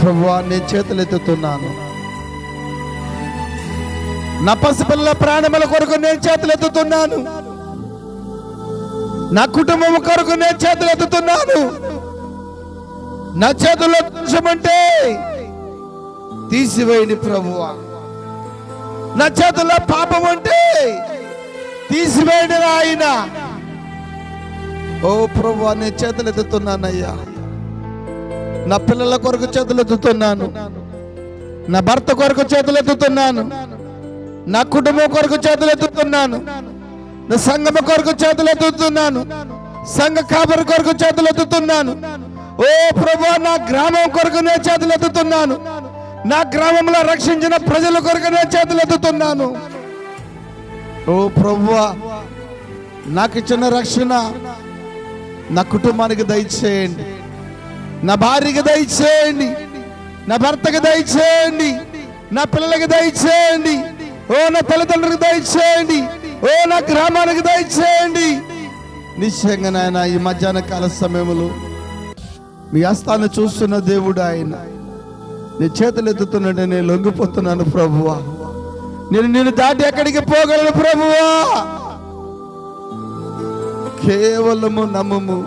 ప్రభువా, నేను చేతులెత్తుతున్నాను. నా పసిపిల్లల ప్రాణముల కొరకు నేను చేతులెత్తుతున్నాను. నా కుటుంబం కొరకు నేను చేతులెత్తుతున్నాను. నా చేతుల్లో దోషమంటే తీసివేయండి ప్రభువా. నా చేతుల్లో పాపం అంటే తీసివేయండి ఆయన. ఓ ప్రభువా, నేను చేతులెత్తుతున్నానయ్యా. నా పిల్లల కొరకు చేతులెత్తుతున్నాను. నా భర్త కొరకు చేతులెత్తుతున్నాను. నా కుటుంబం కొరకు చేతులెత్తుతున్నాను. నా సంఘం కొరకు చేతులెత్తుతున్నాను. సంఘ కాపరి కొరకు చేతులెత్తుతున్నాను. ఓ ప్రభువా, నా గ్రామం కొరకు నేను చేతులెత్తుతున్నాను. నా గ్రామంలో రక్షించిన ప్రజల కొరకు నేను చేతులెత్తుతున్నాను. ఓ ప్రభువా, నాకు ఇచ్చిన రక్షణ నా కుటుంబానికి దయచేయండి. నా భార్యకి దయచేయండి. నా భర్తకి దయచేయండి. నా పిల్లలకి దయచేయండి. ఓ నా తల్లిదండ్రులకు దయచేయండి. ఓ నా గ్రామానికి దయచేయండి. నిశ్చయంగా నాయన, ఈ మధ్యాహ్న కాల సమయంలో మీ హస్తాన్ని చూస్తున్న దేవుడు ఆయన. నీ చేతులు ఎత్తుతున్నట్టు నేను లొంగిపోతున్నాను ప్రభువా. నేను నిన్ను దాటి ఎక్కడికి పోగలను ప్రభువా. కేవలము నమ్ముము.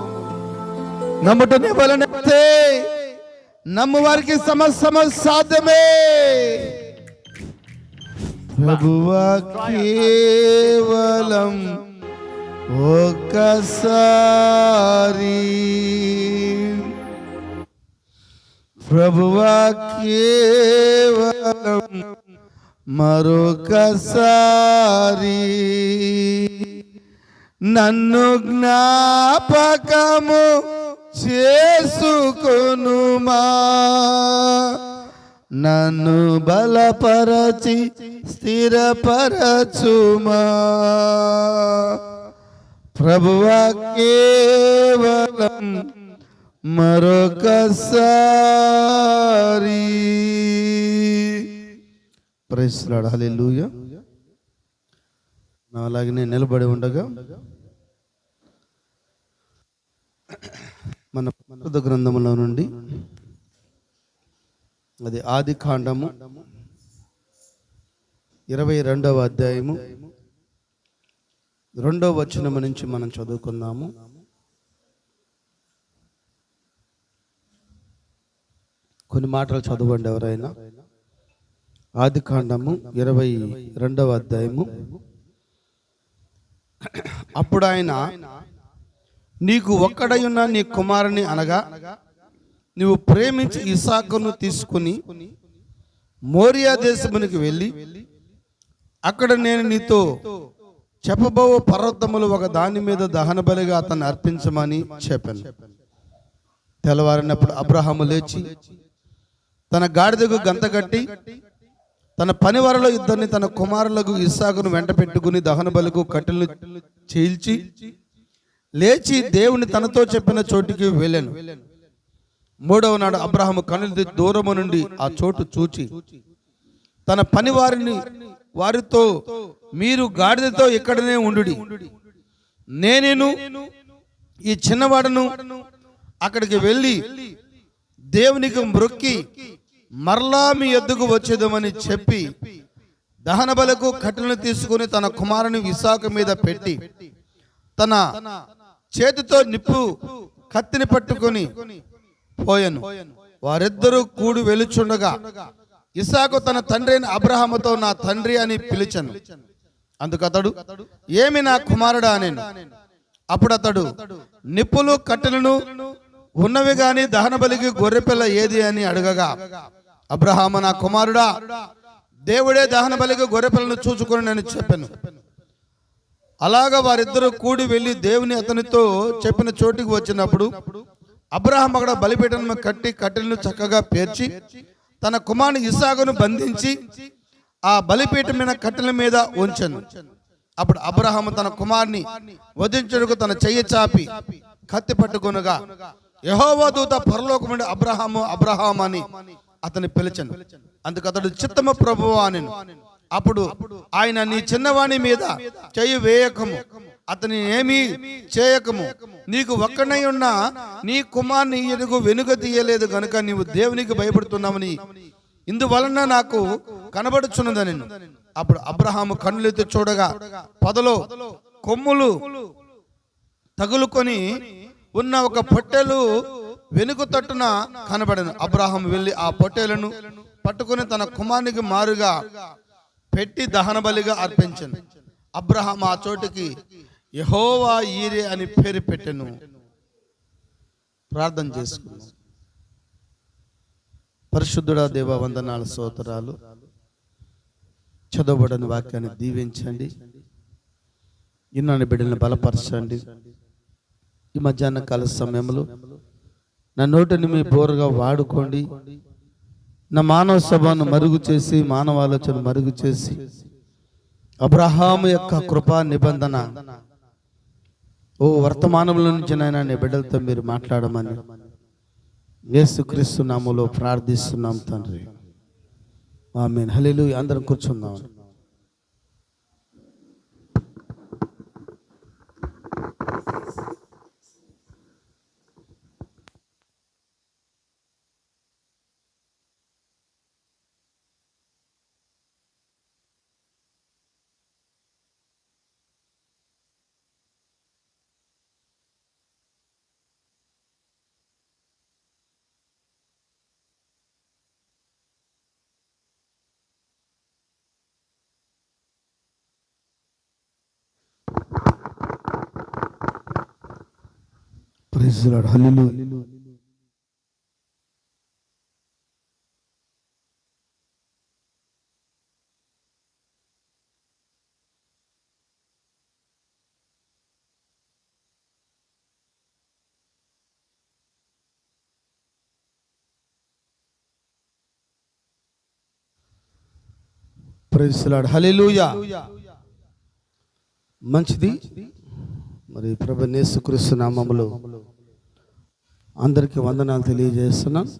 నమ్ముటనే వలనైతే నమ్ము వారికి సమస్తము సాధ్యమే. ప్రభువా, కేవలం ఒక్కసారి, ప్రభువా కేవలం మరొకసారి నన్ను జ్ఞాపకము చేసుకొనుమా. నన్ను బలపరచి స్థిరపరచుమా. ప్రభువా కేవలం మరొకసారి. Praise the Lord. హల్లెలూయా. అలాగనే నిలబడి ఉండగా మన పరిశుద్ధ గ్రంథములో నుండి, అది ఆది కాండము 22వ అధ్యాయము 2వ వచనము నుంచి మనం చదువుకుందాము. కొన్ని మాటలు చదవండి ఎవరైనా. ఆది కాండము 22వ అధ్యాయము. అప్పుడు ఆయన, నీకు ఒక్కడై ఉన్న నీ కుమారుని అనగా నువ్వు ప్రేమించి ఇస్సాకును తీసుకుని మోరియా దేశమునికి వెళ్ళి అక్కడ నేను నీతో చెప్పబో పర్వతములు ఒక దాని మీద దహన బలిగా అతన్ని అర్పించమని చెప్పాను. తెల్లవారినప్పుడు అబ్రహాము లేచి తన గాడిదకు గంతగట్టి తన పనివారిలో ఇద్దరిని తన కుమారులకు ఇస్సాకును వెంట పెట్టుకుని దహన బలికు కట్టెలను చీల్చి లేచి దేవుని తనతో చెప్పిన చోటికి వెళ్ళాను. 3వ నాడు అబ్రహాము కన్నులు దూరము నుండి ఆ చోటు చూచి తన పని వారితో, మీరు గాడిదతో ఇక్కడనే ఉండుడి, నేను ఈ చిన్నవాడను అక్కడికి వెళ్ళి దేవునికి మ్రొక్కి మరలా మీ ఎద్దుకు వచ్చేదమని చెప్పి దహన బలకు కట్టెలను తీసుకుని తన కుమారుని ఇస్సాకు మీద పెట్టి తన చేతితో నిప్పు కత్తిని పట్టుకొని పోయాను. వారిద్దరూ కూడి వెలుచుండగా ఇస్సాకు తన తండ్రి అయిన అబ్రహాముతో, నా తండ్రి అని పిలిచాను. అందుకు అతడు, ఏమి నా కుమారుడా అనేను. అప్పుడు అతడు, నిప్పులు కట్టెలను ఉన్నవి గాని దహన బలికి గొర్రెపిల్ల ఏది అని అడగగా, అబ్రహాము, నా కుమారుడా, దేవుడే దహన బలికి గొర్రెపిల్లను చూచుకొని నేను చెప్పాను. అలాగా వారిద్దరూ కూడి వెళ్ళి దేవుని అతనితో చెప్పిన చోటికి వచ్చినప్పుడు అబ్రహాం అక్కడ బలిపీఠను కట్టి కట్టెలను చక్కగా పేర్చి తన కుమారుని ఇస్సాకును బంధించి ఆ బలిపీఠం మీద కట్టెల మీద ఉంచెను. అప్పుడు అబ్రహాము తన కుమారుని వధించుటకు తన చెయ్యి చాపి కత్తి పట్టుకొనగా యెహోవా దూత పరలోకము నుండి అబ్రహాము, అబ్రహాము అని అతని పిలిచెను. అందుకు అతడు, చిత్తము ప్రభువా అనెను. అప్పుడు ఆయన, నీ చిన్నవాణి మీద చెయ్యి వేయకము, అతని ఏమీ చేయకము. నీకు ఒక్కనై ఉన్న నీ కుమారుని ఎదుగు వెనుక తీయలేదు కనుక నీవు దేవునికి భయపడుతున్నావని ఇందువలన నాకు కనబడుచున్నదని. అప్పుడు అబ్రహాము కన్నులెత్తి చూడగా పొదలో కొమ్ములు తగులుకొని ఉన్న ఒక పొట్టెలు వెనుక తట్టున కనబడను. అబ్రహాము వెళ్ళి ఆ పొట్టేలను పట్టుకుని తన కుమారునికి మారుగా పెట్టి దహన బలిగా అర్పించను. అబ్రహాము ఆ చోటుకి యెహోవా ఈరే అని పేరు పెట్టెను. ప్రార్థన చేసుకున్నాం. పరిశుద్ధుడా దేవ, వందనాలు, స్తోత్రాలు. చదవబడని వాక్యాన్ని దీవించండి. ఇన్నాని బిడ్డలను బలపరచండి. ఈ మధ్యాహ్న కాల సమయంలో నా నోటిని మీ బోరుగా వాడుకోండి. నా మానవ సభను మరుగు చేసి, మానవ ఆలోచన మరుగు చేసి, అబ్రహాము యొక్క కృపా నిబంధన వర్తమానంలో నుంచి నైనా నీ బిడ్డలతో మీరు మాట్లాడమని యేసుక్రీస్తు నామములో ప్రార్థిస్తున్నాం తండ్రి. ఆమేన్. హల్లెలూయా. అందరం కూర్చుందాం. Praise the Lord. Hallelujah. Praise the Lord. Hallelujah. మంచిది. మరి ప్రభువైన యేసుక్రీస్తు నామములో అందరికీ వందనాలు తెలియజేస్తున్నాను.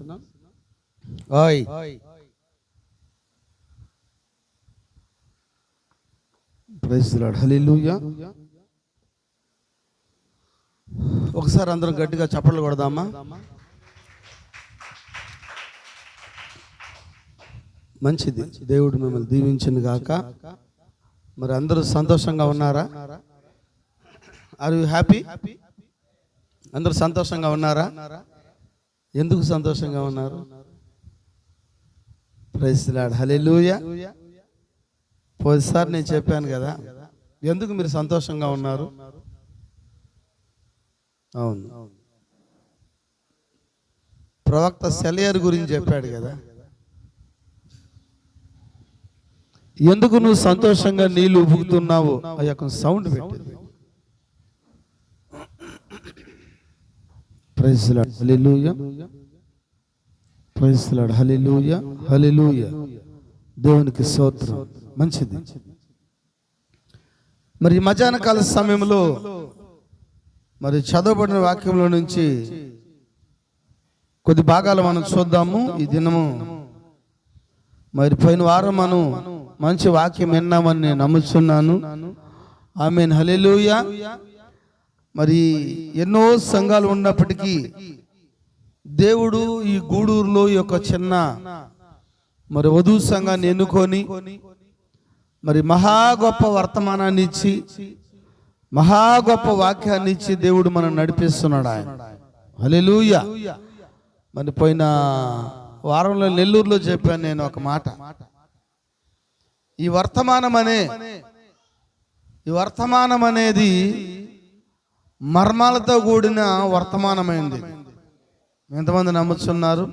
Praise the Lord. హల్లెలూయా. ఒకసారి అందరం గట్టిగా చప్పట్లు కొడదామా? మంచిది. దేవుడు మిమ్మల్ని దీవించును గాక. మరి అందరూ సంతోషంగా ఉన్నారా? Are you happy? అందరూ సంతోషంగా ఉన్నారా? ఎందుకు సంతోషంగా ఉన్నారు? Praise the Lord. హల్లెలూయా. పోయినసారి నేను చెప్పాను కదా, ఎందుకు మీరు సంతోషంగా ఉన్నారు? అవును, ప్రవక్త సెలయర్ గురించి చెప్పాడు కదా, ఎందుకు నువ్వు సంతోషంగా నీళ్లు ఉబుకుతున్నావు? ఆ యొక్క సౌండ్ పెట్టింది. Praise the Lord. Hallelujah. Praise the Lord. Hallelujah. Hallelujah. దేవునికి స్తోత్రం. మంచిది. మరి మధ్యాహ్న కాల సమయంలో మరి చదవబడిన వాక్యంలో నుంచి కొద్ది భాగాలు మనం చూద్దాము. ఈ దినము మరి పోయిన వారం మనం మంచి వాక్యం విన్నామని నేను నమ్ముతున్నాను. ఆమేన్. హల్లెలూయా. మరి ఎన్నో సంఘాలు ఉన్నప్పటికీ దేవుడు ఈ గూడూరులో ఈ యొక్క చిన్న మరి వధువు సంఘాన్ని ఎన్నుకొని మరి మహా గొప్ప వర్తమానాన్ని ఇచ్చి, మహా గొప్ప వాక్యాన్ని ఇచ్చి దేవుడు మనం నడిపిస్తున్నాడు ఆయన. హల్లెలూయా. మరి పోయిన వారంలో నెల్లూరులో చెప్పాను నేను ఒక మాట. ఈ వర్తమానం అనేది మర్మాలతో కూడిన వర్తమానమైంది. ఎంతమంది నమ్ముతున్నారు?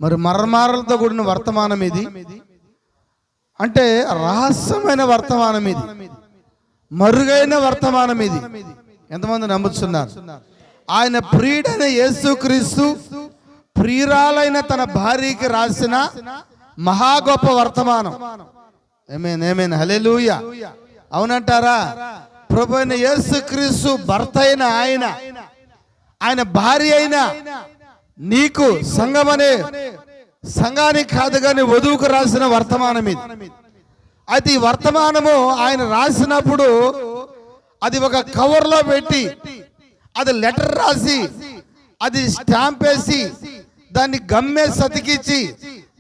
మరి మర్మాలతో కూడిన వర్తమానం ఇది అంటే రహస్యమైన వర్తమానం, ఇది మరుగైన వర్తమానం. ఇది ఎంతమంది నమ్ముతున్నారు? ఆయన ప్రియుడైన యేసుక్రీస్తు ప్రియురాలైన తన భార్యకి రాసిన మహా గొప్ప వర్తమానం. ఆమేన్. ఆమేన్. హల్లెలూయా. అవునంటారా? ప్రభువైన యేసుక్రీస్తు భర్త అయిన ఆయన భార్య అయిన నీకు సంఘానికి కాదు కానీ వధువుకు రాసిన వర్తమానం ఇది. అయితే ఈ వర్తమానము ఆయన రాసినప్పుడు అది ఒక కవర్లో పెట్టి అది లెటర్ రాసి అది స్టాంప్ వేసి దాన్ని గమ్మేసి అతికించి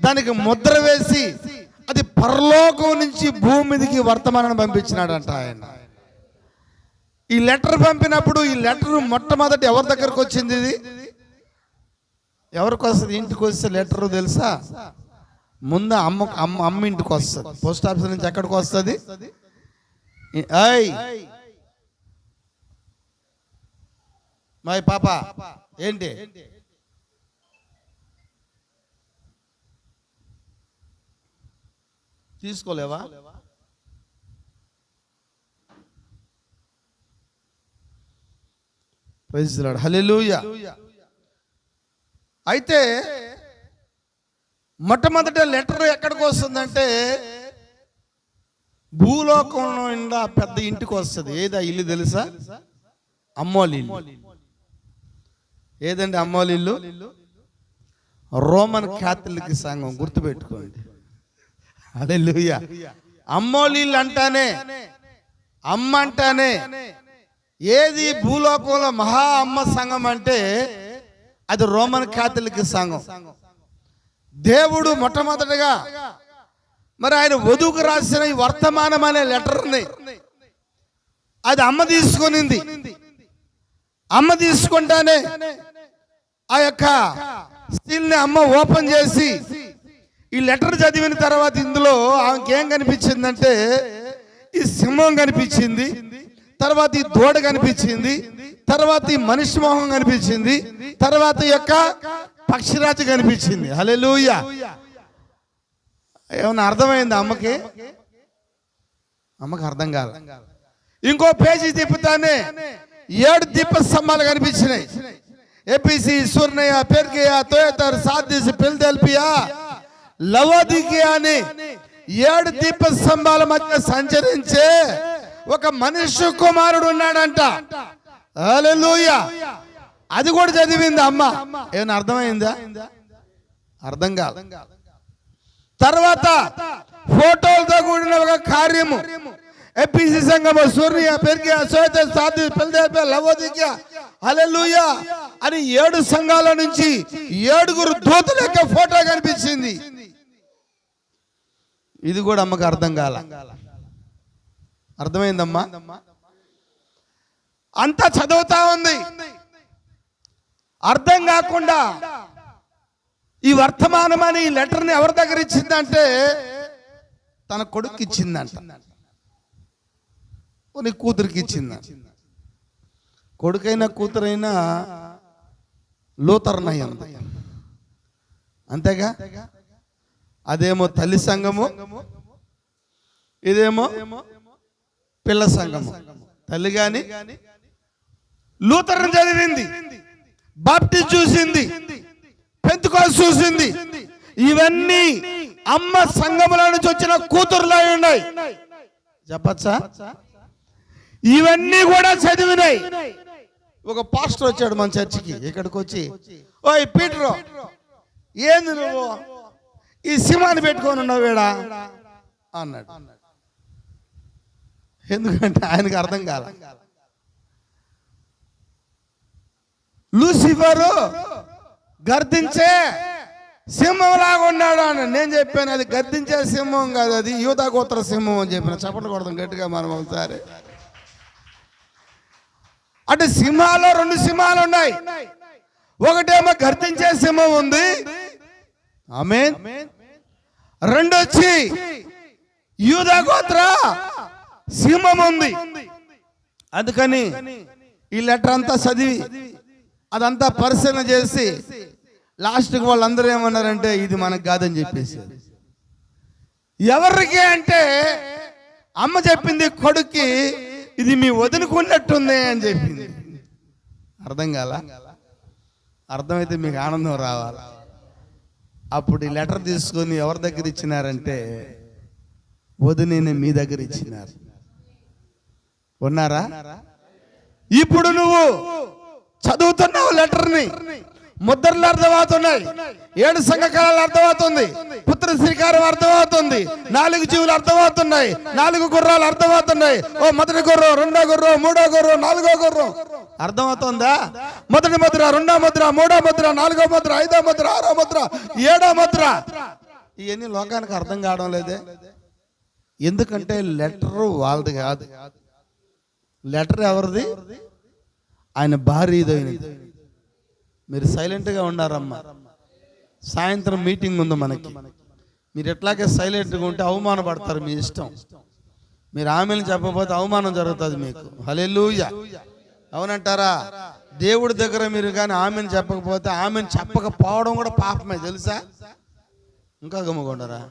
దానికి ముద్ర వేసి అది పరలోకం నుంచి భూమి మీదకి వర్తమానాన్ని పంపించినాడంట ఆయన. ఈ లెటర్ పంపినప్పుడు ఈ లెటర్ మొట్టమొదటి ఎవరి దగ్గరకు వచ్చింది? ఇది ఎవరికి వస్తుంది? ఇంటికి వస్తే లెటర్ తెలుసా? ముందు అమ్మ ఇంటికి వస్తుంది. పోస్ట్ ఆఫీస్ నుంచి ఎక్కడికి వస్తుంది? మై పాప ఏంటి తీసుకోలేవా? ప్రైజ్ ది లార్డ్, హల్లెలూయా. అయితే మొట్టమొదట లెటర్ ఎక్కడికి వస్తుందంటే భూలోకంలో నిండా పెద్ద ఇంటికి వస్తుంది. ఏదా ఇల్లు తెలుసా? అమ్మోలి ఇల్లు. ఏదండి అమ్మోలి ఇల్లు? రోమన్ క్యాథలిక్ సంఘం, గుర్తుపెట్టుకోండి. హల్లెలూయా. అమ్మోలి ఇల్లు అంటానే, అమ్మ అంటానే ఏది భూలోకంలో మహా అమ్మ సంఘం అంటే అది రోమన్ క్యాథలిక్ సంఘం. దేవుడు మొట్టమొదటిగా మరి ఆయన వధువుకు రాసిన ఈ వర్తమానం అనే లెటర్ని అది అమ్మ తీసుకునింది. అమ్మ తీసుకుంటానే ఆ యొక్క స్టీల్ని అమ్మ ఓపెన్ చేసి ఈ లెటర్ చదివిన తర్వాత ఇందులో ఆమెకి ఏం కనిపించిందంటే ఈ సింహం కనిపించింది, తర్వాత ఈ దూడ కనిపించింది, తర్వాత ఈ మనిషి మొహం కనిపించింది, తర్వాత ఈ యొక్క పక్షిరాజు కనిపించింది. హల్లెలూయా. ఏమన్నా అర్థమైంది అమ్మకి? అమ్మకి అర్థం కాదు. ఇంకో పేజీ తిప్పుతానే 7 దీప స్తంభాలు కనిపించినాయి. ఏపీసీ, సూర్ణయ, పెర్గియా, తోయతర్, సార్దీస్, ఫిలదెల్ఫియా, లవోదికియా అని 7 దీప స్తంభాల మధ్య సంచరించే ఒక మనుష్య కుమారుడు ఉన్నాడంట. హల్లెలూయా. అది కూడా చదివింది అమ్మ. ఏమన్నా అర్థమైందా? అర్థం కాదు. తర్వాత ఫోటోలతో కూడిన ఒక కార్యము. ఎపిసి సంఘము, సూర్య, పెర్గియా, సోయతర్, సార్దీస్, ఫిలదెల్ఫియా, లవోదికియా, హల్లెలూయా అని 7 సంఘాల నుంచి 7 దూతల యొక్క ఫోటో కనిపించింది. ఇది కూడా అమ్మకు అర్థం కాల. అర్థమైందమ్మా? అంతా చదువుతా ఉంది, అర్థం కాకుండా ఈ వర్తమానం అని ఈ లెటర్ని ఎవరి దగ్గర ఇచ్చిందంటే తన కొడుకు ఇచ్చిందంట. నీ కూతురికి ఇచ్చిందంట. కొడుకైనా కూతురైనా లూథరన్ అంతేగా. అదేమో తల్లి సంఘము, ఇదేమో పిల్ల సంఘము. తల్లి గాని లూథరన్ చదివింది, బాప్టిస్ట్ చూసింది, పెంతెకోస్తు చూసింది. ఇవన్నీ అమ్మ సంఘముల నుంచి వచ్చిన కూతురులా ఉన్నాయి. చెప్పచ్చా? ఇవన్నీ కూడా చదివినాయి. ఒక పాస్టర్ వచ్చాడు మన చర్చికి. ఇక్కడికి వచ్చి, ఓయ్ పీటరు, ఏంది నువ్వు ఈ సింహాన్ని పెట్టుకొని ఉన్నావు వేడా అన్నాడు. ఎందుకంటే ఆయనకు అర్థం కాల. లూసిఫరు గర్దించే సింహం లాగా ఉన్నాడు అని నేను చెప్పాను. అది గర్దించే సింహం కాదు, అది యూదా గోత్ర సింహం అని చెప్పిన. చప్పట్లు కొడతాం గట్టిగా మనం ఒకసారి. అంటే సింహాల్లో 2 సింహాలు ఉన్నాయి. ఒకటేమో గర్దించే సింహం ఉంది, ఆమేన్. రెండొచ్చి యూదా గోత్ర సింహం ఉంది. అందుకని ఈ లెటర్ అంతా చదివి అదంతా పరిశీలన చేసి లాస్ట్కి వాళ్ళందరూ ఏమన్నారంటే ఇది మనకు కాదని చెప్పేసి. ఎవరికి అంటే అమ్మ చెప్పింది కొడుక్కి, ఇది మీ వదులుకున్నట్టుంది అని చెప్పింది. అర్థం కాల? అర్థమైతే మీకు ఆనందం రావాలి. అప్పుడు ఈ లెటర్ తీసుకొని ఎవరి దగ్గర ఇచ్చినారంటే వదిన మీ దగ్గర ఇచ్చినారు. ఉన్నారా? ఇప్పుడు నువ్వు చదువుతున్నావు లెటర్ని, ముద్రలు అర్థమవుతున్నాయి, 7 సంఘకాలాలు అర్థమవుతుంది, పుత్ర శ్రీకారం అర్థమవుతుంది, 4 జీవులు అర్థమవుతున్నాయి, 4 గుర్రాలు అర్థమవుతున్నాయి. ఓ మొదటి గుర్రం, రెండో గుర్రం, మూడో గుర్రం, 4గో గుర్రం అర్థమవుతుందా? మొదటి ముద్ర, రెండో ముద్ర, మూడో ముద్ర, 4గో ముద్ర, 5వ ముద్ర, 6వ ముద్ర, 7వ ముద్ర. ఇవన్నీ లోకానికి అర్థం కావడం లేదే. ఎందుకంటే లెటర్ వాళ్ళది కాదు. లెటర్ ఎవరిది? ఆయన భార్యదైనది. మీరు సైలెంట్గా ఉన్నారమ్మా. సాయంత్రం మీటింగ్ ఉంది మనకి. మీరు ఎట్లాగే సైలెంట్గా ఉంటే అవమానపడతారు. మీ ఇష్టం. మీరు ఆమెను చెప్పకపోతే అవమానం జరుగుతుంది మీకు. హల్లెలూయా, అవునంటారా? దేవుడి దగ్గర మీరు కానీ ఆమెను చెప్పకపోతే, ఆమెను చెప్పకపోవడం కూడా పాపమే, తెలుసా? ఇంకా గమ్ముకుంటారా?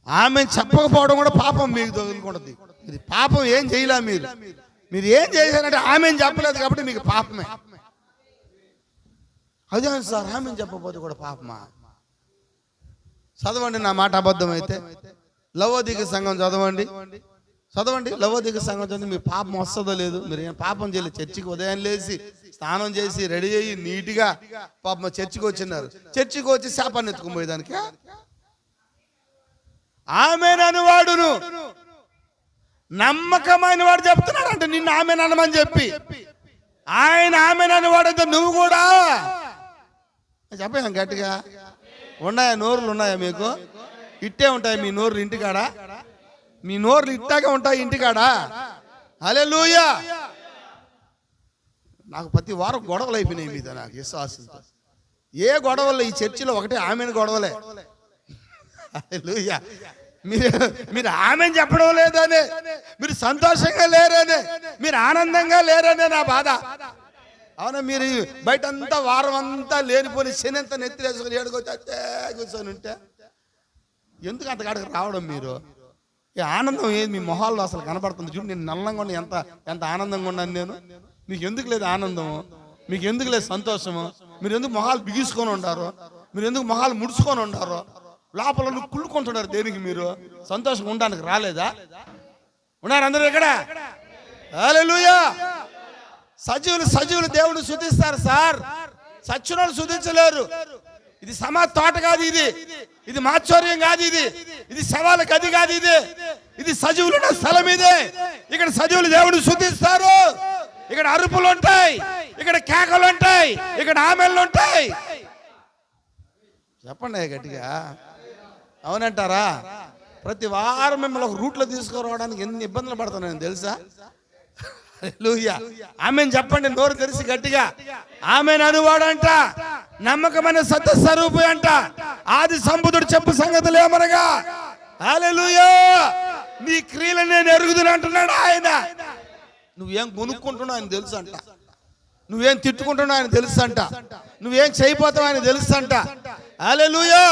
ఆమె చెప్పకపోవడం కూడా పాపం మీకు తగులుకుంటుంది. ఇది పాపం. ఏం చేయలే మీరు ఏం చేశారంటే ఆమెను చెప్పలేదు కాబట్టి మీకు పాపమే. అదే సార్, ఆమెను చెప్పకపోతే కూడా పాపమా? చదవండి, నా మాట అబద్ధం అయితే లవోదిక సంఘం చదవండి. లవోదిక సంఘం చదివి మీ పాపం వస్తుందో లేదు. మీరు ఏం పాపం చేయలేదు. చర్చికి ఉదయం లేచి స్నానం చేసి రెడీ అయ్యి నీట్గా పాపం చర్చికి వచ్చినారు. చర్చికి వచ్చి శాపాన్ని ఎత్తుకుపోయేదానికి ఆమెనని వాడును నమ్మకమైన వాడు చెప్తున్నాడు అంటే నిన్ను ఆమెనమని చెప్పి, ఆయన ఆమెనని వాడంటే నువ్వు కూడా చెప్పాను గట్టిగా. ఉన్నాయా నోరులు? ఉన్నాయా మీకు? ఇట్టే ఉంటాయి మీ నోరులు ఇంటికాడ? మీ నోరులు ఇట్టాగా ఉంటాయి ఇంటికాడ? హల్లెలూయా. నాకు ప్రతి వారం గొడవలు అయిపోయినాయి మీద. నాకు విశ్వాసంతో ఏ గొడవలు ఈ చర్చిలో ఒకటే ఆమెను గొడవలే. హల్లెలూయా. మీరు ఆమెను చెప్పడం లేదనే, మీరు సంతోషంగా లేరనే, మీరు ఆనందంగా లేరనే నా బాధ. అవునా? మీరు బయట అంతా వారం అంతా లేనిపోని శనంతా నెత్తిరేసుకొని ఏడుకొచ్చి కూర్చొని ఉంటే ఎందుకు అంతకాడికి రావడం? మీరు ఈ ఆనందం ఏది మీ మొహాల్లో అసలు కనబడుతుంది? చూడు, నేను నల్లంగా ఉన్నా, ఎంత ఆనందంగా ఉన్నాను నేను. మీకు ఎందుకు లేదు ఆనందము? మీకు ఎందుకు లేదు సంతోషము? మీరు ఎందుకు మొహాలు బిగించుకొని ఉంటారు? మీరు ఎందుకు మొహాలు ముడుచుకొని ఉంటారు? లోపల కుళ్ళుకుంటున్నారు. దేనికి? మీరు సంతోషంగా ఉండడానికి రాలేదా? ఉన్నారు అందరూ ఇక్కడ? హల్లెలూయా. సజీవులు దేవుడు స్తుతిస్తారు సార్. సచ్చినోళ్ళు స్తుతించలేరు. ఇది సమాధి తోట కాదు, ఇది మాచోర్యం కాదు, ఇది శవాల గది కాదు, ఇది సజీవులు ఉన్న స్థలం. ఇక్కడ సజీవులు దేవుడు స్తుతిస్తారు. ఇక్కడ అరుపులు ఉంటాయి, ఇక్కడ కేకలు ఉంటాయి, ఇక్కడ ఆమెలు ఉంటాయి. చెప్పండి గట్టిగా, అవునంటారా? ప్రతి వారం మిమ్మల్ని ఒక రూట్లో తీసుకురావడానికి ఎన్ని ఇబ్బందులు పడుతున్నాను తెలుసా? హల్లెలూయా. ఆమెను చెప్పండి నోరు తెరిచి గట్టిగా. ఆమెను అనువాడంట నమ్మకమైన సత్య స్వరూపి అంట. ఆది సంబుధుడు చెప్పు సంగతులు ఏమనగా, హల్లెలూయా, నీ క్రియలు నేను ఎరుగుదును అంటున్నాడు ఆయన. నువ్వేం కొనుక్కుంటున్నావు ఆయన తెలుసు అంట. నువ్వేం తిట్టుకుంటున్నావు ఆయన తెలుసు అంట. నువ్వేం చేయబోతావు ఆయన తెలుసు అంట. హల్లెలూయా.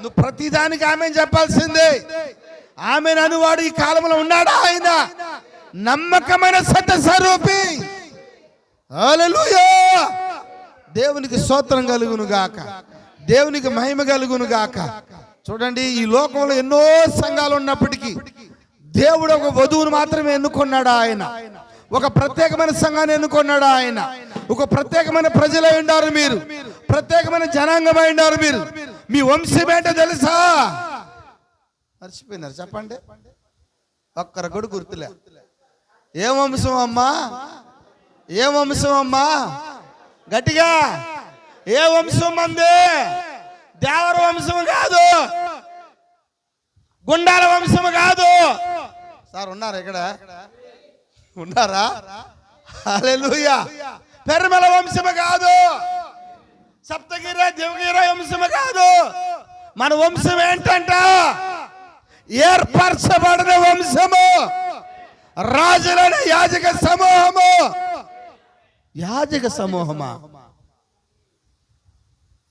నువ్వు ప్రతిదానికి ఆమెను చెప్పాల్సిందే. ఆమెను అనువాడు ఈ కాలంలో ఉన్నాడా? ఆయన నమ్మకమైన సత్య స్వరూపి. హల్లెలూయా. దేవునికి స్తోత్రం కలుగును గాక, దేవునికి మహిమ కలుగును గాక. చూడండి, ఈ లోకంలో ఎన్నో సంఘాలు ఉన్నప్పటికీ దేవుడు ఒక వధువును మాత్రమే ఎన్నుకున్నాడు. ఆయన ఒక ప్రత్యేకమైన సంఘాన్ని ఎన్నుకున్నాడు. ఆయన ఒక ప్రత్యేకమైన ప్రజలై ఉన్నారు. మీరు ప్రత్యేకమైన జనాంగమై ఉన్నారు. మీరు మీ వంశం ఏంటో తెలుసా? మర్చిపోయినారు. చెప్పండి, ఒక్కరు కూడా గుర్తులే. ఏ వంశం అమ్మా? ఏ వంశం అమ్మా? గట్టిగా, ఏ వంశం మంది? దేవర వంశం కాదు, గుండాల వంశం కాదు. సార్ ఉన్నారా ఇక్కడ? ఉన్నారా? హల్లెలూయా. పెర్మల వంశము కాదు, సప్తగిరి దేవగిరి వంశము కాదు. మన వంశం ఏంటంట? ఏర్పరచబడిన వంశము, రాజులైన యాజక సమూహము. యాజక సమూహమా?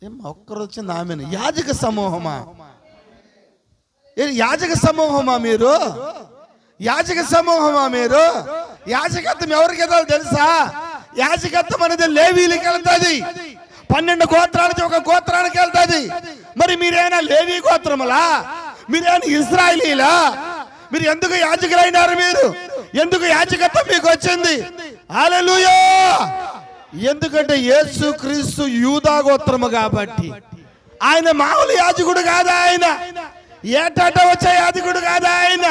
ఏమో ఒక్కరు వచ్చింది ఆమెను. యాజక సమూహమా? యాజక సమూహమా మీరు? యాజక సమూహమా మీరు? యాజకత్వం ఎవరికి తెలుసా? యాజకత్వం అనేది లేవీలకు వెళ్తుంది. 12 గోత్రాలకి ఒక గోత్రానికి వెళ్తుంది. మరి మీరైనా లేవీ గోత్రములా? మీరైనా ఇశ్రాయేలీలా? మీరు ఎందుకు యాజకులైనారు? మీరు ఎందుకు యాజకత్వం మీకు వచ్చింది? హల్లెలూయా. ఎందుకంటే యేసు క్రీస్తు యూదా గోత్రము కాబట్టి. ఆయన మామూలు యాజకుడు కాదా, ఆయన ఏటాట వచ్చే యాజకుడు కాదా, ఆయన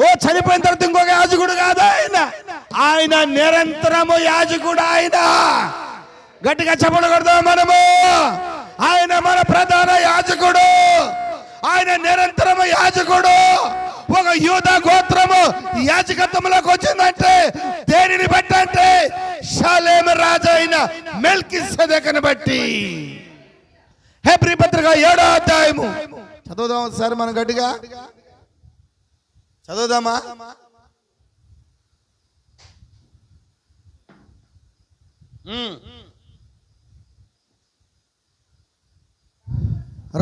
ఓ చనిపోయిన తర్వాత ఇంకొక యాజకుడు కాదా, ఆయన నిరంతరము యాజకుడు. ఆయన గట్టిగా చెప్పకూడదు మనము, ఆయన మన ప్రధాన యాజకుడు, ఆయన నిరంతరము యాజకుడు. ఒక యూదా గోత్రము యాజకత్వంలోకి వచ్చిందంటే దేనిని బట్టి అంటే షాలేము రాజు అయిన మెల్కీసెదెకును బట్టి. హెబ్రీ పత్రిక 7వ అధ్యాయము చదువుదాం ఒకసారి, మనం గట్టిగా చదువుదామా?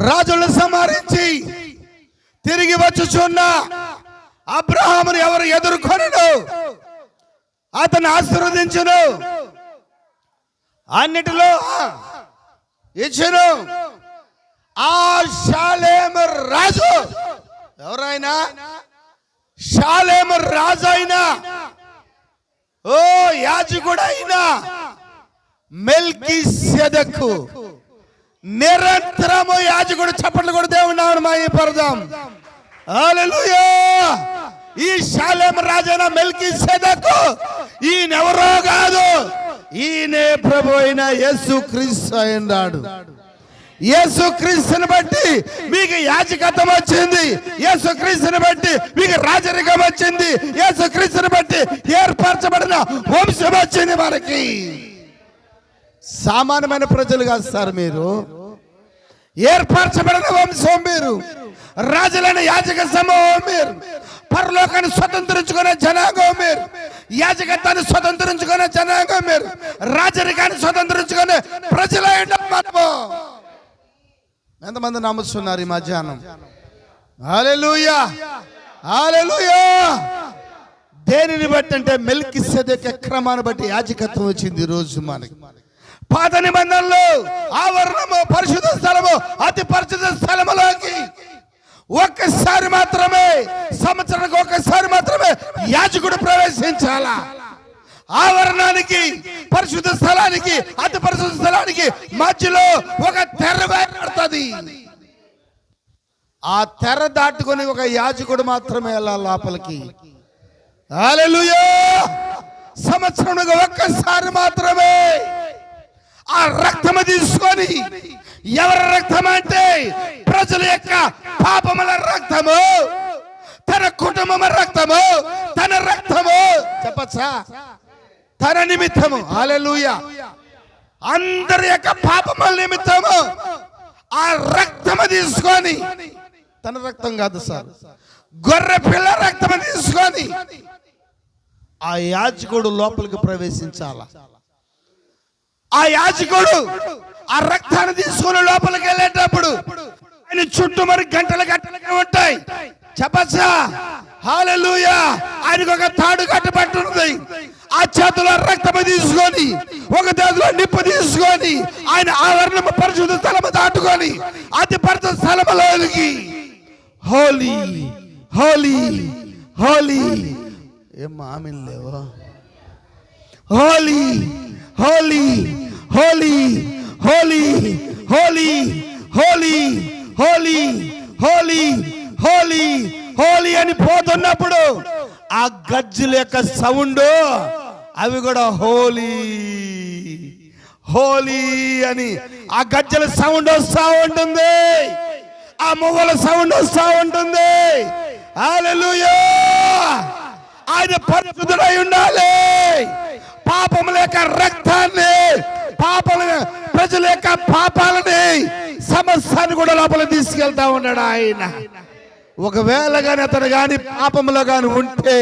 రాజులను సంహరించి తిరిగి వచ్చుచున్న అబ్రహామును ఎవరు ఎదుర్కొనను, అతను ఆశీర్వదించును, అన్నిటిలో ఇచ్చును. ఆ షాలేము రాజు ఎవరైనా, షాలేము రాజు అయినా ఓ యాజకుడైనా మెల్కీసెదెకు నిరంతరము యాజకుడు. చప్పట్లు కూడా దేవుని నామమున మహిమపరదాం. హల్లెలూయా. ఈ షాలేము రాజైన మెల్కీసెదెకు ఈయనెవరో కాదు, ఈయనే ప్రభు అయిన యేసుక్రీస్తు అయినాడు. యేసుక్రీస్తుని బట్టి మీకు యాజకత్వం వచ్చింది, యేసుక్రీస్తుని బట్టి మీకు రాజరికం వచ్చింది, యేసుక్రీస్తుని బట్టి ఏర్పరచబడిన వంశం వచ్చింది మనకి. సామాన్యమైన ప్రజలు కాదు సార్, మీరు ఏర్పరచబడిన వంశం, మీరు రాజులైన యాజక సమూహం, మీరు పరలోకాన్ని స్వతంత్రించుకునే జనాంగం, మీరు యాజకత్వాన్ని స్వతంత్రించుకునే జనాంగం, మీరు రాజరికాన్ని స్వతంత్రించుకునే ప్రజలై మనము. ఎంతమంది నమ్ముతున్నారు ఈ మధ్యాహ్నం? హల్లెలూయా, హల్లెలూయా. దేనిని బట్టి అంటే మెల్కీసెదెకు క్రమాన్ని బట్టి యాజకత్వం వచ్చింది. ఈ రోజు మనకి పాత నిబంధనలు ఆవరణము, పరిశుద్ధ స్థలము, అతి పరిశుద్ధ స్థలములోకి ఒక్కసారి మాత్రమే, సంవత్సరానికి ఒక్కసారి మాత్రమే యాజకుడు ప్రవేశించాలా. ఆవరణానికి, పరిశుద్ధ స్థలానికి, అతి పరిశుద్ధ స్థలానికి మధ్యలో ఒక తెర వేయబడుతుంది. ఆ తెర దాటుకొని ఒక యాజకుడు మాత్రమే వెళ్ళాలి లోపలికి. హల్లెలూయా. సంవత్సరానికి ఒక్కసారి మాత్రమే ఆ రక్తము తీసుకొని, ఎవరి రక్తం అంటే ప్రజల యొక్క పాపముల రక్తము, తన కుటుంబం రక్తము, తన రక్తము, చెప్పచ్చా, తన నిమిత్తము. హల్లెలూయా. అందరి యొక్క పాపముల నిమిత్తము ఆ రక్తము తీసుకొని, తన రక్తం కాదు సార్, గొర్రె పిల్ల రక్తము తీసుకొని ఆ యాజకుడు లోపలికి ప్రవేశించాల. ఆ యాజకుడు ఆ రక్తాన్ని తీసుకుని లోపలికి వెళ్ళేటప్పుడు ఆయన చుట్టూ మరి గంటలుగా ఉంటాయి. చెప్పచ్చా? హల్లెలూయా. ఆయనకు ఒక తాడు కట్టబట్టున్నది. ఆ చేతిలో రక్తము తీసుకొని, ఒక చేతిలో నిప్పు తీసుకొని, ఆయన ఆవరణము పరిశుద్ధ స్థలము దాటుకొని అతి పరిశుద్ధ స్థలములోకి హోలీ హోలీ హోలీ, ఏం మామిన్ లేవా, హోలీ హోలీ హోలీ హోలీ హోలీ హోలీ హోలీ హోలీ హోలీ హోలీ అని పోతున్నప్పుడు ఆ గజ్జల యొక్క సౌండ్, అవి కూడా హోలీ హోలీ అని ఆ గజ్జల సౌండ్ వస్తా ఉంటుంది, ఆ మువ్వల సౌండ్ వస్తా ఉంటుంది. హల్లెలూయా. ఆయన పరిశుద్ధుడై ఉండాలి. పాపముల యొక్క రక్తాన్ని, పాపల ప్రజల యొక్క పాపాలని, సమస్తాన్ని కూడా లోపల తీసుకెళ్తా ఉన్నాడు ఆయన. ఒకవేళ గాని అతను గాని పాపములో గాని ఉంటే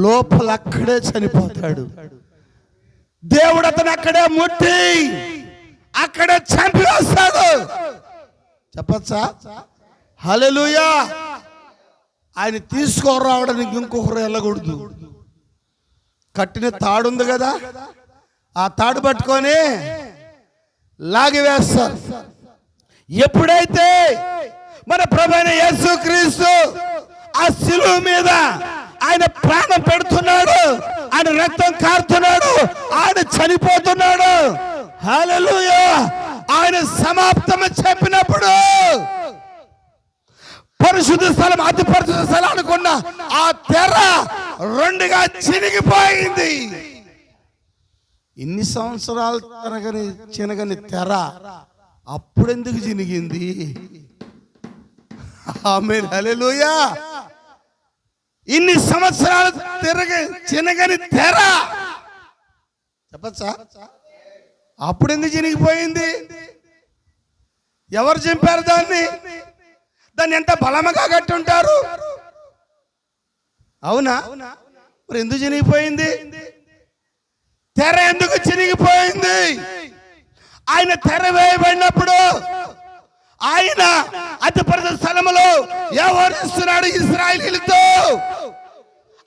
లోపల అక్కడే చనిపోతాడు. దేవుడు అతను అక్కడే ముట్టి అక్కడే చంపి వస్తాడు. చెప్పచ్చా? హల్లెలూయా. ఆయన తీసుకురావడానికి ఇంకొకరు వెళ్ళకూడదు. కట్టిన తాడు ఉంది కదా, ఆ తాడు పట్టుకొని లాగి వేస్తారు. ఎప్పుడైతే మన ప్రభువైన యేసుక్రీస్తు ఆ శిలువ మీద ఆయన ప్రాణం పెడుతున్నాడు, ఆయన రక్తం కారుతున్నాడు, ఆయన చనిపోతున్నాడు. హల్లెలూయా. ఆయన సమాప్తం చెప్పినప్పుడు పరిశుద్ధ స్థలం, అతి పరిశుద్ధ స్థలం అనుకున్న ఆ తెర రెండుగా చినిగిపోయింది. ఇన్ని సంవత్సరాలు చినగని తెర అప్పుడెందుకు చినిగింది? ఆమేన్, హల్లెలూయా. ఇన్ని సంవత్సరాలు చినగని తెర చెప్పచ్చా? అప్పుడెందుకు చినిగిపోయింది? ఎవరు చింపారు దాన్ని? దాన్ని ఎంత బలముగా కట్టి ఉంటారు. అవునా? మరి ఎందుకు చినిగిపోయింది? తెర ఎందుకు చినిగిపోయింది? ఆయన తెర వేయబడినప్పుడు ఆయన అతి పరిశుద్ధ స్థలములో వ్యవహరిస్తున్నాడు ఇశ్రాయేలీయులతో.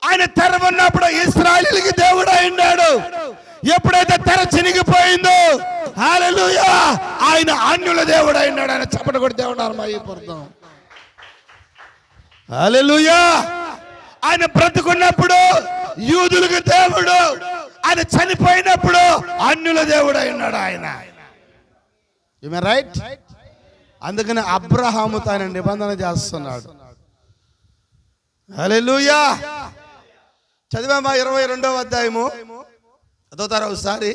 ఆయన తెర ఉన్నప్పుడు ఇశ్రాయేలీయులకి దేవుడు అయినాడు. ఎప్పుడైతే తెర చినిగిపోయిందో హల్లెలూయా, ఆయన అన్యుల దేవుడు అయినాడు. ఆయన చప్పట కొట్టి దేవుడు అర్మయ్యపడతాం. హల్లెలూయా. ఆయన బ్రతుకున్నప్పుడు యూదులకు దేవుడు, ఆయన చనిపోయినప్పుడు అన్యుల దేవుడు అయినాడు ఆయన. రైట్? అందుకని అబ్రహాముతో ఆయన నిబంధన చేస్తున్నాడు. హల్లెలూయా. చదివామా 22వ అధ్యాయము? చదువుతారా ఒకసారి?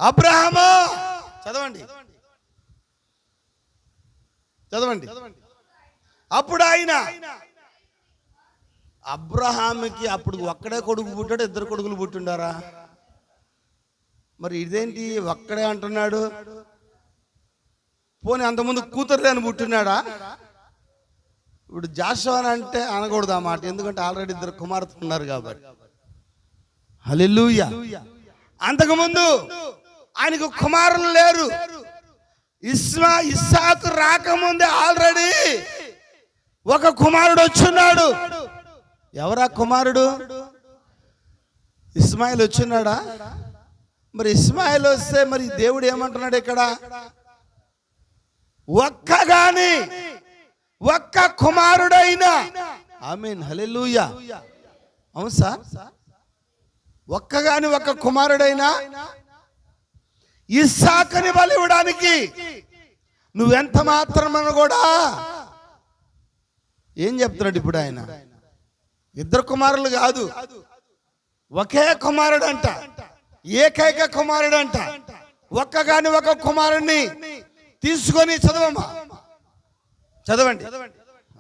అబ్రహాము చదవండి, చదవండి. అప్పుడు ఆయన అబ్రహాముకి అప్పుడు ఒక్కడే కొడుకు పుట్టాడు, ఇద్దరు కొడుకులు పుట్టిండారా? మరి ఇదేంటి ఒక్కడే అంటున్నాడు? పోనీ అంతకుముందు కూతురులేని పుట్టినాడా? ఇప్పుడు జాషువా అంటే అనకూడదు ఆ మాట, ఎందుకంటే ఆల్రెడీ ఇద్దరు కుమార్తెలు ఉన్నారు కాబట్టి. హల్లెలూయా. అంతకుముందు ఆయనకు కుమారులు లేరు. ఇస్సాకు రాకముందే ఆల్రెడీ ఒక కుమారుడు వచ్చున్నాడు. ఎవరా కుమారుడు? ఇస్మాయిల్ వచ్చున్నాడా? మరి ఇస్మాయిల్ వస్తే మరి దేవుడు ఏమంటున్నాడు ఇక్కడ? ఒక్క కుమారుడైనా. ఆమేన్, హల్లెలూయా. అవును సార్, ఒక్క కుమారుడైనా ఇస్సాకుని బలి ఇవ్వడానికి నువ్వెంత మాత్రమని కూడా ఏం చెప్తున్నాడు ఇప్పుడు ఆయన? ఇద్దరు కుమారులు కాదు, ఒకే కుమారుడు అంట, ఏకైక కుమారుడు అంట. ఒక కుమారుణ్ణి తీసుకొని చదవమ్మా, చదవండి.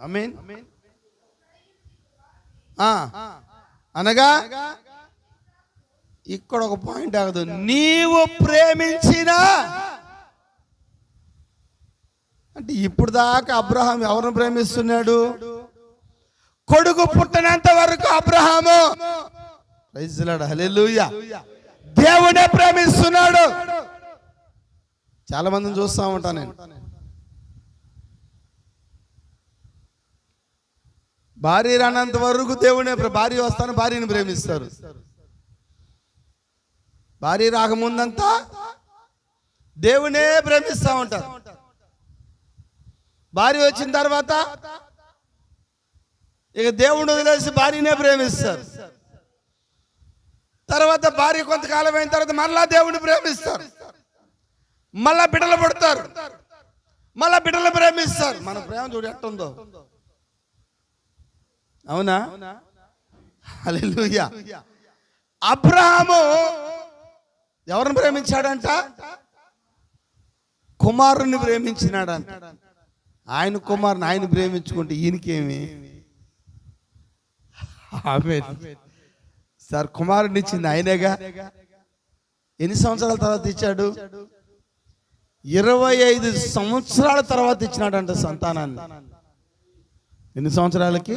ఆమేన్. అనగా ఇక్కడ ఒక పాయింట్ ఆగదు. నీవు ప్రేమించిన అంటే ఇప్పుడు దాకా అబ్రహాం ఎవరిని ప్రేమిస్తున్నాడు? కొడుకు పుట్టినంత వరకు అబ్రహాము ప్రైజ్ లార్డ్, హల్లెలూయా, దేవుడే ప్రేమిస్తున్నాడు. చాలా మందిని చూస్తా ఉంటాను నేను. భార్య రానంత వరకు దేవుడే, భార్య వస్తాను భార్యని ప్రేమిస్తారు. భార్య రాకముందంతా దేవునే ప్రేమిస్తూ ఉంటారు. భార్య వచ్చిన తర్వాత ఇక దేవుడు వదిలేసి భార్యనే ప్రేమిస్తారు. తర్వాత భార్య కొంతకాలం అయిన తర్వాత మళ్ళా దేవుడిని ప్రేమిస్తారు. మళ్ళా బిడ్డలు పుడతారు, మళ్ళా బిడ్డలు ప్రేమిస్తారు. మన ప్రేమ చూడు ఎట్టుందో. అవునా? హల్లెలూయా. అబ్రహాము ఎవరిని ప్రేమించాడంట? కుమారుని ప్రేమించినాడంట. ఆయన కుమారుని ఆయన ప్రేమించుకుంటే ఈయనకేమి? ఆమేన్ సార్. కుమారుని ఇచ్చింది ఆయనేగా. ఎన్ని సంవత్సరాల తర్వాత ఇచ్చాడు? 25 సంవత్సరాల తర్వాత ఇచ్చినాడంట సంతానాన్ని. ఎన్ని సంవత్సరాలకి?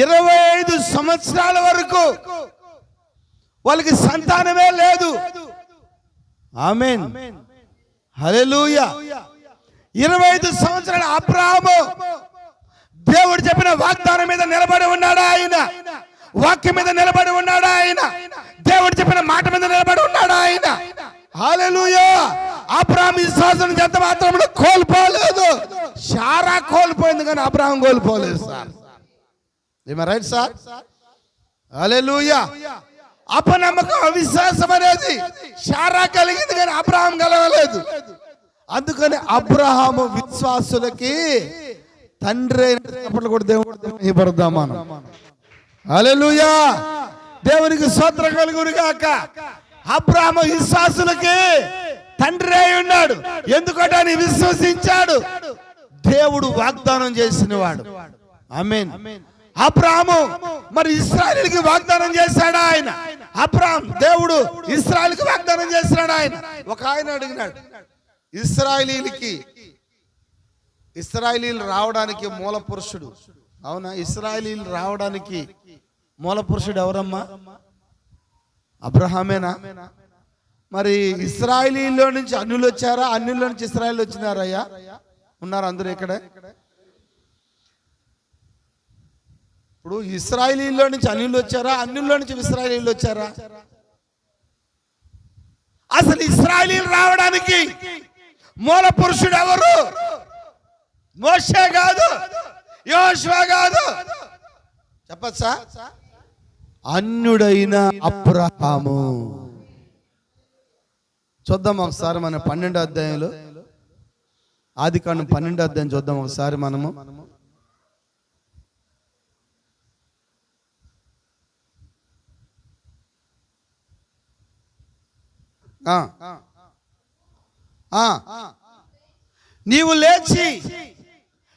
25 సంవత్సరాల వరకు వాళ్ళకి సంతానమే లేదు. ఆమేన్, హల్లెలూయా. 25 సంవత్సరాల అబ్రహాము దేవుడు చెప్పిన వాగ్దానం మీద నిలబడి ఉన్నాడా? ఆయన వాక్యం మీద నిలబడి ఉన్నాడా? ఆయన దేవుడు చెప్పిన మాట మీద నిలబడి ఉన్నాడా? ఆయన హల్లెలూయా. అబ్రహాము విశ్వాసం ఎంత మాత్రం కోల్పోలేదు. శారా కోల్పోయింది కానీ అబ్రహాం కోల్పోలేదు సార్. Right sir? హల్లెలూయా. అపనమ్మకం, అవిశ్వాసం అనేది శారా కలిగింది కానీ అబ్రహాం కలగలేదు. అందుకని అబ్రహాము విశ్వాసులకి తండ్రి అయినప్పుడు కూడా దేవుడు పడదాం మనం. హల్లెలూయా. దేవునికి స్తోత్రం కలుగును గాక. అబ్రహాము విశ్వాసులకి తండ్రి అయి ఉన్నాడు. ఎందుకంటే ఆయన విశ్వసించాడు, దేవుడు వాగ్దానం చేసిన వాడు. ఆమేన్. అబ్రహాము మరి ఇశ్రాయేలుకి వాగ్దానం చేశాడు ఆయన. అబ్రహాం దేవుడు ఇశ్రాయేలుకి వాగ్దానం చేశాడు ఆయన. ఒక ఆయన అడిగినాడు, ఇశ్రాయేలీలు రావడానికి మూల పురుషుడు, అవునా? ఇశ్రాయేలీలు రావడానికి మూల పురుషుడు ఎవరమ్మా? అబ్రహామేనా? మరి ఇశ్రాయేలీలో నుంచి అన్యులు వచ్చారా? అన్యుల్లో నుంచి ఇశ్రాయేలు వచ్చినారయ్యా? ఉన్నారు అందరూ ఇక్కడ? ఇప్పుడు ఇశ్రాయేలీలో నుంచి అన్యులు వచ్చారా? అన్యుల్లో నుంచి ఇశ్రాయేలీలు వచ్చారా? అసలు ఇశ్రాయేలీలు రావడానికి మూల పురుషుడు ఎవరు? మోషే కాదు, యోషువ కాదు, చెప్పచ్చా? అన్యుడైన అబ్రహాము. చూద్దాం ఒకసారి మన 12వ అధ్యాయంలో, ఆదికాండం 12వ అధ్యాయం చూద్దాం ఒకసారి మనము. నీవు లేచి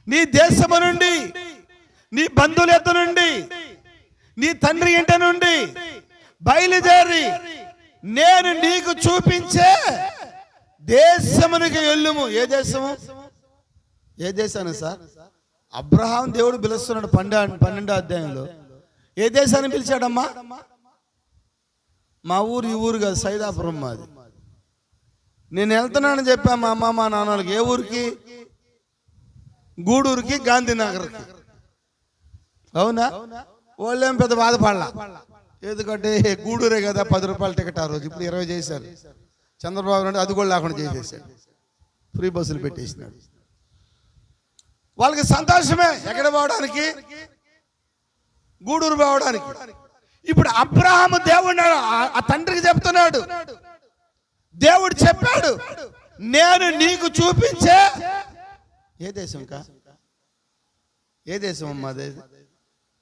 నీ దేశము నుండి, నీ బంధువుల యొద్ద నుండి, నీ తండ్రి ఇంట నుండి బయలుదేరి నేను నీకు చూపించే దేశమునికి వెళ్ళుము. ఏ దేశము? ఏ దేశాన్ని సార్? అబ్రహాం దేవుడు పిలుస్తున్నాడు 12వ అధ్యాయంలో. ఏ దేశాన్ని పిలిచాడమ్మా? మా ఊరు ఈ ఊరు కాదు, సైదాపురం మాది. నేను వెళ్తున్నానని చెప్పా మా అమ్మ మా నాన్నలకి. ఏ ఊరికి? గూడూరుకి, గాంధీనగర్కి. అవునా? వాళ్ళేం పెద్ద బాధపడలా, ఎందుకంటే గూడూరే కదా 10 రూపాయల టికెట్ ఆ రోజు. ఇప్పుడు 20 చేశారు. చంద్రబాబు నాయుడు అది కూడా లేకుండా చేసేసాడు, ఫ్రీ బస్సులు పెట్టేసినాడు. వాళ్ళకి సంతోషమే ఎక్కడ పోవడానికి, గూడూరు పోవడానికి. ఇప్పుడు అబ్రహాము దేవుడు ఆ తండ్రికి చెప్తున్నాడు, దేవుడు చెప్పాడు నేను నీకు చూపించే ఏ దేశం కా? ఏ దేశం అమ్మా? అదే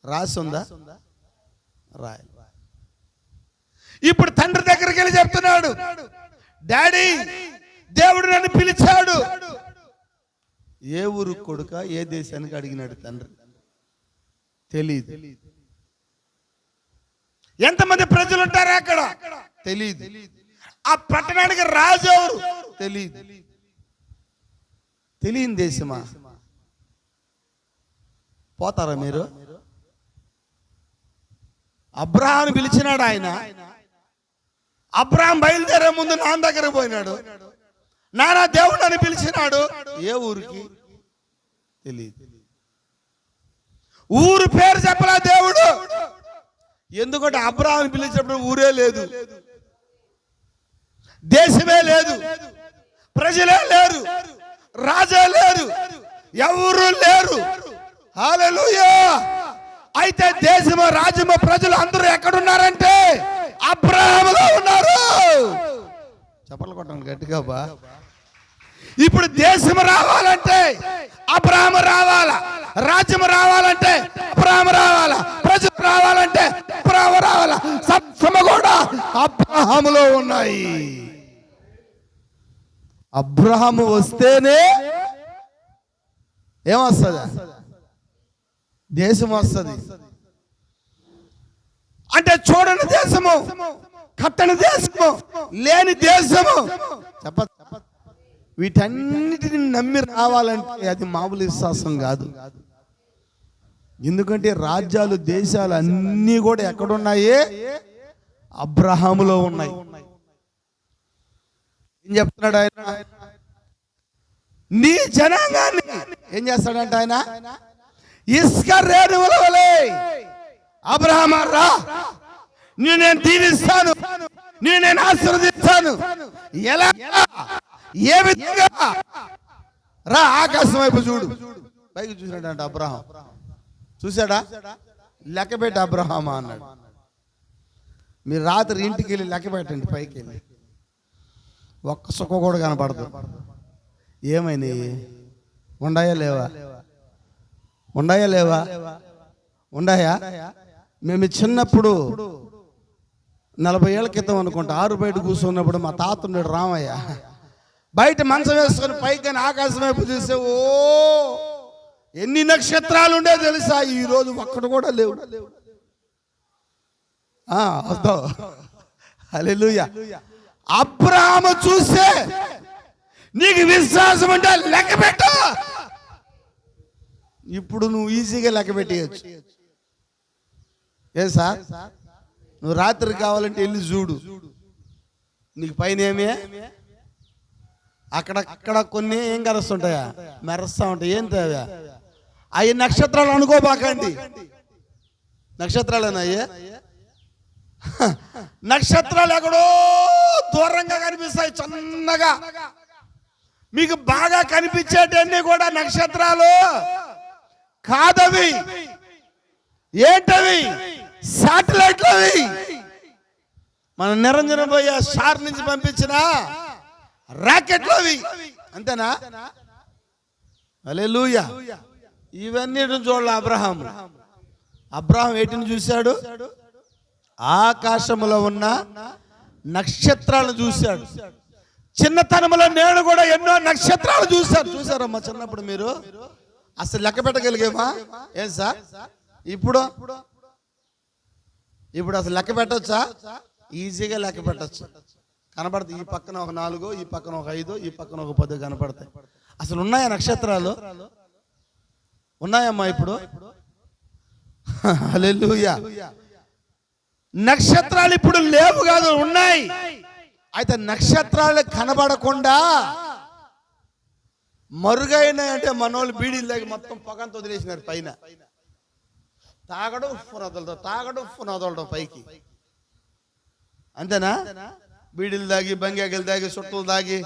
రాసి ఉందా? రాయల్. ఇప్పుడు తండ్రి దగ్గరికి వెళ్ళి చెప్తున్నాడు, డాడీ దేవుడు నన్ను పిలిచాడు. ఏ ఊరు కొడుక, ఏ దేశానికి అడిగినాడు తండ్రి? తెలీదు. ఎంతమంది ప్రజలు ఉంటారు అక్కడ? తెలీదు. ఆ పట్టణానికి రాజు ఎవరు? తెలీదు. తెలియని దేశమా? పోతారా మీరు? అబ్రహాం పిలిచినాడు ఆయన. అబ్రహాం బయలుదేరే ముందు నాన్న దగ్గరకు పోయినాడు. నాన్న దేవుడు అని పిలిచినాడు. ఏ ఊరికి? తెలియదు. ఊరు పేరు చెప్పలా దేవుడు. ఎందుకంటే అబ్రహాం పిలిచినప్పుడు ఊరే లేదు, దేశమే లేదు, ప్రజలే లేరు, రాజే లేరు, ఎవరు లేరు. హల్లెలూయా. అయితే దేశము, రాజ్యము, ప్రజలు అందరూ ఎక్కడున్నారంటే అబ్రహాములో ఉన్నారు. చెప్పలు కొట్టండి గట్టిగా బా. ఇప్పుడు దేశము రావాలంటే అబ్రహాము రావాలా, రాజ్యము రావాలంటే అబ్రహాము రావాలా, ప్రజలు రావాలంటే అబ్రహాము రావాలా. సత్యము కూడా అబ్రహాములో ఉన్నాయి. అబ్రహాము వస్తేనే ఏమొస్తుంది? దేశం వస్తుంది. అంటే చూడని దేశము, కట్టని దేశము, లేని దేశము. వీటన్నిటిని నమ్మి రావాలంటే అది మామూలు విశ్వాసం కాదు. ఎందుకంటే రాజ్యాలు, దేశాలు అన్నీ కూడా ఎక్కడున్నాయి? అబ్రహాములో ఉన్నాయి. ఏం చెప్తున్నాడు ఆయన? నీ జనాంగాన్ని ఏం చేస్తాడంట ఆయన? ఇసుక రేణువుల వలె అబ్రహామా రా, నేను దీవిస్తాను, నేను ఆశీర్వదిస్తాను. ఎలా? ఏ విధంగా? రా ఆకాశం వైపు చూడు. పైకి చూసినాడంట అబ్రహాం. చూశాడా? లెక్కబెట్టి అబ్రహామా అన్నాడు. మీరు రాత్రి ఇంటికి వెళ్ళి లెక్క పెట్టండి, పైకి వెళ్ళి ఒక్క సుఖ కూడా కనపడదు. ఏమైనాయి? ఉండాయా లేవా? ఉండాయా లేవా? ఉండాయా? మేము చిన్నప్పుడు 40 ఏళ్ళ క్రితం అనుకుంటా, ఆరు బయట కూర్చున్నప్పుడు మా తాత ఉన్నాడు రామయ్య, బయట మంచం వేసుకొని పైకి ఆకాశం వైపు చూస్తే ఓ ఎన్ని నక్షత్రాలు ఉండే తెలుసా? ఈరోజు ఒక్కడు కూడా లేవు. వస్తావు. హల్లెలూయా. అబ్రహాము చూస్తే నీకు విశ్వాసం అంటే లెక్క పెట్టు. ఇప్పుడు నువ్వు ఈజీగా లెక్క పెట్టేయచ్చు. ఏ సార్, నువ్వు రాత్రి కావాలంటే వెళ్ళి చూడు, నీకు పైన ఏమే అక్కడ కొన్ని ఏం కరుస్తుంటాయా, మెరుస్తా ఉంటాయి. ఏం తేవా? అవి నక్షత్రాలు అనుకోబాకండి. నక్షత్రాలేనాయ్యే? నక్షత్రాలు ఎక్కడో దూరంగా కనిపిస్తాయి చిన్నగా. మీకు బాగా కనిపించేటన్నీ కూడా నక్షత్రాలు కాదవి. ఏంటవి? శాటిలైట్లు అవి. మన నిరంజన పోయే స్టార్ నుంచి పంపించిన రాకెట్లు అవి. అంతేనా? హల్లెలూయా. ఇవన్నీ చూడాలి. అబ్రహాం వేటిని చూశాడు? ఆకాశములో ఉన్న నక్షత్రాలను చూశాడు. చిన్నతనంలో నేను కూడా ఎన్నో నక్షత్రాలు చూశాను. చూసారమ్మా చిన్నప్పుడు మీరు? అసలు లెక్క పెట్టగలిగేమా? ఏం సార్ ఇప్పుడు అసలు లెక్క పెట్టచ్చా? ఈజీగా లెక్క పెట్టచ్చు. కనపడతాయి. ఈ పక్కన ఒక 4, ఈ పక్కన ఒక 5, ఈ పక్కన ఒక 10 కనపడతాయి. అసలు ఉన్నాయా నక్షత్రాలు? ఉన్నాయమ్మా ఇప్పుడు? హల్లెలూయా. నక్షత్రాలు ఇప్పుడు లేవు కాదు, ఉన్నాయి. అయితే నక్షత్రాలు కనబడకుండా మరుగైన అంటే మనోళ్ళు బీడీలు తాగి మొత్తం పొగంతో వదిలేసినారు పైన. తాగడం ఫునదలడం పైకి. అంతేనా? బీడీలు తాగి, బంగాగలు తాగి, చుట్టలు తాగి,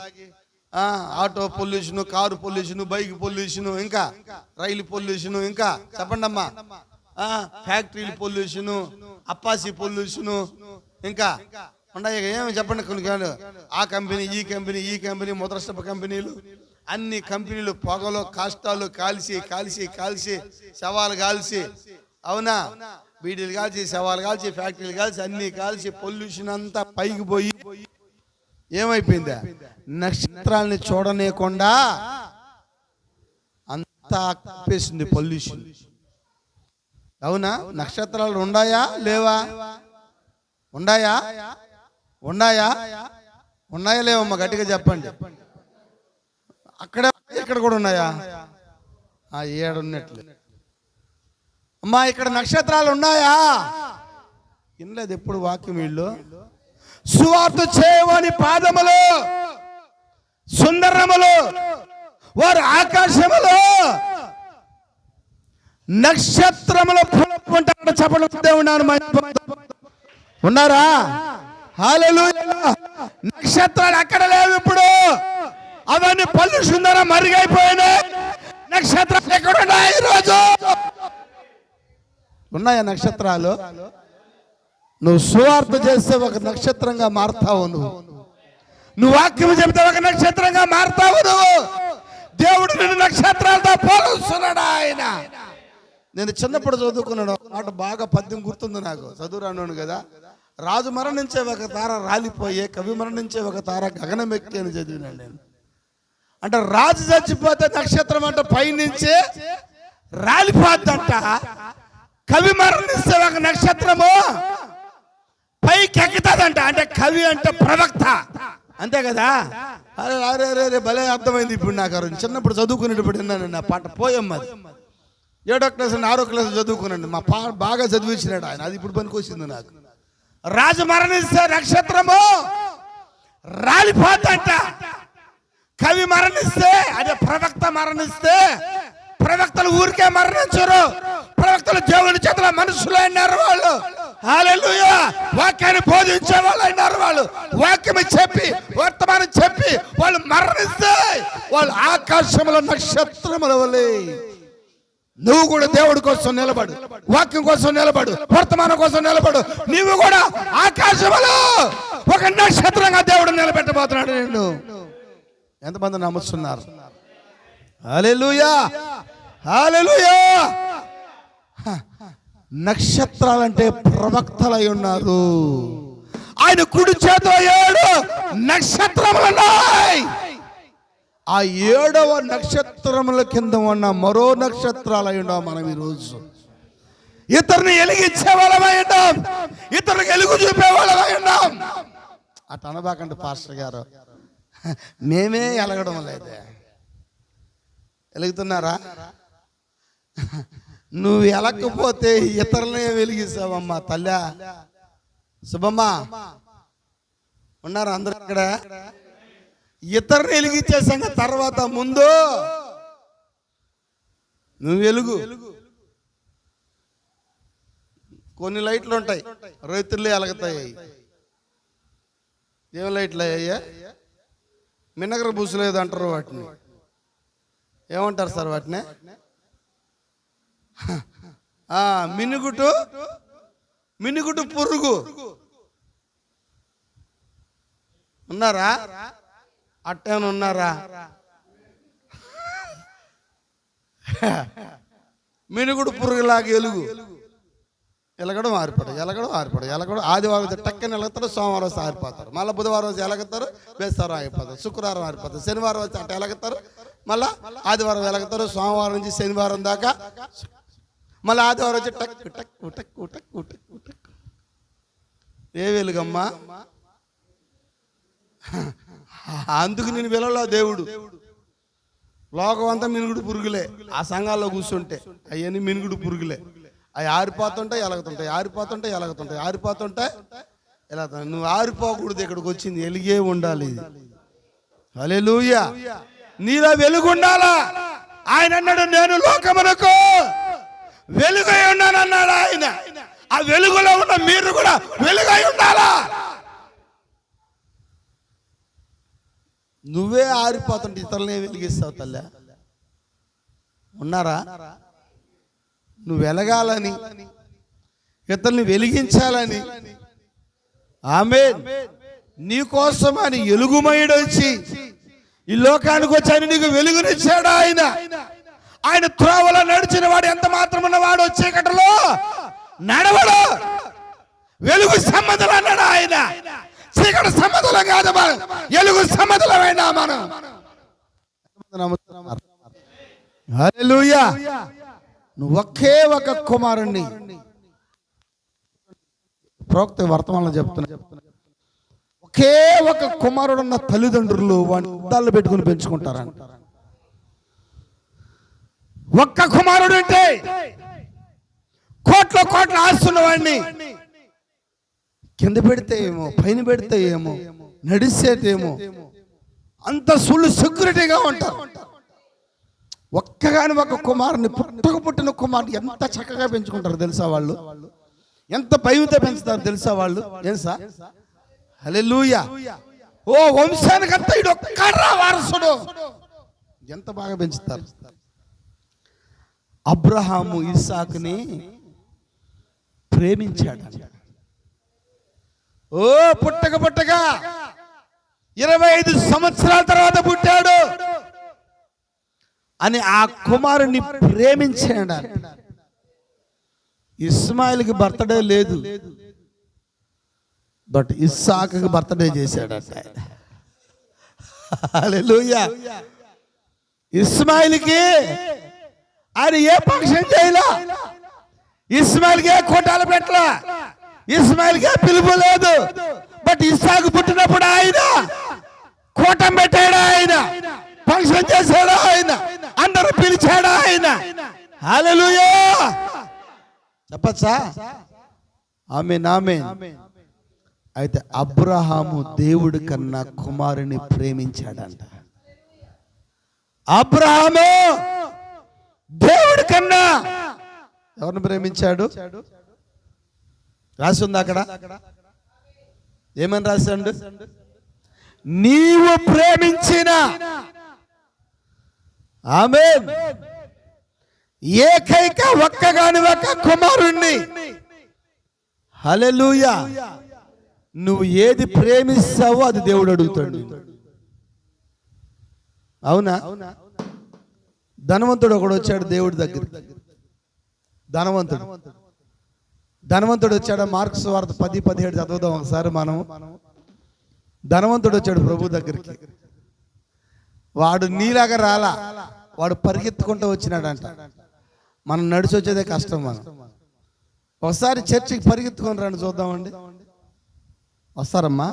auto pollution, car pollution, bike pollution, ఇంకా రైలు పొల్యూషన్, ఇంకా చెప్పండి అమ్మా, ఫ్యాక్టరీలు పొల్యూషన్, అప్పాసి పొల్యూషన్, ఇంకా ఉన్నాయి. ఏమి చెప్పండి కొన్ని. ఆ కంపెనీ, ఈ కంపెనీ, ముద్రస్టప కంపెనీలు, అన్ని కంపెనీలు పొగలో కష్టాలు కాల్చి శవాలు కాల్చి, అవునా, బీడీలు కాల్చి, శవాలు కాల్చి, ఫ్యాక్టరీలు కాల్చి, అన్ని కాల్చి పొల్యూషన్ అంతా పైకి పోయి ఏమైపోయిందా? నక్షత్రాలని చూడనేకుండా అంతా ఆపేసింది పొల్యూషన్. అవునా? నక్షత్రాలు ఉన్నాయా లేవా? ఉన్నాయా లేవమ్మా? గట్టిగా చెప్పండి. ఇక్కడ కూడా ఉన్నాయా? ఏడున్నట్లు. అమ్మా ఇక్కడ నక్షత్రాలు ఉన్నాయా? వినలేదు ఎప్పుడు వాక్యం? వీళ్ళు సువార్త చేయవని పాదములు సుందరములు వారు ఆకాశములో నక్షత్రములు చెప్పడం ఉన్నారా? హల్లెలూయా. నక్షత్రాలు అక్కడ లేవు ఇప్పుడు. అవన్నీ పొల్యూషన్ ద్వారా మరుగైపోయినాయి. నక్షత్రాలు ఎక్కడున్నాయి ఈరోజు? ఉన్నాయా నక్షత్రాలు? నువ్వు సువార్త చేస్తే ఒక నక్షత్రంగా మారుతావు. నువ్వు వాక్యం చెబితే ఒక నక్షత్రంగా మారుతావు. దేవుడు నిన్ను నక్షత్రాలతో పోలుస్తున్నాడు. ఆయన నేను చిన్నప్పుడు చదువుకున్నాడు మాట, బాగా పద్యం గుర్తుంది నాకు, చదువురాను కదా. రాజు మరణించే ఒక తార రాలిపోయే, కవి మరణించే ఒక తార గగనమెక్కి అని చదివినాడు నేను. అంటే రాజు చచ్చిపోతే నక్షత్రం అంటే పైనుంచే రాలిపోద్దంట. కవి మరణిస్తే ఒక నక్షత్రము పైకి ఎక్కుతుందంట. అంటే కవి అంటే ప్రవక్త, అంతే కదా. అరే భలే అర్థమైంది ఇప్పుడు నాకు. చిన్నప్పుడు చదువుకునేటప్పుడు విన్నాను నా పాట, పోయమ్మ. 7వ క్లాస్ 6వ క్లాస్ చదువుకున్నాను. మా బాగా చదివించినాడు ఆయన. అది ఇప్పుడు పనికొచ్చింది నాకు. రాజు మరణిస్తే నక్షత్రము రాలిపోద్దంట. కవి మరణిస్తే, అదే ప్రవక్త మరణిస్తే, ప్రవక్తలు ఊరికే మరణించరు. ప్రవక్తలు దేవుని చేతుల మనుషులు అయినారు వాళ్ళు. హల్లెలూయా. వాక్యాన్ని బోధించే వాళ్ళు అయినారు వాళ్ళు. వాక్యం చెప్పి, వర్తమానం చెప్పి వాళ్ళు మరణిస్తే వాళ్ళు ఆకాశంలో నక్షత్రముల వలె నువ్వు కూడా దేవుడి కోసం నిలబడు, వాక్యం కోసం నిలబడు, వర్తమానం కోసం నిలబడు. నీవు కూడా ఆకాశంలో ఒక నక్షత్రంగా దేవుడు నిలబెట్టబోతున్నాడు నిన్ను. ఎంతమంది నమ్ముతున్నారు? హల్లెలూయా, హల్లెలూయా. నక్షత్రాలంటే ప్రవక్తలై ఉన్నారు. ఆయన కుడి చేతిలో 7 నక్షత్రములు ఉన్నాయి. ఆ 7వ నక్షత్రముల కింద ఉన్న మరో నక్షత్రాలు అయి ఉన్నాం మనం ఈరోజు. ఇతరుని వెలిగించే వాళ్ళమై ఉన్నాం, ఇతరులకు వెలుగు చూపే వాళ్ళమై ఉన్నాం. అటు అనబాకండి పాస్టర్ గారు, మేమే ఎలగడం లేదే. వెలుగుతున్నారా? నువ్వు ఎలకపోతే ఇతరులనే వెలిగిస్తావమ్మా తల్లి. శుభమ్మ ఉన్నారు అందరు ఇక్కడ. ఇతరుని వెలిగించే సంగతి తర్వాత, ముందు నువ్వు వెలుగు. కొన్ని లైట్లు ఉంటాయి, రైతుల్లో ఎలగతాయి. ఏం లైట్లు అయ్యా? మినగర బూసులేదు అంటారు వాటిని. ఏమంటారు సార్ వాటిని? మినుగుటు పురుగు. ఉన్నారా? అట్టేమన్నా ఉన్నారా? మినుగుడు పురుగులాగా ఎలగడం ఆరిపడు. ఆదివారం టక్కని ఎలగతారు, సోమవారం వస్తే ఆరిపోతారు, మళ్ళీ బుధవారం వచ్చి ఎలగతారు, బేస్తవారం ఆగిపోతారు, శుక్రవారం ఆరిపోతారు, శనివారం వచ్చి అట్ట ఎలగతారు, మళ్ళీ ఆదివారం ఎలగతారు, సోమవారం నుంచి శనివారం దాకా, మళ్ళీ ఆదివారం వచ్చి టక్ టక్ టక్ టక్ టక్ టక్. ఏ వెలుగమ్మా? అందుకు నేను పిలవలా దేవుడు. లోకం అంతా మినుగుడు పురుగులే. ఆ సంఘాల్లో కూర్చుంటే అవన్నీ మినుగుడు పురుగులే. అవి ఆరిపోతుంటాయి, ఆరిపోతుంటాయి. నువ్వు ఆరిపోకూడదు. ఇక్కడికి వచ్చింది వెలిగే ఉండాలి. హల్లెలూయా. నీలో వెలుగు ఉండాలా. ఆయన అన్నాడు, నేను లోకమునకు వెలుగై ఉన్నాను అన్నాడు ఆయన. ఆ వెలుగులో ఉన్న మీరు కూడా వెలుగై ఉండాలా. నువ్వే ఆరిపోతుంటే ఇతరులనే వెలిగిస్తావు తల్లి. ఉన్నారా? నువ్వు వెలగాలని, ఇతరుల్ని వెలిగించాలని. ఆమేన్. నీకోసం అని ఎలుగుమయుడు వచ్చి ఈ లోకానికి వచ్చి ఆయన నీకు వెలుగునిచ్చాడు. ఆయన త్రోవలో నడిచిన వాడు ఎంత మాత్రం ఉన్నవాడు చీకటిలో నడవడు. వెలుగు సమ్మతులు అన్నాడు ఆయన. చీకటి సమ్మతులం కాదు మనం, వెలుగు సమ్మతులమైనా మనం. హల్లెలూయా. నువ్వు ఒకే ఒక కుమారుణ్ణి, ప్రవక్త వర్తమానంలో చెప్తున్నా, ఒకే ఒక కుమారుడు ఉన్న తల్లిదండ్రులు వంటలు పెట్టుకుని పెంచుకుంటారంట. ఒక్క కుమారుడు అంటే కోట్ల ఆస్తున్న వాడిని కింద పెడితే ఏమో, పైన పెడితే ఏమో, నడిచేటేమో, అంత సుళ్ళు సెక్యూరిటీగా ఉంటారు. ఒక్కగాని ఒక కుమారుని, పుట్టిన కుమారుని ఎంత చక్కగా పెంచుకుంటారు తెలుసా వాళ్ళు? ఎంత భయంతో పెంచుతారు తెలుసా వాళ్ళు? ఏం సార్? హల్లెలూయా. ఓ వంశానికంతా ఇడు ఒక్కడ్రా వారసుడు. ఎంత బాగా పెంచుతారు. అబ్రహాము ఇస్సాకుని ప్రేమించాడు. ఓ పుట్టగా 25 సంవత్సరాల తర్వాత పుట్టాడు అని ఆ కుమారుని ప్రేమించాడు. ఇస్మాయిల్కి బర్త్డే లేదు, బట్ ఇస్సాకుకి బర్త్డే చేశాడట. హల్లెలూయా. ఇస్మాయిల్కి ఆయన ఏ ఫంక్షన్ చేయలా, ఇస్మాయిల్కి ఏ కోటాలు పెట్టలా, ఇస్మాయిల్కి పిలుపు లేదు. బట్ ఇస్సాకు పుట్టినప్పుడు ఆయన కోటం పెట్టాడు, ఆయన ఫంక్షన్ చేశాడు, ఆయన అందరూ పిలిచాడు ఆయన. హల్లెలూయా. చెప్పచ్చా? ఆమేన్, ఆమేన్. అయితే అబ్రహాము దేవుడి కన్నా కుమారుని ప్రేమించాడంట. అబ్రహాము దేవుడి కన్నా ఎవరిని ప్రేమించాడు? రాసి ఉంది అక్కడ. ఏమని రాశాడు? నీవు ప్రేమించిన, ఆమేన్, ఏకైక ఒక్కగాని ఒక్క కుమారుణ్ణి. హల్లెలూయా. నువ్వు ఏది ప్రేమిస్తావో అది దేవుడు అడుగుతాడు. అవునా? ధనవంతుడు ఒకడు వచ్చాడు దేవుడి దగ్గర. ధనవంతుడు వచ్చాడు. మార్క్స్ వార్త 10:17 చదువుదాం ఒకసారి మనం. ధనవంతుడు వచ్చాడు ప్రభు దగ్గరికి. వాడు నీలాగా రాలా, వాడు పరిగెత్తుకుంటూ వచ్చినాడంట. మనం నడిచి వచ్చేదే కష్టం. మనం ఒకసారి చర్చికి పరిగెత్తుకొని రండి చూద్దామండి. వస్తారమ్మా?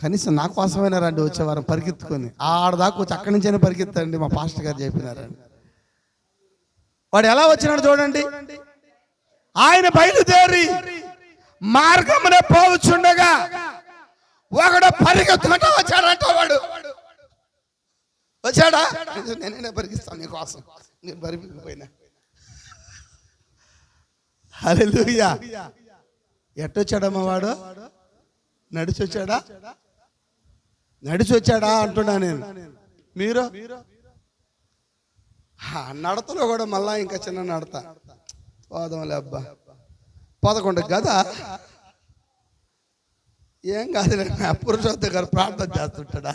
కనీసం నా కోసమైనా రండి వచ్చే వారం పరిగెత్తుకొని. ఆడదాకా వచ్చి అక్కడి నుంచైనా పరిగెత్తండి, మా పాస్టర్ గారు చెప్పినారండి. వాడు ఎలా వచ్చినాడు చూడండి. ఆయన బయలుదేరి మార్గమున పోవచ్చుండగా ఒకడు పరిగెత్తుకుంటూ వచ్చాడంట. వాడు వచ్చాడా? నేనే పరిగిస్తాను నీకోసం, నేను పరిగిపోయినా. హల్లెలూయా. ఎట్టొచ్చాడమ్మా వాడు? నడిచి వచ్చాడా అంటున్నా నేను. మీరు నడతలో కూడా మళ్ళా ఇంకా చిన్న నడత. పోదాంలే అబ్బా, 11 కదా, ఏం కాదులే. పురుషోత్త గారు ప్రార్థన చేస్తుంటాడా?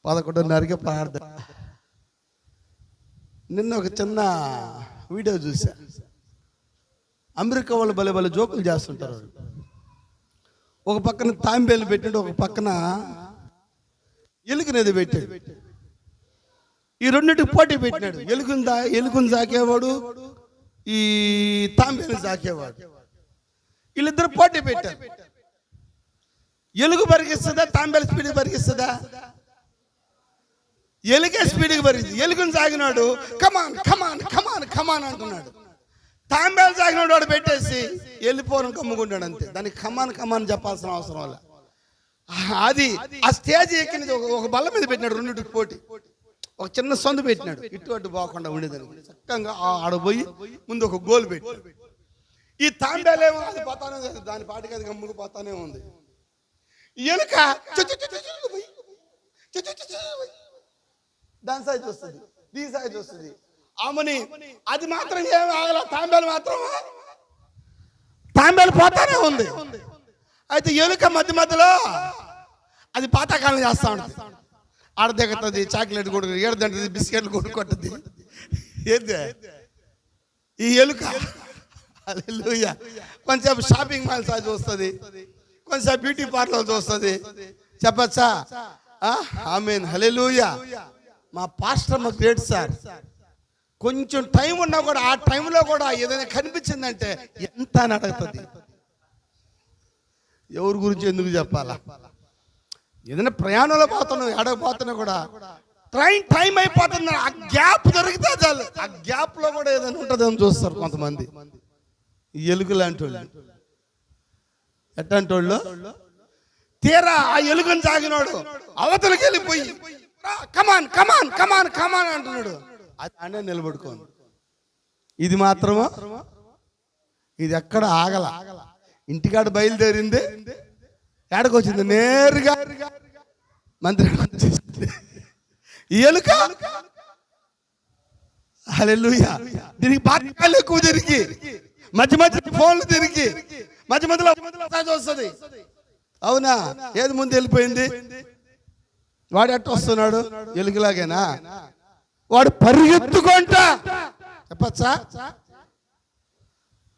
11:30కి ప్రార్థన. నిన్న ఒక చిన్న వీడియో చూసా. అమెరికా వాళ్ళు భలే జోకులు చేస్తుంటారు. ఒక పక్కన తాంబేలు పెట్టాడు, ఒక పక్కన ఎలుకనేది పెట్టాడు. ఈ రెండింటికి పోటీ పెట్టినాడు. ఎలుకను సాకేవాడు, ఈ తాంబేలు సాకేవాడు. వీళ్ళిద్దరు పోటీ పెట్టారు. ఎలుగు పరిగిస్తుందా, తాంబేలు స్పీడ్కి పరిగిస్తుందా? ఎలుకే స్పీడ్కి పరిగిస్తుంది. ఎలుగును సాగినాడు కమాన్ కమాన్ కమాన్ కమాన్ అంటున్నాడు. తాంబేలు సాగినాడు వాడు పెట్టేసి వెళ్ళిపోను కమ్ముకుంటాడు అంతే. దానికి కమాన్ కమాన్ చెప్పాల్సిన అవసరం వల్ల అది ఆ స్టేజ్ ఎక్కినది ఒక బల్ల మీద పెట్టినాడు. రెండింటికి పోటీ. ఒక చిన్న సందు పెట్టినాడు, ఇటు అటు పోకుండా ఉండేదానికి. చక్కగా ఆడపోయి ముందు ఒక గోల్ పెట్టాడు. ఈ తాంబేలేమో అది పోతానే, దాని పాటికి అది గమ్ముకు పోతానే ఉంది. ఎలుక దాని సైజ్ వస్తుంది, దీని సైజ్ వస్తుంది. ఆమెని అది మాత్రం ఏమి ఆగల. తాంబేలు పోతానే ఉంది. అయితే ఎలుక మధ్యలో అది పాతకాలం చేస్తా ఉంటుంది. ఆడ దిగుతుంది, చాక్లెట్ కొడుకు ఏడుదంటది, బిస్కెట్లు కొట్టుకుంటుంది. ఏంది ఈ ఎలుక? హల్లెలూయా. కొంచెం షాపింగ్ మాల్ సైజ్ వస్తుంది, కొంచెం బ్యూటీ పార్లర్ చూస్తుంది. చెప్పచ్చా? ఆమేన్. హల్లెలూయా. మా పాస్టర్ మా గ్రేట్ సార్. కొంచెం టైం ఉన్నా కూడా ఆ టైంలో కూడా ఏదైనా కనిపించిందంటే ఎంత అని అడుగుతుంది. ఎవరి గురించి ఎందుకు చెప్పాలా? ఏదైనా ప్రయాణంలో పోతున్నావు, ఎడకపోతున్నా కూడా ట్రైన్ టైం అయిపోతుంది, ఆ గ్యాప్ దొరికితే చాలు. ఆ గ్యాప్ లో కూడా ఏదైనా ఉంటుందని చూస్తారు కొంతమంది. ఎలుగు లాంటి వాళ్ళు, ఎట్లాంటి వాళ్ళు? తీరా ఆ ఎలుగుని సాగినాడు అవతలకి వెళ్ళిపోయి కమాన్ కమాన్ కమాన్ కమాన్ అంటున్నాడు. అది అనే నిలబడుకోను. ఇది మాత్రమా? ఇది ఎక్కడ ఆగల. ఇంటికాడ బయలుదేరింది, ఏడకొచ్చింది నేరుగా మంత్రి ఎలుక. హల్లెలూయా. దీనికి పాఠాలు ఎక్కువ తిరిగి, మధ్య ఫోన్లు తిరిగి, మధ్యలో వస్తుంది. అవునా? ఏది ముందు వెళ్ళిపోయింది? వాడు ఎట్ట వస్తున్నాడు? ఎలుకలాగేనా? వాడు పరిగెత్తుకుంటా, చెప్పచ్చా,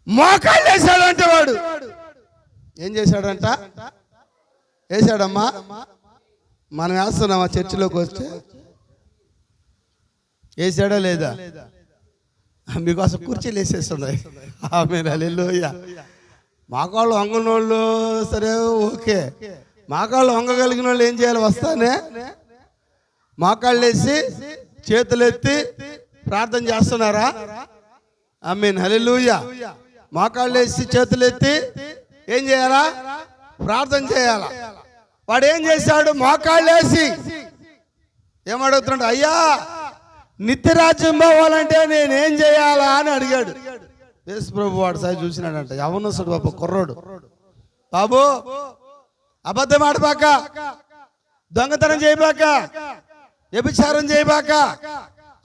మోకాళ్ళు వేసాడంటే. వాడు ఏం చేశాడంట? వేసాడమ్మా. మనం వేస్తున్నామా? చర్చిలోకి వస్తే వేసాడా లేదా? మీకోసం కుర్చీలు వేసేస్తున్నాయి. ఆమేన్. హల్లెలూయా. మాకాళ్ళు వంగనోళ్ళు సరే ఓకే. మాకాళ్ళు వంగగలిగిన వాళ్ళు ఏం చేయాలి? వస్తానే మోకాళ్ళు వేసి చేతులు ఎత్తి ప్రార్థన చేస్తున్నారా? ఆమేన్. హల్లెలూయా. మోకాళ్ళు వేసి చేతులు ఎత్తి ఏం చేయాలా? ప్రార్థన చేయాలా. వాడు ఏం చేశాడు? మోకాళ్ళు వేసి ఏమడుగుతున్నాడు? అయ్యా, నిత్యరాజ్యం పోవాలంటే నేనేం చేయాలా అని అడిగాడు. యేసు ప్రభు వాడు సాయి చూసినాడంట. యవనస్తుడు బాబు, కుర్రోడు. బాబు, అబద్ధం ఆడబాక, దొంగతనం చేయబాక, వ్యభిచారం చేయబాక,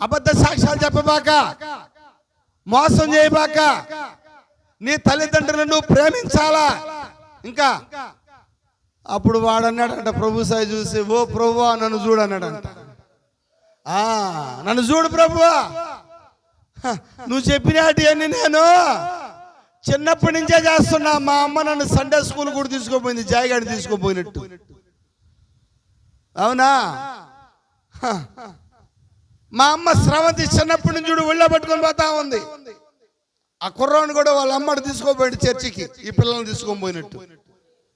అబద్ధ సాక్ష్యాలు చెప్పబాక, మోసం చేయబాక, నీ తల్లిదండ్రులను నువ్వు ప్రేమించాలా. ఇంకా అప్పుడు వాడు అన్నాడంట ప్రభు సాయి చూసి, ఓ ప్రభువా నన్ను చూడు అన్నాడంట. నన్ను చూడు ప్రభువా, నువ్వు చెప్పినటి అని నేను చిన్నప్పటి నుంచే చేస్తున్నా. మా అమ్మ నన్ను సండే స్కూల్ కూడా తీసుకోపోయింది, జాయిగాడిని తీసుకోపోయినట్టు. అవునా? మా అమ్మ స్రవంతి చిన్నప్పటి నుంచి చూడు ఒళ్ళో పట్టుకొని పోతా ఉంది. ఆ కుర్రాన్ని కూడా వాళ్ళ అమ్మడు తీసుకోపోయాడు చర్చికి, ఈ పిల్లల్ని తీసుకొని పోయినట్టు.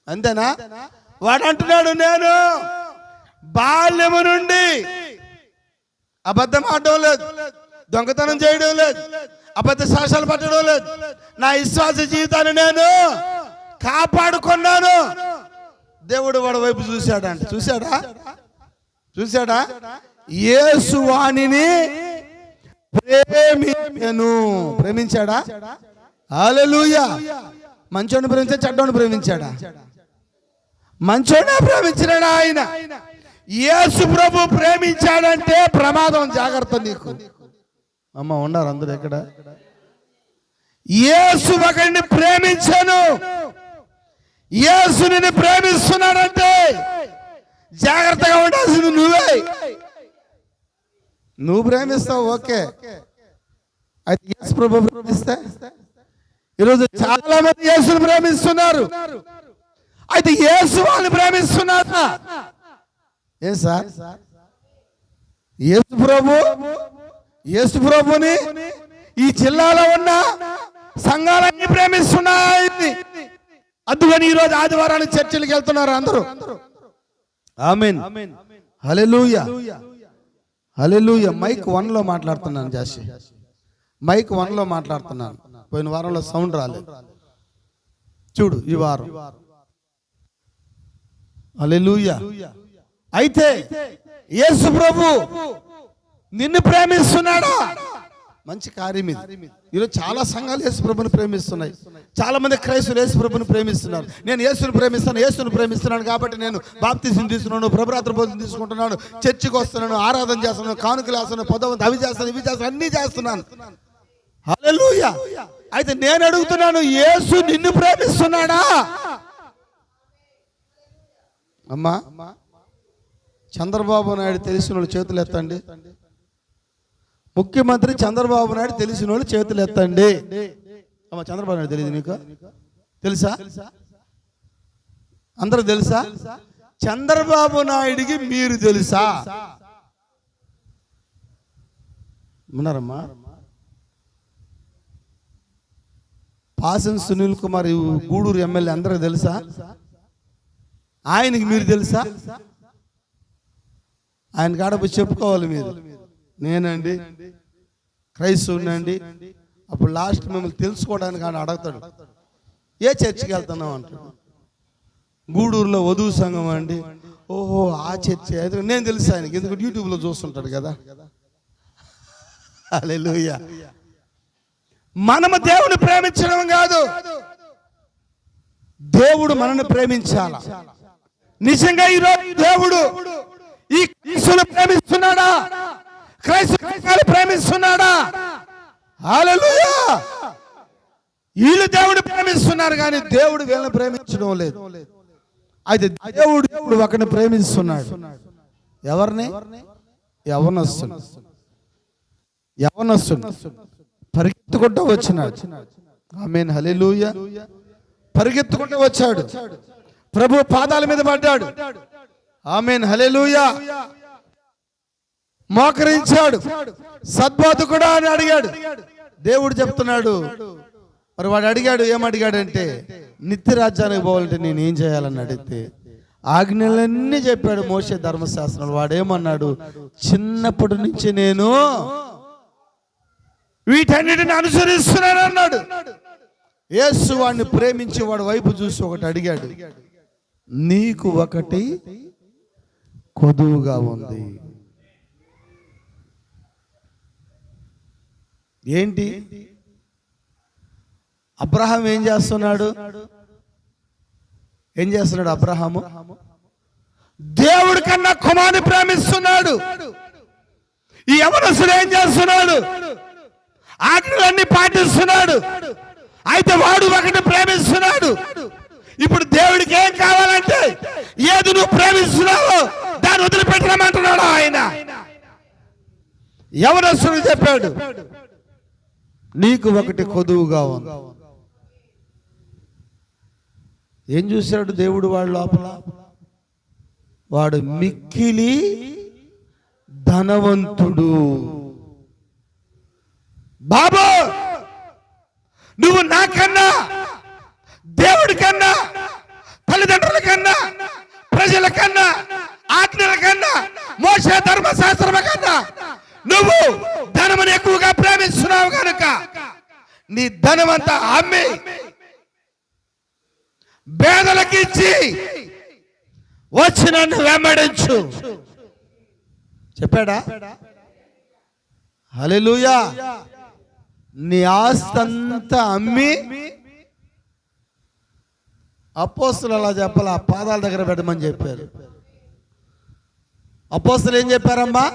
అంతేనా? వాడు అంటున్నాడు, నేను బాల్యము నుండి అబద్ధం ఆడడం లేదు, దొంగతనం చేయడం లేదు, అబద్ధ సాక్ష్యాలు పట్టడం లేదు, నా విశ్వాస జీవితాన్ని నేను కాపాడుకున్నాను. దేవుడు వాడి వైపు చూశాడంట. చూశాడా? యేసు వాణిని ప్రేమించాడా? హల్లెలూయా. మంచోడిని ప్రేమించా, చెడ్డోడిని ప్రేమించాడా? మంచోడిని ప్రేమించాడా ఆయన. యేసు ప్రభు ప్రేమించాడంటే ప్రమాదం, జాగ్రత్త నీకు. అమ్మ ఉన్నారు అందరూ ఎక్కడ? యేసు ఒకరిని ప్రేమించాను, యేసు నిన్ను ప్రేమిస్తున్నాడంటే జాగ్రత్తగా ఉండాల్సింది నువ్వే. నువ్వు ప్రేమిస్తావు, ఓకే. అయితే యేసు ప్రభు ప్రేమిస్తే ఈరోజు చాలా మంది యేసుని ప్రేమిస్తున్నారు. అయితే యేసు వాళ్ళని ప్రేమిస్తున్నారా? ఏం సార్, యేసు ప్రభుని ఈ జిల్లాలో ఉన్న సంఘాలన్నీ ప్రేమిస్తున్నాయి. అందుకని ఈరోజు ఆదివారానికి చర్చిలకు వెళ్తున్నారు అందరూ. ఆమేన్, హల్లెలూయా, హల్లెలూయా. మైక్ 1లో మాట్లాడుతున్నాను జాషి, మైక్ 1లో మాట్లాడుతున్నాను. పోయిన వారంలో సౌండ్ రాలేదు, చూడు ఈ వారం. హల్లెలూయా. అయితే యేసు ప్రభు నిన్ను ప్రేమిస్తున్నాడా? మంచి కార్యం ఇది. ఈరోజు చాలా సంఘాలు యేసు ప్రభుని ప్రేమిస్తున్నాయి. చాలా మంది క్రైస్తవులు యేసు ప్రభుని ప్రేమిస్తున్నారు. నేను యేసుని ప్రేమిస్తున్నాను కాబట్టి నేను బాప్తిసం తీసుకున్నాను, ప్రభురాత్రి భోజనం తీసుకుంటున్నాను, చర్చికి వస్తున్నాను, ఆరాధన చేస్తున్నాను, కానుకలు వేస్తున్నాను, పదవంతి అవి చేస్తాను, అన్ని చేస్తున్నాను. హల్లెలూయా. అయితే నేను అడుగుతున్నాను, యేసు నిన్ను ప్రేమిస్తున్నాడా? అమ్మా, చంద్రబాబు నాయుడు తెలిసిన వాళ్ళు చేతులు ఎత్తండి. ముఖ్యమంత్రి చంద్రబాబు నాయుడు తెలిసిన వాళ్ళు చేతులు ఎత్తండి. అమ్మా, చంద్రబాబు నాయుడు తెలియదు నీకు? తెలుసా? అందరూ తెలుసా? చంద్రబాబు నాయుడికి మీరు తెలుసా? ఉన్నారమ్మా? పాసం సునీల్ కుమార్ గూడూరు ఎమ్మెల్యే అందరికి తెలుసా? ఆయనకి మీరు తెలుసా? ఆయన కాడపోయి చెప్పుకోవాలి మీరు, నేనండి క్రైస్తవునండి. అప్పుడు లాస్ట్ మిమ్మల్ని తెలుసుకోవడానికి ఆయన అడుగుతాడు, ఏ చర్చికి వెళ్తున్నావు అంటాడు. గూడూరులో వధువు సంఘం అండి. ఓహో, ఆ చర్చి. అయితే నేను తెలుసు ఆయనకి, ఎందుకంటే యూట్యూబ్లో చూస్తుంటాడు కదా. హల్లెలూయా. మనము దేవుని ప్రేమించడం కాదు, దేవుడు మనల్ని ప్రేమించాల. నిజంగా ఈరోజు దేవుడు ఈ క్రీస్తును ప్రేమిస్తున్నాడా? క్రైస్తవులు ప్రేమిస్తున్నాడా? హల్లెలూయా. వీళ్ళు దేవుడు ప్రేమిస్తున్నారు కానీ దేవుడు వీళ్ళని ప్రేమించడం లేదు. అయితే దేవుడు ఇప్పుడు ఒకరిని ప్రేమిస్తున్నాడు. ఎవరిని? యవనస్తుని పరిగెత్తుకుంటూ వచ్చినాడు. ఆమేన్, హల్లెలూయా. పరిగెత్తుకుంటూ వచ్చాడు, ప్రభు పాదాల మీద పడ్డాడు. ఆమేన్, హల్లెలూయా. మోకరించాడు, సద్బోధకుడా అని అడిగాడు. దేవుడు చెప్తున్నాడు. మరి వాడు అడిగాడు, ఏమడిగాడంటే నిత్య రాజ్యానికి పోవాలంటే నేను ఏం చేయాలని అడిగితే ఆజ్ఞలన్నీ చెప్పాడు మోషే ధర్మశాస్త్రంలో. వాడేమన్నాడు? చిన్నప్పటి నుంచి నేను వీటన్నిటిని అనుసరిస్తున్నాను అన్నాడు. యేసు వాడిని ప్రేమించి వాడి వైపు చూసి ఒకటి అడిగాడు, నీకు ఒకటి కొదువుగా ఉంది. ఏంటి? అబ్రహాం ఏం చేస్తున్నాడు? అబ్రహాము దేవుడి కన్నా కుమారుని ప్రేమిస్తున్నాడు. ఈ యవనస్తుడు ఏం చేస్తున్నాడు? ఆజ్ఞలన్నీ పాటిస్తున్నాడు. అయితే వాడు ఒకటి ప్రేమిస్తున్నాడు. ఇప్పుడు దేవుడికి ఏం కావాలంటే ఏది నువ్వు ప్రేమిస్తున్నావో దాన్ని వదిలిపెట్టమంటున్నాడు ఆయన. యవనస్తుడు చెప్పాడు, నీకు ఒకటి కొదువుగా ఉంది. ఏం చూశాడు దేవుడు వాడు లోపల? వాడు మిక్కిలి ధనవంతుడు. బాబు, నువ్వు నాకన్నా, దేవుడి కన్నా, తల్లిదండ్రుల కన్నా, ప్రజల కన్నా, ఆజ్ఞల కన్నా, మోషే ధర్మశాస్త్రం కన్నా నువ్వు ధనమును ఎక్కువగా ప్రేమిస్తున్నావు కనుక నీ ధనమంతా అమ్మి పేదలకిచ్చి వచ్చి నన్ను వెంబడించు చెప్పాడా? హల్లెలూయా. నీ ఆస్తంతా అమ్మి, అపోస్తులు అలా చెప్పాలి, ఆ పాదాల దగ్గర పెట్టమని చెప్పారు. అపోస్తులు ఏం చెప్పారమ్మా?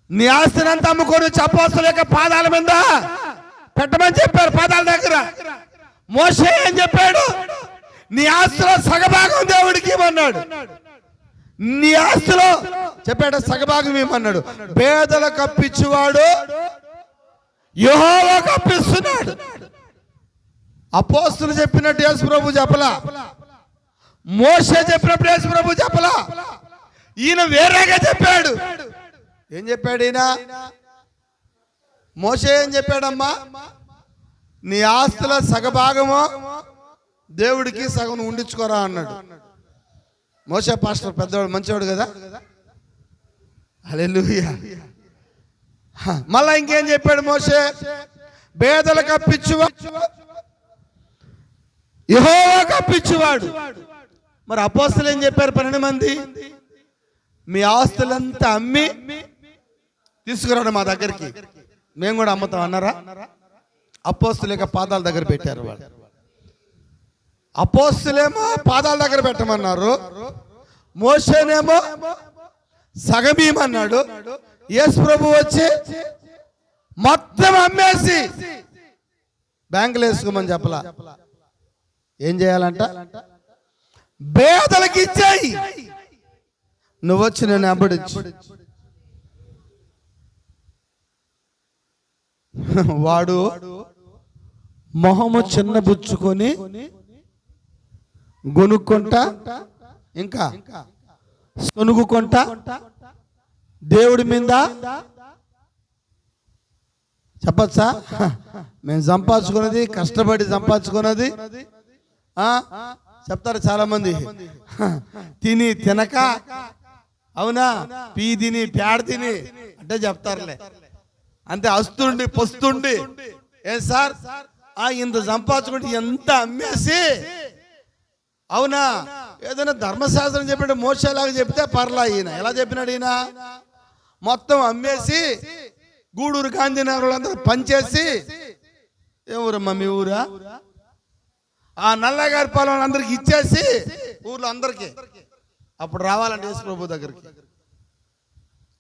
నీ ఆస్తిని అంతా అమ్ముకొని వచ్చి అపోస్తుల యొక్క పాదాల మీద పెట్టమని చెప్పారు, పాదాల దగ్గర. మోషే ఏం చెప్పాడు? నీ ఆస్తిలో సగభాగం దేవుడికి ఇవ్వన్నాడు. నీ ఆస్తిలో చెప్పాడు సగభాగం ఇవ్వమన్నాడు. పేదలకు కప్పించువాడు యెహోవా కప్పిస్తున్నాడు. అపోస్తులు చెప్పినట్టు యేసు ప్రభు చెప్పలా, మోషే చెప్పినప్పుడు యేసు ప్రభు చెప్పలా. ఈయన వేరేగా చెప్పాడు. ఏం చెప్పాడు ఈయన? మోషే ఏం చెప్పాడమ్మా? నీ ఆస్తుల సగభాగము దేవుడికి సగం ఉండించుకోరా అన్నాడు. మోషే పాస్టర్ పెద్దవాడు, మంచివాడు కదా. హల్లెలూయా. మళ్ళా ఇంకేం చెప్పాడు మోషే? పేదలకు అప్పించువాడు యెహోవా కప్పించువాడు. మరి అపోస్తలులు ఏం చెప్పారు? 12 మంది, మీ ఆస్తులంతా అమ్మి తీసుకురావడం మా దగ్గరికి, మేము కూడా అమ్ముతాం అన్నారా? అపోస్తలుల యొక్క పాదాల దగ్గర పెట్టారు. వాళ్ళు అపోస్తలేమో పాదాల దగ్గర పెట్టమన్నారు, మోషేనేమో సగమీమన్నాడు. యేసు ప్రభు వచ్చి మొత్తం అమ్మేసి బ్యాంకులు వేసుకోమని చెప్పలా. ఏం చేయాలంట? పేదలకు ఇచ్చేయి, నువ్వు వచ్చి నేను వెంబడించు. వాడు మొహము చిన్నబుచ్చుకొని గొనుక్కుంటా, ఇంకా సొనుగుకుంటా, దేవుడి మీద చెప్పచ్చా, మేము సంపాదించుకున్నది, కష్టపడి సంపాదించుకున్నది చెప్తారు చాలా మంది. తిని తినక, అవునా, పీ తిని పేడ తిని అంటే చెప్తారులే. అంతే, అస్తుండి పొస్తుండి, ఏం సార్ ఇంత సంపాదించుకుంటే ఎంత అమ్మేసి, అవునా, ఏదైనా ధర్మశాస్త్రం చెప్పాడు మోసేలాగా చెప్తే పర్లా. ఈయన ఎలా చెప్పినాడు? ఈయన మొత్తం అమ్మేసి గూడూరు గాంధీనగర్ అందరూ పనిచేసి, ఏ ఊరమ్మా మీ ఊరా, ఆ నల్లగారి పొలం అందరికి ఇచ్చేసి ఊర్లో అందరికి అప్పుడు రావాలంటే యేసు ప్రభు దగ్గరికి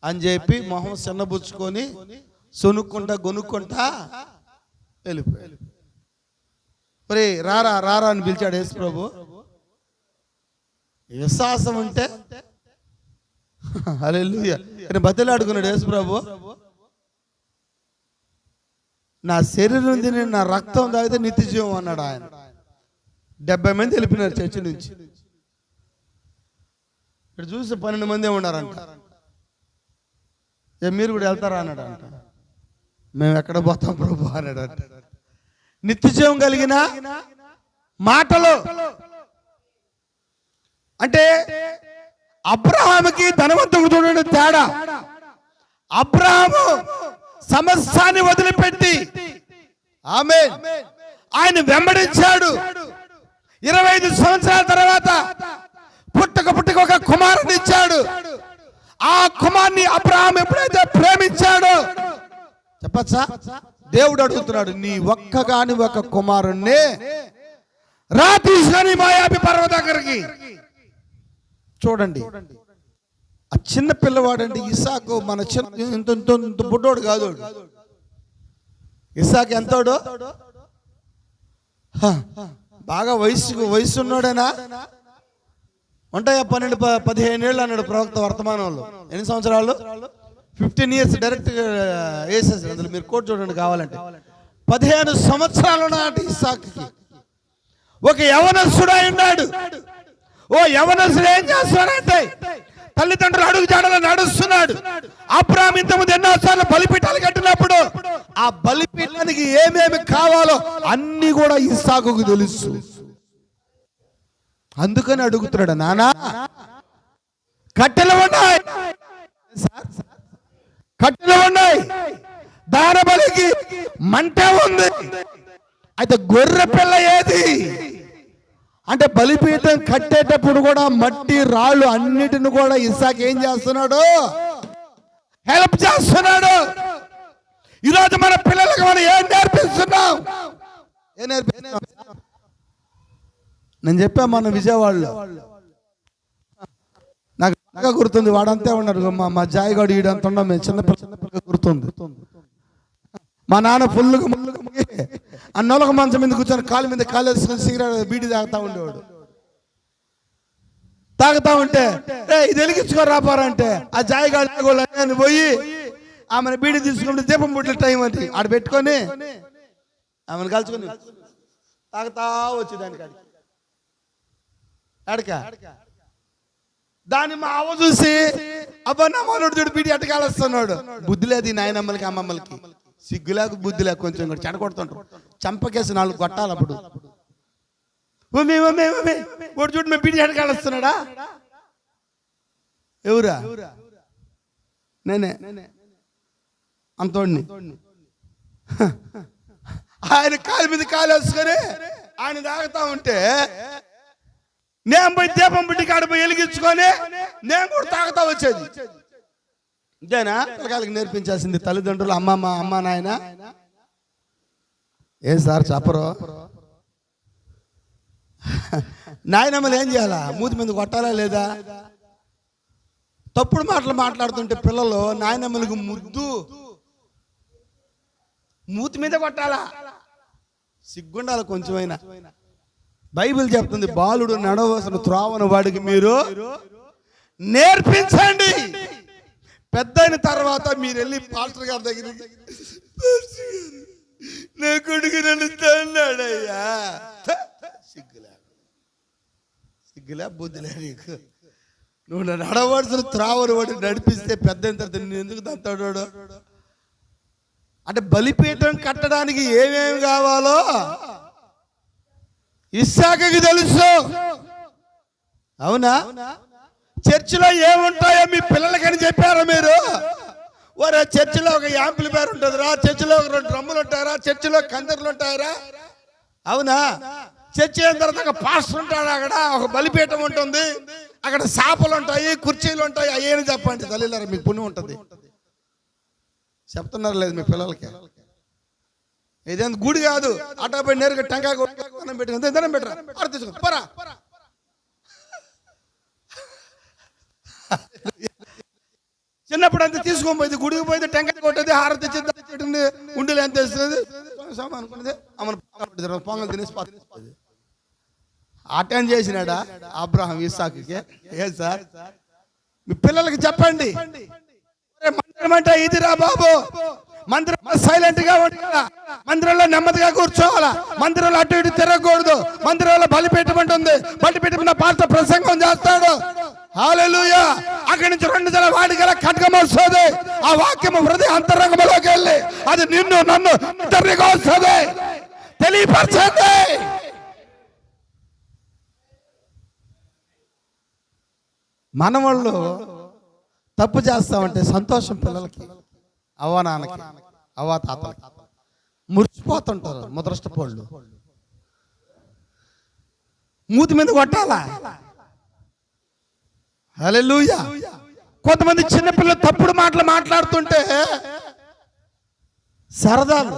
అని చెప్పి మొహం చిన్నబుచ్చుకొని సొనుక్కుంటా గొనుక్కుంటా వెళ్ళిపోయాడు. మరి రారా రారా అని పిలిచాడు యేసు ప్రభు. విశ్వాసం ఉంటే హల్లెలూయా బతిలాడుకున్నాడు యేసు ప్రభు. నా శరీరం తిని నా రక్తం తాగితే నిత్య జీవం అన్నాడు ఆయన. 70 మంది వెళ్ళిపోయినారు చర్చి నుంచి. ఇక్కడ చూసి 12 మంది ఉన్నారంట. మీరు కూడా వెళ్తారా అన్నాడు అంట. మేము ఎక్కడ పోతాం ప్రభు అన్నాడు అంట. నిత్య జీవం కలిగిన మాటలు అంటే అబ్రహాముకి ధనవంతుడు తేడా. అబ్రహాము సమస్తాన్ని వదిలిపెట్టి ఆమేన్ ఆయన వెంబడించాడు. 25 సంవత్సరాల తర్వాత పుట్టక ఒక కుమారుని ఇచ్చాడు. ఆ కుమారుని అబ్రహాం ఎప్పుడైతే ప్రేమించాడో చెప్పచ్చా, దేవుడు అడుగుతున్నాడు, నీ ఒక్కగాని ఒక కుమారుణ్ణి రా తీసుకొని మాయాబి పర్వతం దగ్గరికి. చూడండి, ఆ చిన్న పిల్లవాడు అంటే ఇస్సాకు మన చిన్న ఇంత బుడ్డోడు కాదు. ఇస్సాకు ఎంతోడు? బాగా వయసు ఉన్నాడేనా? ఉంటాయా 12-15 ఏళ్ళు అన్నాడు ప్రవక్త వర్తమానంలో. ఎన్ని సంవత్సరాలు? 15 years డైరెక్ట్ వేసేసారు. అందులో మీరు కోట్ చూడండి కావాలంటే. 15 సంవత్సరాలు నాటి ఇస్సాకుకి ఒక యవనస్తుడై ఉన్నాడు. ఓ యవనస్తుడు ఏం చేస్తున్నాడంటే తల్లిదండ్రులు అడుగు జాడలో నడుస్తున్నాడు. అబ్రాహాము ఇంతకుముందు ఎన్నోసార్లు బలిపీఠాలు కట్టినప్పుడు ఆ బలిపీఠానికి ఏమేమి కావాలో అన్ని కూడా ఇస్సాకుకు తెలుసు. అందుకని అడుగుతున్నాడు, నానా కట్టెలు ఉన్నాయి, కట్టెలు ఉన్నాయి, దాన బలికి మంట ఉంది, అయితే గొర్రె పిల్ల ఏది అంటే బలిపీఠం కట్టేటప్పుడు కూడా మట్టి రాళ్ళు అన్నిటిని కూడా ఇస్సాకు ఏం చేస్తున్నాడు? హెల్ప్ చేస్తున్నాడు. ఈరోజు మన పిల్లలకు మనం ఏం నేర్పిస్తున్నాం? నేను చెప్పా మన విజయవాడలో, నాకు బాగా గుర్తుంది. వాడంతే ఉన్నాడు, మా జాయిగాడు ఈడంత ఉన్నాం మేము చిన్నపిల్లగా గుర్తుంది. మా నాన్న ఫుల్గా ఆ నొలక మంచం మీద కూర్చొని కాలు మీద కాలు వేసుకొని సిగరెట్ బీడి తాగుతా ఉండేవాడు. తాగుతా ఉంటే ఇది వెలిగించుకో రాపారంటే ఆ జాయిగాడు పోయి ఆమెను బీడి తీసుకుంటే దీపం పుట్టిన టైం అది ఆడ పెట్టుకొని ఆమెను కలుసుకొని తాగుతా వచ్చేదానికి ఆడక దాన్ని మా అవ్వ చూసి అబ్బా నా మనోడు బీడి అట్టకాలుస్తున్నాడు. బుద్ధి లేదు నాయనమ్మలకి అమ్మమ్మలకి, సిగ్గులేక బుద్ధి లేక కొంచెం కూడా చెడగొడుతుంటారు. చంపకేసి 4 కొట్టాలి. అప్పుడు వాడు చూడు మేము బీడి అట్టకాలుస్తున్నాడా? ఎవరా? నేనే అంతోడిని. ఆయన కాలు మీద కాలు వేసుకొని ఆయన తాగుతా ఉంటే నేను పోయి దీపం బిడ్డి కాడ పోయి వెలిగించుకొని నేను కూడా తాగుతా వచ్చేది. ఇదేనా పిల్లకాయలకు నేర్పించాల్సింది తల్లిదండ్రులు, అమ్మ నాయన? ఏం సార్ చెప్పరు? నాయనమ్మలు ఏం చేయాలా? మూతి మీద కొట్టాలా లేదా? తప్పుడు మాటలు మాట్లాడుతుంటే పిల్లలు నాయనమ్మలకు మూతి మీద కొట్టాలా? సిగ్గుండాలి కొంచెమైనా. బైబిల్ చెప్తుంది, బాలుడు నడవలసిన త్రోవను వాడికి మీరు నేర్పించండి. పెద్ద అయిన తర్వాత మీరు వెళ్ళి పాస్టర్ గారి దగ్గరికి నా కొడుకు నన్ను తన్నాడయ్యా, సిగ్గులే బుద్ధిలే నీకు? నువ్వు నడవలసిన త్రోవను వాడు నడిపిస్తే పెద్ద అయిన తర్వాత నేను ఎందుకు తంతాడు? అంటే బలిపీఠం కట్టడానికి ఏమేమి కావాలో ఇస్సాకుకి తెలుసు. అవునా? చర్చిలో ఏముంటాయో మీ పిల్లలకని చెప్పారా మీరు? ఓరే చర్చిలో ఒక యాంప్లిఫైర్ ఉంటుందిరా, చర్చిలో ఒక 2 డ్రమ్ములు ఉంటారా, చర్చిలో కందర్లు ఉంటాయరా? అవునా? చర్చి అయిన తర్వాత ఒక పాస్టర్ ఉంటాడు, అక్కడ ఒక బలిపీఠం ఉంటుంది, అక్కడ సాపలు ఉంటాయి, కుర్చీలు ఉంటాయి. అయ్యేని చెప్పండి తల్లిలారా, మీకు పుణ్యం ఉంటుంది. చెప్తున్నారు లేదు మీ పిల్లలకి? ఇదేంత గుడి కాదు, అటాపై నేరుగా టెంకాయ పెట్టుకుని దండం పెట్టరా, అర్థం తీసుకో పరా. చిన్నప్పుడు అంతా తీసుకోపోయింది, గుడికి పోయింది, టెంకాయ కొట్టేది, హారతి తెచ్చింది, ఉండిలు ఎంత వేస్తుంది అనుకునేది, అమ్మను పొంగల్ తినేసి అటెండ్ చేసినాడా అబ్రహాం ఇస్సాకుకి? ఏ సార్ మీ పిల్లలకి చెప్పండి, మందిరం అంటే ఇదిరా బాబు, మందిరం సైలెంట్ గా ఉండాలా, మందిరంలో నెమ్మదిగా కూర్చోవాలా, మందిరంలో అటు ఇటు తిరగకూడదు, మందిరంలో బలిపీఠం ఉంటుంది, బలిపీఠం పాస్టర్ ప్రసంగం చేస్తాడు, హల్లెలూయా. అక్కడి నుంచి 2 జల వాడిగల ఖడ్గం వస్తుంది, ఆ వాక్యము హృదయ అంతరంగంలోకి వెళ్ళి అది నిన్ను నన్ను ఇద్దరిగా వస్తుంది, తెలియపరచండి. మనవాళ్ళు తప్పు చేస్తామంటే సంతోషం పిల్లలకి, అవ్వ నాన్నకి, అవ్వ తాతలకి. మురిచిపోతుంటారు ముద్రష్టపోళ్ళు, మూతి మీద కొట్టాలా? హల్లెలూయా. కొంతమంది చిన్నపిల్లలు తప్పుడు మాటలు మాట్లాడుతుంటే సరదాలు.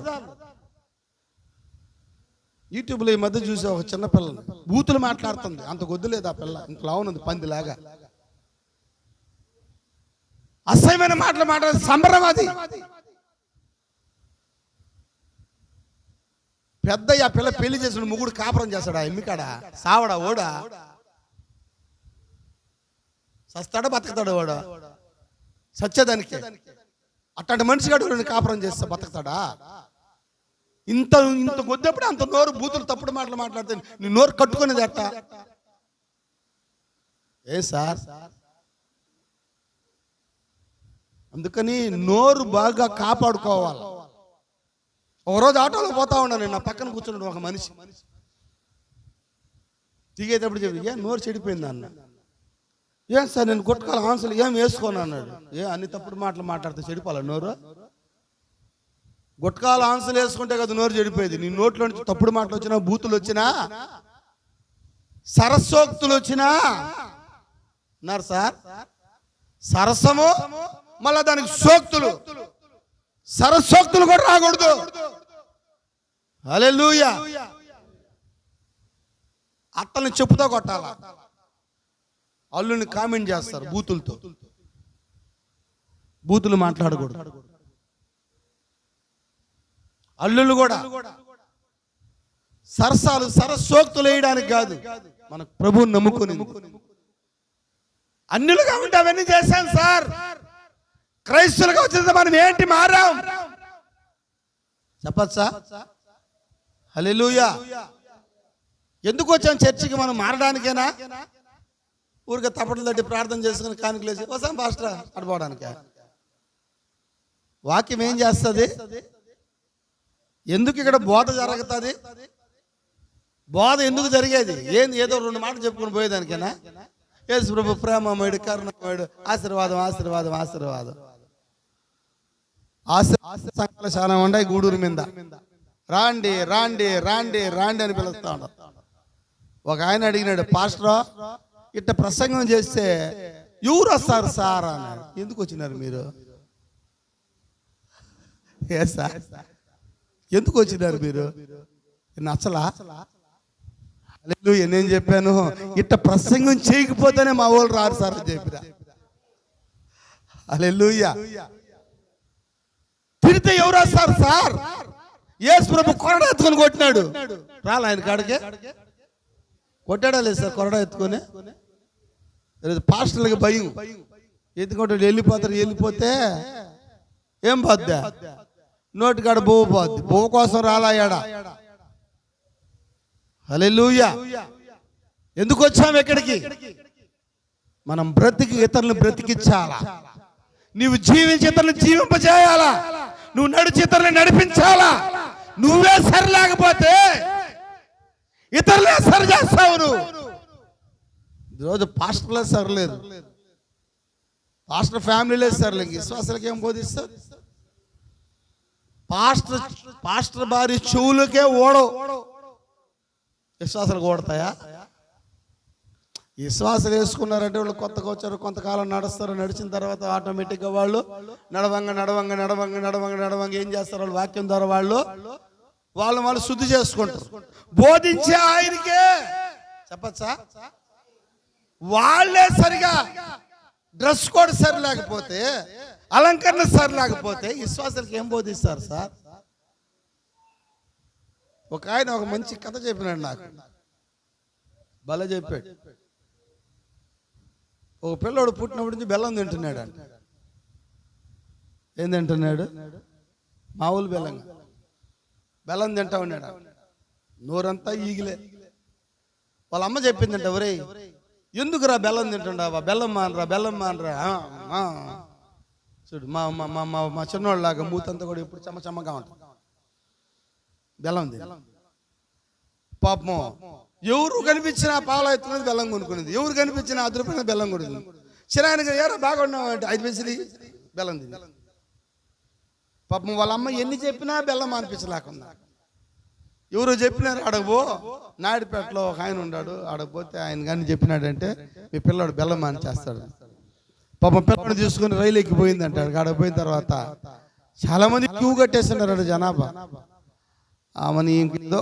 యూట్యూబ్లో ఈ మధ్య చూసే ఒక చిన్నపిల్లని బూతులు మాట్లాడుతుంది, అంత గొద్దులేదు ఆ పిల్ల, ఇంట్లో ఉన్నది పందిలాగా. అసహ్యమైన మాటలు మాట్లాడే సంబరం అది. పెద్ద ఆ పిల్ల పెళ్లి చేసిన ముగ్గుడు కాపురం చేస్తాడా? ఎమ్మికాడా? సావడా? ఓడా? సస్తాడా బతుకుతాడు? వాడు సచ్చేదానికి. అట్లాంటి మనిషి గాడు కాపురం చేస్తా బతుకుతాడా? ఇంత ఇంత కొద్దిప్పుడు అంత నోరు బూతులు తప్పుడు మాటలు మాట్లాడితే నీ నోరు కట్టుకునేది అట్ట? ఏ సార్, అందుకని నోరు బాగా కాపాడుకోవాలి. ఒకరోజు ఆటోలో పోతా ఉన్నాను, నా పక్కన కూర్చున్నాడు ఒక మనిషి. దిగేటప్పుడు చెప్పి ఏ నోరు చెడిపోయింది అన్న. ఏం సార్ నేను గుట్కాల ఆన్సర్లు ఏం వేసుకోను అన్నాడు. ఏ అన్ని తప్పుడు మాటలు మాట్లాడితే చెడిపోవాలి నోరు? గుట్కాల ఆన్సర్లు వేసుకుంటే కదా నోరు చెడిపోయేది. నీ నోట్లో నుంచి తప్పుడు మాటలు వచ్చినా, బూతులు వచ్చినా, సరస్సోక్తులు వచ్చినా అన్నారు సార్. సరసము మళ్ళా దానికి సోక్తులు, సరస్సోక్తులు కూడా రాకూడదు. హల్లెలూయా. అత్తల్ని చెప్పుతో కొట్టాల, అల్లుని కామెంట్ చేస్తారు బూతులతో. బూతులు మాట్లాడకూడదు. అల్లుళ్ళు కూడా సరసాలు సరస్సోక్తులు వేయడానికి కాదు, మన ప్రభువుని నమ్ముకుని. అన్యులుగా ఉంటే అవన్నీ చేశాం సార్. క్రైస్తవులుగా వచ్చిన మనం ఏంటి మారాం చెప్పచ్చా? హల్లెలూయా. ఎందుకు వచ్చాం చర్చికి? మనం మారడానికేనా? ఊరికే తప్పట్లు తట్టి ప్రార్థన చేసుకుని కానుకలేసి వస్తాం పాస్టర్ అడిపోవడానికే? వాక్యం ఏం చేస్తుంది? ఎందుకు ఇక్కడ బోధ జరుగుతుంది? బోధ ఎందుకు జరిగేది? ఏంది ఏదో రెండు మాటలు చెప్పుకొని పోయేదానికేనా? యేసు ప్రభు ప్రేమమయుడు, కరుణమయుడు, ఆశీర్వాదం ఆశీర్వాదం ఆశీర్వాదం. సంఘాలు చాలా ఉన్నాయి గూడూరు మీద. రాండి రాండి రాండి రాండి అని పిలుస్తా ఉన్నారు. ఒక ఆయన అడిగినాడు, పాస్టర్ ఇట్ట ప్రసంగం చేస్తే ఎవరు వస్తారు సార్ అన్నాడు. ఎందుకు వచ్చినారు మీరు? ఏ సార్ ఎందుకు వచ్చినారు మీరు? నచ్చలా? హల్లెలూయా. నేను చెప్పాను ఇట్ట ప్రసంగం చేయకపోతేనే మా వాళ్ళు రారు సార్ అని చెప్పిరా. హల్లెలూయా. తిరిగితే ఎవరు వస్తారు సార్? యేసు ప్రభు కొరడ ఎత్తుకొని కొట్టినాడు, రాలే ఆయన కాడికే? కొట్టాడా లేదు సార్ కొరడ ఎత్తుకొని? పాస్టర్లకి భయం, ఎత్తుకుంటే వెళ్ళిపోతారు. వెళ్ళిపోతే ఏం పోద్దా? నోటికాడ బువ్వ పోద్ది. బువ్వ కోసం రాలాయాడా? హల్లెలూయా. ఎందుకు వచ్చాము ఎక్కడికి? మనం బ్రతికి ఇతరులను బ్రతికించాలా. నువ్వు జీవించి ఇతరులను జీవింపజేయాలా. నువ్వు నడిచి ఇతరులను నడిపించాలా. నువ్వే సరి లేకపోతే ఇతరులే సరి చేస్తావు. నువ్వు ఈరోజు పాస్టర్లే సరిలేరు, పాస్టర్ ఫ్యామిలీలే సరిలేదు. విశ్వాసాలకి ఏం బోధిస్తారు? పాస్టర్ భార్య చెవులకే ఓడవు, విశ్వాసాలకు ఓడతాయా? విశ్వాసాలు వేసుకున్నారంటే వాళ్ళు కొత్తగా వచ్చారు, కొంతకాలం నడుస్తారు. నడిచిన తర్వాత ఆటోమేటిక్గా వాళ్ళు నడవంగా నడవంగా నడవంగా నడవంగా నడవంగా ఏం చేస్తారు? వాళ్ళు వాక్యం ద్వారా వాళ్ళు శుద్ధి చేసుకుంటారు. బోధించే ఆయనకే చెప్పచ్చా? వాళ్ళే సరిగా డ్రెస్ కోడ్ సరి లేకపోతే, అలంకరణ సరి లేకపోతే విశ్వాసాలకు ఏం బోధిస్తారు సార్? ఒక ఆయన ఒక మంచి కథ చెప్పినాడు నాకు, భలే చెప్పాడు. ఒక పిల్లోడు పుట్టినప్పటి నుంచి బెల్లం తింటున్నాడు అంట. ఏం తింటున్నాడు? మామూలు బెల్లం తింటా ఉన్నాడు. నోరంతా ఈగిలే. వాళ్ళ అమ్మ చెప్పిందంట, ఒరేయ్ ఎందుకురా బెల్లం తింటుండవా? బెల్లం మానరా, బెల్లం మానరా. చూడు మా మా మా చిన్నోళ్ళలాగా మూతంతా కూడా ఇప్పుడు చెమ్మగా ఉంటుంది. బెల్లం తిని పాపం ఎవరు కనిపించినా పావులా ఎత్తుకునేది బెల్లం కొనుక్కునేది. ఎవరు కనిపించినా 10 రూపాయలు బెల్లం కొడుతుంది. చిరాయనగా ఎవరో బాగున్నావు అంటే 5 పైసలు బెల్లం తిని. పాపం వాళ్ళ అమ్మ ఎన్ని చెప్పినా బెల్లం అనిపించలేకుండా. ఎవరు చెప్పినారు అడగబో. నాయుడుపేటలో ఒక ఆయన ఉన్నాడు, అడగపోతే ఆయన కానీ చెప్పినాడంటే మీ పిల్లడు బెల్లం మానిచేస్తాడు. పాపం పిల్లడు తీసుకుని రైలు ఎక్కిపోయింది అంటాడు. అడగపోయిన తర్వాత చాలా మంది క్యూ కట్టేస్తున్నారు జనాభా. ఆమెని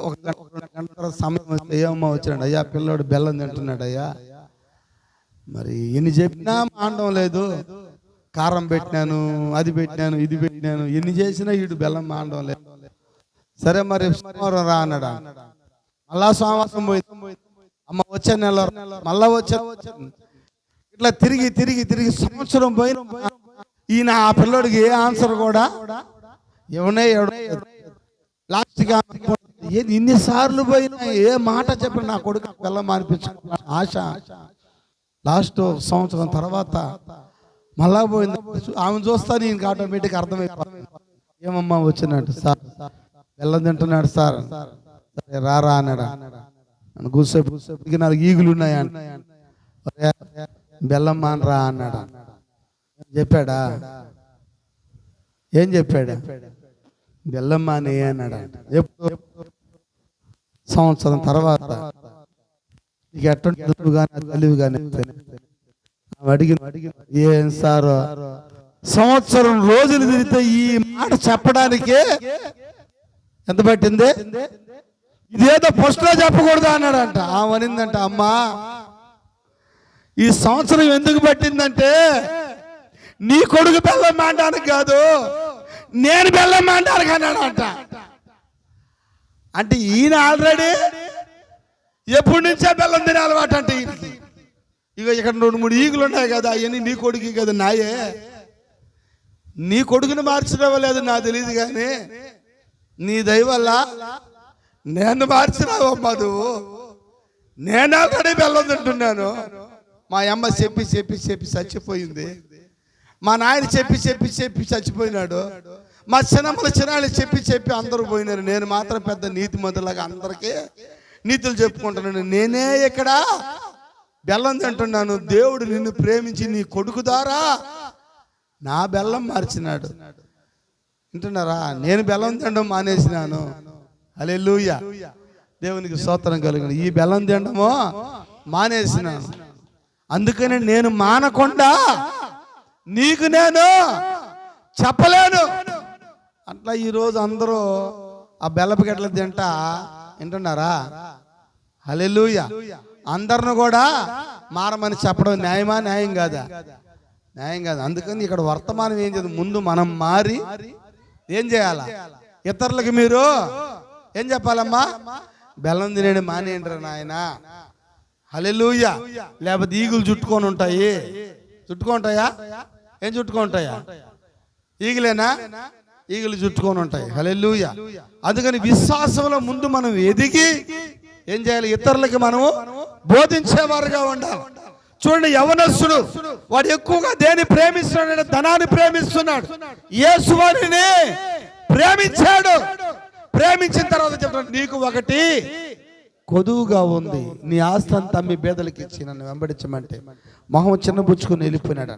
ఒక గంట సమయం వస్తే ఏమమ్మా వచ్చాడు, అయ్యా పిల్లోడు బెల్లం తింటున్నాడు అయ్యా. మరి ఎన్ని చెప్పినా మానడం లేదు. కారం పెట్టినాను, అది పెట్టినాను, ఇది పెట్టినాను, ఎన్ని చేసినా వీడు బెల్లం మానడం లేదు. సరే మరి సోమవారం రా అన్నాడు. మళ్ళా సోమవారం పోయి అమ్మ వచ్చే నెల మళ్ళా వచ్చా. ఇట్లా తిరిగి తిరిగి తిరిగి సంవత్సరం పోయిన ఈయన ఆ పిల్లోడికి ఏ ఆన్సర్ కూడా ఎవనే లాస్ట్గా ఇన్నిసార్లు పోయినా ఏ మాట చెప్పిన నా కొడుకు బెల్లం మానిపించు ఆశ. లాస్ట్ సంవత్సరం తర్వాత మళ్ళా పోయింది. ఆమె చూస్తా నేను ఆటోమేటిక్ అర్థమైపోయింది. ఏమమ్మా వచ్చినట్టు సార్ బెల్లం తింటున్నాడు సార్. సరే రారా అన్నాడు. కూసేపు నాకు ఈగులు ఉన్నాయా, బెల్లం మానరా అన్నాడు. చెప్పాడా? ఏం చెప్పాడు? బెల్లం మానే అన్నాడు. ఎప్పుడు? సంవత్సరం తర్వాత. నీకు ఎట్టుంటుంది కానీ తెలివి కానీ అడిగిన ఏం సార్ సంవత్సరం రోజులు తిరిగితే ఈ మాట చెప్పడానికే ఎంత పట్టింది? ఇదేదో ఫస్ట్ లో చెప్పకూడదు అన్నాడంట. ఆమెనిందంట, అమ్మా ఈ సంవత్సరం ఎందుకు పట్టిందంటే నీ కొడుకు బెల్లం మాండానికి కాదు, నేను బెల్లం మాండానికి అన్నాడంట. అంటే ఈయన ఆల్రెడీ ఎప్పటి నుంచే బెల్లం తినే అలవాటు అంటే ఈయనకి. ఇక ఇక్కడ 2-3 ఈగులు ఉన్నాయి కదా, అవన్నీ నీ కొడుకు కదా, నాయే. నీ కొడుకుని మార్చడం లేదు నాకు తెలియదు, కానీ నీ దయ వల్ల నేను మార్చినావమ్మా నువ్వు. నేను ఆల్రెడీ బెల్లం తింటున్నాను. మా అమ్మ చెప్పి చెప్పి చెప్పి చచ్చిపోయింది. మా నాయన చెప్పి చెప్పి చెప్పి చచ్చిపోయినాడు. మా చిన్నాళ్ళు చెప్పి చెప్పి అందరూ పోయినారు. నేను మాత్రం పెద్ద నీతి మంతులాగా అందరికీ నీతులు చెప్పుకుంటున్నాను. నేనే ఇక్కడ బెల్లం తింటున్నాను. దేవుడు నిన్ను ప్రేమించి నీ కొడుకు ద్వారా నా బెల్లం మార్చినాడు. వింటున్నారా? నేను బెల్లం తినడం మానేసినాను. హల్లెలూయా, దేవునికి స్తోత్రం కలుగును. ఈ బెల్లం తినడమో మానేసినాను. అందుకని నేను మానకుండా నీకు నేను చెప్పలేను. అట్లా ఈరోజు అందరూ ఆ బెల్లపు గడ్డలు తింటా వింటున్నారా? హల్లెలూయా. అందరిని కూడా మారమని చెప్పడం న్యాయమా? న్యాయం కాదా? న్యాయం కాదు. అందుకని ఇక్కడ వర్తమానం ఏం చేయాలి? ముందు మనం మారి ఏం చేయాలా? ఇతరులకి మీరు ఏం చెప్పాలమ్మా? బెల్లం తినేది మానేయండిరా నాయన. హల్లెలూయా. లేకపోతే ఈగులు చుట్టుకొని ఉంటాయి. చుట్టుకుంటాయా? ఏం చుట్టుకుంటాయా? ఈగులేనా? ఈగులు చుట్టుకొని ఉంటాయి. హల్లెలూయా. అందుకని విశ్వాసంలో ముందు మనం ఎదిగి ఏం చేయాలి? ఇతరులకి మనము బోధించేవారుగా ఉండాలి. చూడండి, యవనస్తుడు వాడు ఎక్కువగా దేని ప్రేమిస్తున్నాడు? ధనాన్ని ప్రేమిస్తున్నాడు. యేసు వారిని ప్రేమించాడు. ప్రేమించిన తర్వాత చెప్తాడు, నీకు ఒకటి కొదువుగా ఉంది, నీ ఆస్తి అంతా అమ్మి బేదలకు ఇచ్చి నన్ను వెంబడించమంటే మొహం చిన్నబుచ్చుకుని వెళ్ళిపోయినాడు.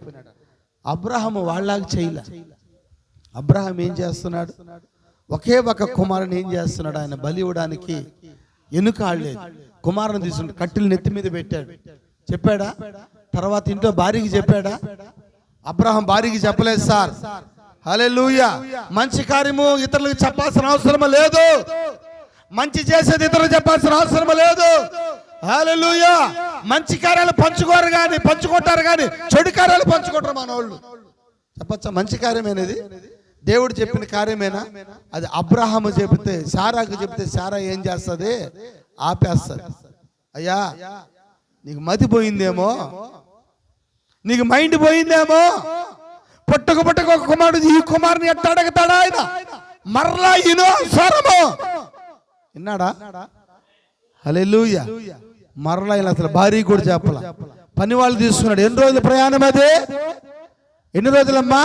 అబ్రహాము వాళ్ళలాగా చేయలే. అబ్రహాం ఏం చేస్తున్నాడు? ఒకే ఒక కుమారుని ఏం చేస్తున్నాడు? ఆయన బలి ఇవ్వడానికి ఎన్నుకాడలేదు. కుమారుని తీసుకుంటే కట్టెలు నెత్తి మీద పెట్టాడు. చెప్పాడా? తర్వాత ఇంట్లో భార్యకి చెప్పాడా? అబ్రహాం భార్యకి చెప్పలేదు సార్. హల్లెలూయా. మంచి కార్యము ఇతరులకు చెప్పాల్సిన అవసరం లేదు. మంచి చేసేది ఇతరులకు చెప్పాల్సిన అవసరం లేదు. హల్లెలూయా. మంచి కార్యాలు పంచుకుంటారు కానీ చెడు కార్యాలు పంచుకుంటారు మన వాళ్ళు. చెప్పచ్చా? మంచి కార్యమేనది, దేవుడు చెప్పిన కార్యమేనా? అది అబ్రహాము చెబితే, శారాకు చెప్తే శారా ఏం చేస్తుంది? ఆపేస్తుంది. అయ్యా నీకు మతి పోయిందేమో, నీకు మైండ్ పోయిందేమో. పుట్టక ఒక కుమారుడు ఈ కుమారుని ఎట్ట అడగతాడా? ఆయన మరలా ఈయన స్వరము విన్నాడా? హల్లెలూయా. మరలా ఆయన అసలు భార్య కూడా చెప్పాల. పని వాళ్ళు తీసుకున్నాడు. ఎన్ని రోజుల ప్రయాణం అది? ఎన్ని రోజులమ్మా?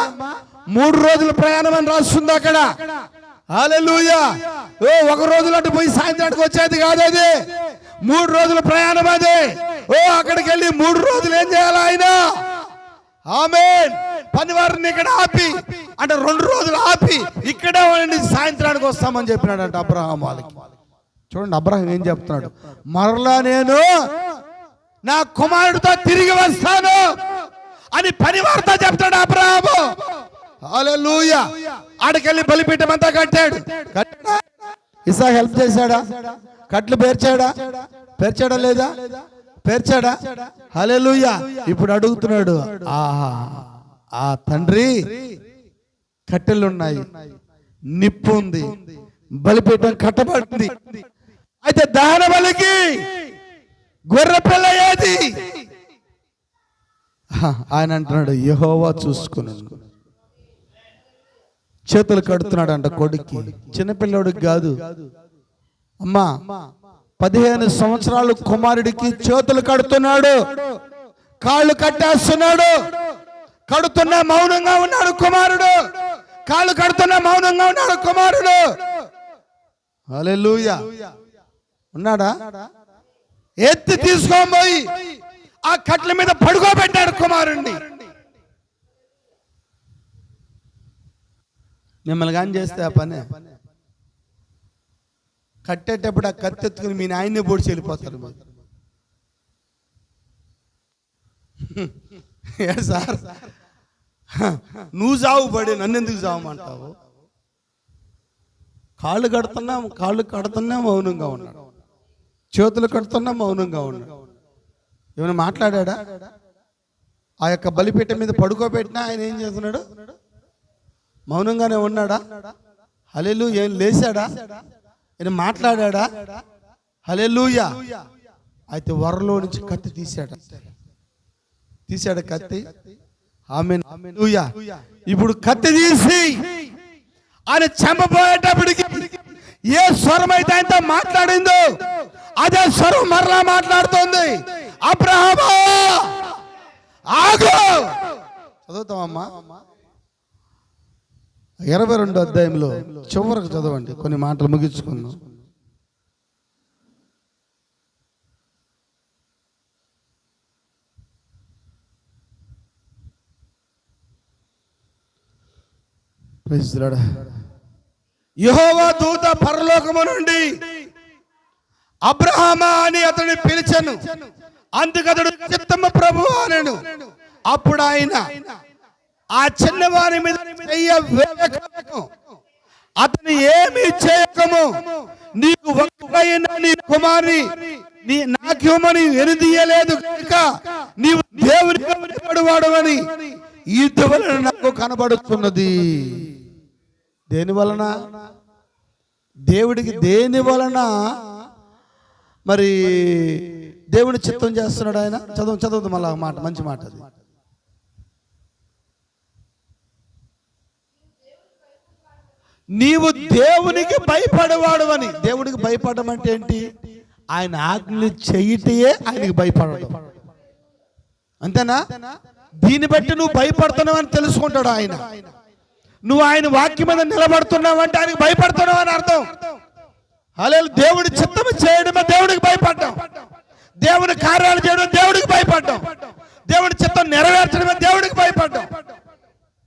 3 రోజుల ప్రయాణం అని రాస్తుంది అక్కడ. హల్లెలూయా. ఒక రోజులు అటు పోయి సాయంత్రానికి వచ్చేది కాదు అది. 3 రోజుల ప్రయాణం అది. అక్కడికి వెళ్ళి 3 రోజులు ఏం చేయాలి ఆయన? ఆమేన్. పనివారిని ఇక్కడ ఆపి, అంటే 2 రోజులు ఆపి ఇక్కడే ఉండి సాయంత్రానికి వస్తామని చెప్పినాడంట అబ్రహాం వాళ్ళకి. చూడండి, అబ్రహాం ఏం చెప్తున్నాడు? మరలా నేను నా కుమారుడితో తిరిగి వస్తాను అని పనివారితో చెప్తాడు అబ్రహాము. హల్లెలూయా. ఆడికెళ్ళి బలిపీఠం అంతా కట్టాడు. ఇస్సాకు హెల్ప్ చేశాడా? కట్లు పేర్చాడా లేదా? పేర్చాడా? హల్లెలూయా. ఇప్పుడు అడుగుతున్నాడు, ఆహా ఆ తండ్రి కట్టెలున్నాయి, నిప్పు ఉంది, బలిపీఠం కట్టబడింది. అయితే దహన బలికి గొర్రె పిల్ల ఏది? ఆయన అంటున్నాడు, యెహోవా చూసుకున్నాను. చేతులు కడుతున్నాడు అంట కొడుక్కి, చిన్నపిల్లడికి కాదు అమ్మా. 15 సంవత్సరాలు కుమారుడికి చేతులు కడుతున్నాడు, కాళ్ళు కట్టేస్తున్నాడు. కడుతున్నా మౌనంగా ఉన్నాడు కుమారుడు, కాళ్ళు కడుతున్నా మౌనంగా ఉన్నాడు కుమారుడు. హల్లెలూయా. ఉన్నాడా? ఎత్తి తీసుకోబోయి ఆ కట్ల మీద పడుకోబెట్టాడు కుమారుణ్ణి. మిమ్మల్ని కానీ చేస్తే ఆ పనే, కట్టేటప్పుడు ఆ కత్తి ఎత్తుకుని మీ నాయన్ని పొడిచి వెళ్ళిపోతారు. సార్ నువ్వు చావు పడి నన్ను ఎందుకు చావమంటావు? కాళ్ళు కడుతున్నా మౌనంగా ఉన్నాడు, చేతులు కడుతున్నా మౌనంగా ఉన్నాడు. ఏమైనా మాట్లాడా? ఆ యొక్క బలిపీఠం మీద పడుకోబెట్టినా ఆయన ఏం చేస్తున్నాడు? మౌనంగానే ఉన్నాడా? హల్లెలూయా. ఏం లేచాడా? ఆయన మాట్లాడా? హల్లెలూయా. అయితే వరలో నుంచి కత్తి తీసాడు కత్తి. ఆమేన్. హల్లెలూయా. ఇప్పుడు కత్తి తీసి ఆయన చంపబోయేటప్పటికి ఏ స్వరం అయితే ఆయనతో మాట్లాడిందో అదే స్వరం మరలా మాట్లాడుతోంది. అబ్రహామా ఆగు. చదువుతామమ్మా 22వ అధ్యాయంలో చివరకు చదవండి, కొన్ని మాటలు ముగించుకుందాం. యెహోవా దూత పరలోకము నుండి అబ్రహామా అని అతన్ని పిలిచెను. అందుకతడు చిత్తము ప్రభువా అనెను. అప్పుడు ఆయన ఆ చిన్నవాని మీద వేయకము, అతను ఏమి చేయకము, నీకు ఒక్కైన నీ కుమారి నాకేమని వెనుదీయలేదు కనుక నీవు దేవునికి భయపడువాడవని ఇదివలన నాకు కనబడుతున్నది. దేని వలన? దేవుడికి దేని వలన మరి దేవుని చిత్తం చేస్తున్నాడు ఆయన? చదువు మళ్ళా మాట, మంచి మాట అది. నీవు దేవునికి భయపడవాడు అని. దేవుడికి భయపడడం అంటే ఏంటి? ఆయన ఆజ్ఞలు చేయటయే ఆయనకి భయపడడం, అంతేనా? దీన్ని బట్టి నువ్వు భయపడుతున్నావు అని తెలుసుకుంటాడు ఆయన. నువ్వు ఆయన వాక్యం మీద నిలబడుతున్నావు అంటే ఆయనకి భయపడుతున్నావు అని అర్థం. హల్లెలూయా. దేవుడి చిత్తము చేయడమే దేవుడికి భయపడ్డాం, దేవుని కార్యాలు చేయడం దేవుడికి భయపడ్డాం, దేవుడి చిత్తం నెరవేర్చడమే దేవుడికి భయపడ్డాం.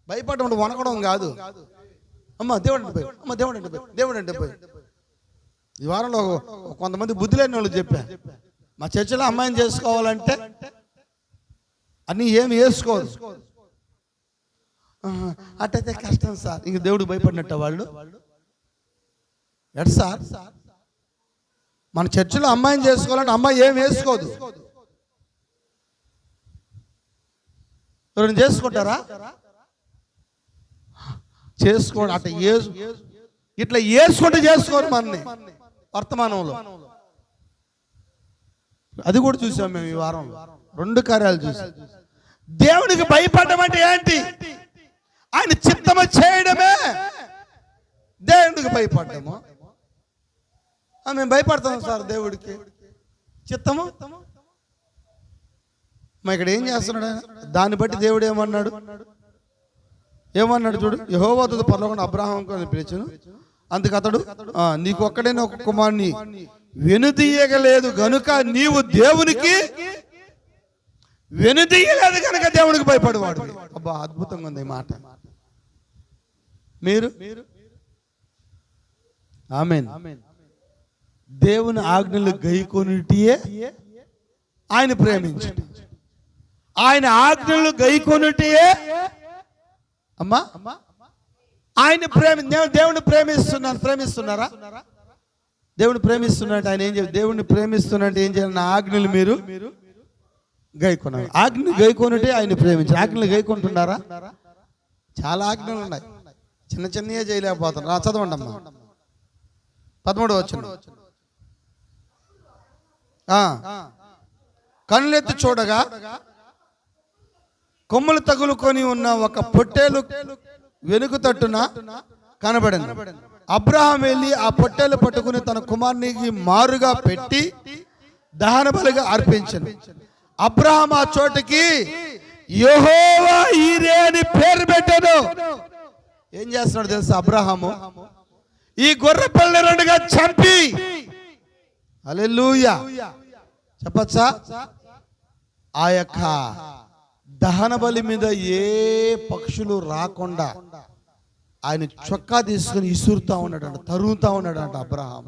భయపడడం వనకడం కాదు. అమ్మ దేవుడు అంటే భయం, అమ్మ దేవుడు అంటే భయం, దేవుడు అంటే భయం. ఈ వారంలో కొంతమంది బుద్ధి లేని వాళ్ళు చెప్పా, మా చర్చిలో అమ్మాయిని చేసుకోవాలంటే అన్నీ ఏమి వేసుకోదు, అట్టయితే కష్టం సార్. ఇంక దేవుడికి భయపడినట్ట వాళ్ళు. ఎట్ సార్, మన చర్చిలో అమ్మాయిని చేసుకోవాలంటే అమ్మాయి ఏం వేసుకోదు. ఎవరైనా చేసుకుంటారా? చేసుకోండి. అట్లా ఇట్లా వేసుకుంటే చేసుకోరు మనని వర్తమానంలో. అది కూడా చూసాం మేము ఈ వారంలో. 2 కార్యాలు చూసాం. దేవునికి భయపడడం అంటే ఏంటి? ఆయన చిత్తము చేయడమే దేవుడికి భయపడ్డాము. మేము భయపడతాం సార్ దేవుడికి. చిత్తము మా ఇక్కడ ఏం చేస్తున్నాడు ఆయన? దాన్ని బట్టి దేవుడు ఏమన్నాడు చూడు. యెహోవా దూత పరలోకమున అబ్రహామును పిలిచెను. అందుకు అతడు నీకు ఒక్కడైనా ఒక కుమారుని వెనుదీయగలేదు గనుక నీవు దేవునికి వెనుదీయలేదు కనుక దేవునికి భయపడేవాడు. అబ్బా, అద్భుతంగా ఉంది ఈ మాట. మీరు ఆమేన్. దేవుని ఆజ్ఞలు గైకొనుటియే ఆయన ప్రేమించు. ఆయన ఆజ్ఞలు గైకొనుటియే అమ్మా ఆయన దేవుని ప్రేమిస్తున్నారా? దేవుని ప్రేమిస్తున్నట్టు ఆయన ఏం చేయాలి? దేవుని ప్రేమిస్తున్నట్టు ఏం చేయాలి? నా ఆజ్ఞలు మీరు గైకొనాలి. ఆజ్ఞ గైకొనుటే ఆయన ప్రేమించారు. ఆజ్ఞలు గైకొంటున్నారా? చాలా ఆజ్ఞలు ఉన్నాయి, చిన్న చిన్నయే చేయలేకపోతున్నారు. చదవండి అమ్మా 13వ వచనం. కనులెత్తి చూడగా కొమ్ములు తగులుకొని ఉన్న ఒక పొట్టేలు వెనుక తట్టున కనబడింది. అబ్రహాం వెళ్ళి ఆ పొట్టేలు పట్టుకుని తన కుమారునికి మారుగా పెట్టి దహన బలిగా అర్పించింది. అబ్రహాం ఆ చోటికి యెహోవా ఈరే అని పేరు పెట్టాడు. ఏం చేస్తున్నాడు తెలుసా? అబ్రహాము ఈ గొర్రె పిల్లని రెండుగా చంపి, హల్లెలూయా చెప్పచ్చా, ఆ యొక్క దహన బలి మీద ఏ పక్షులు రాకుండా ఆయన చొక్కా తీసుకుని ఇసురుతా ఉన్నాడంట, తరుగుతా ఉన్నాడంట అబ్రహాం.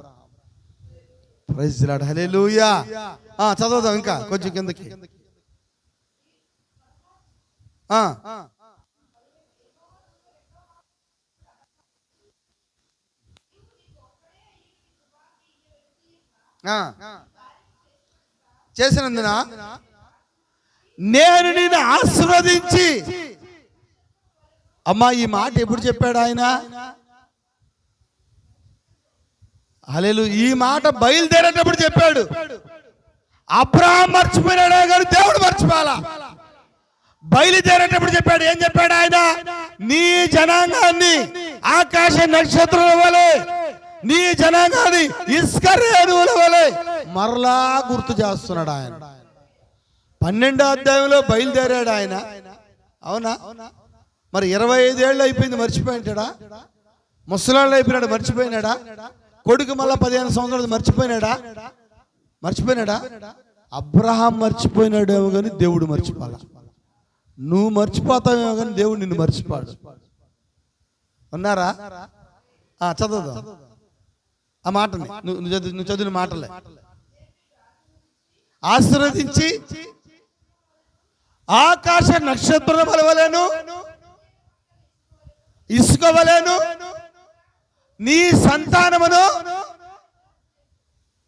ప్రైజ్ ది లార్డ్, హల్లెలూయా. చదవదాం ఇంకా కొంచెం కిందకి. చేసినందున నేను నిన్ను ఆశీర్వదించి, అమ్మా ఈ మాట ఎప్పుడు చెప్పాడు ఆయన? హల్లెలూయా. ఈ మాట బయలుదేరేటప్పుడు చెప్పాడు. అబ్రహాం మర్చిపోయినాడే కానీ దేవుడు మర్చిపోవాలా. బయలుదేరేటప్పుడు చెప్పాడు. ఏం చెప్పాడు ఆయన? నీ జనాంగాన్ని ఆకాశ నక్షత్రాల వలె, నీ జనాంగాన్ని ఇసుక రేణువుల వలె మరలా గుర్తు చేస్తున్నాడు ఆయన. 12వ అధ్యాయంలో బయలుదేరాడు ఆయన, అవునా? మరి 25 ఏళ్ళు అయిపోయింది, మర్చిపోయినాడా? ముసలాళ్ళు అయిపోయినాడు, మర్చిపోయినాడా? కొడుకు మళ్ళా 15 సంవత్సరాలు మర్చిపోయినాడా? అబ్రహాం మర్చిపోయినాడేమో కానీ దేవుడు మర్చిపోవాలా. నువ్వు మర్చిపోతావేమో కానీ దేవుడు నిన్ను మర్చిపోడు. ఉన్నారా? చదువుదాం ఆ మాటని. నువ్వు చదివిన మాటలే. ఆశీర్వదించి ఆకాశ నక్షత్రం వలెను ఇసుక వలెను నీ సంతానమును,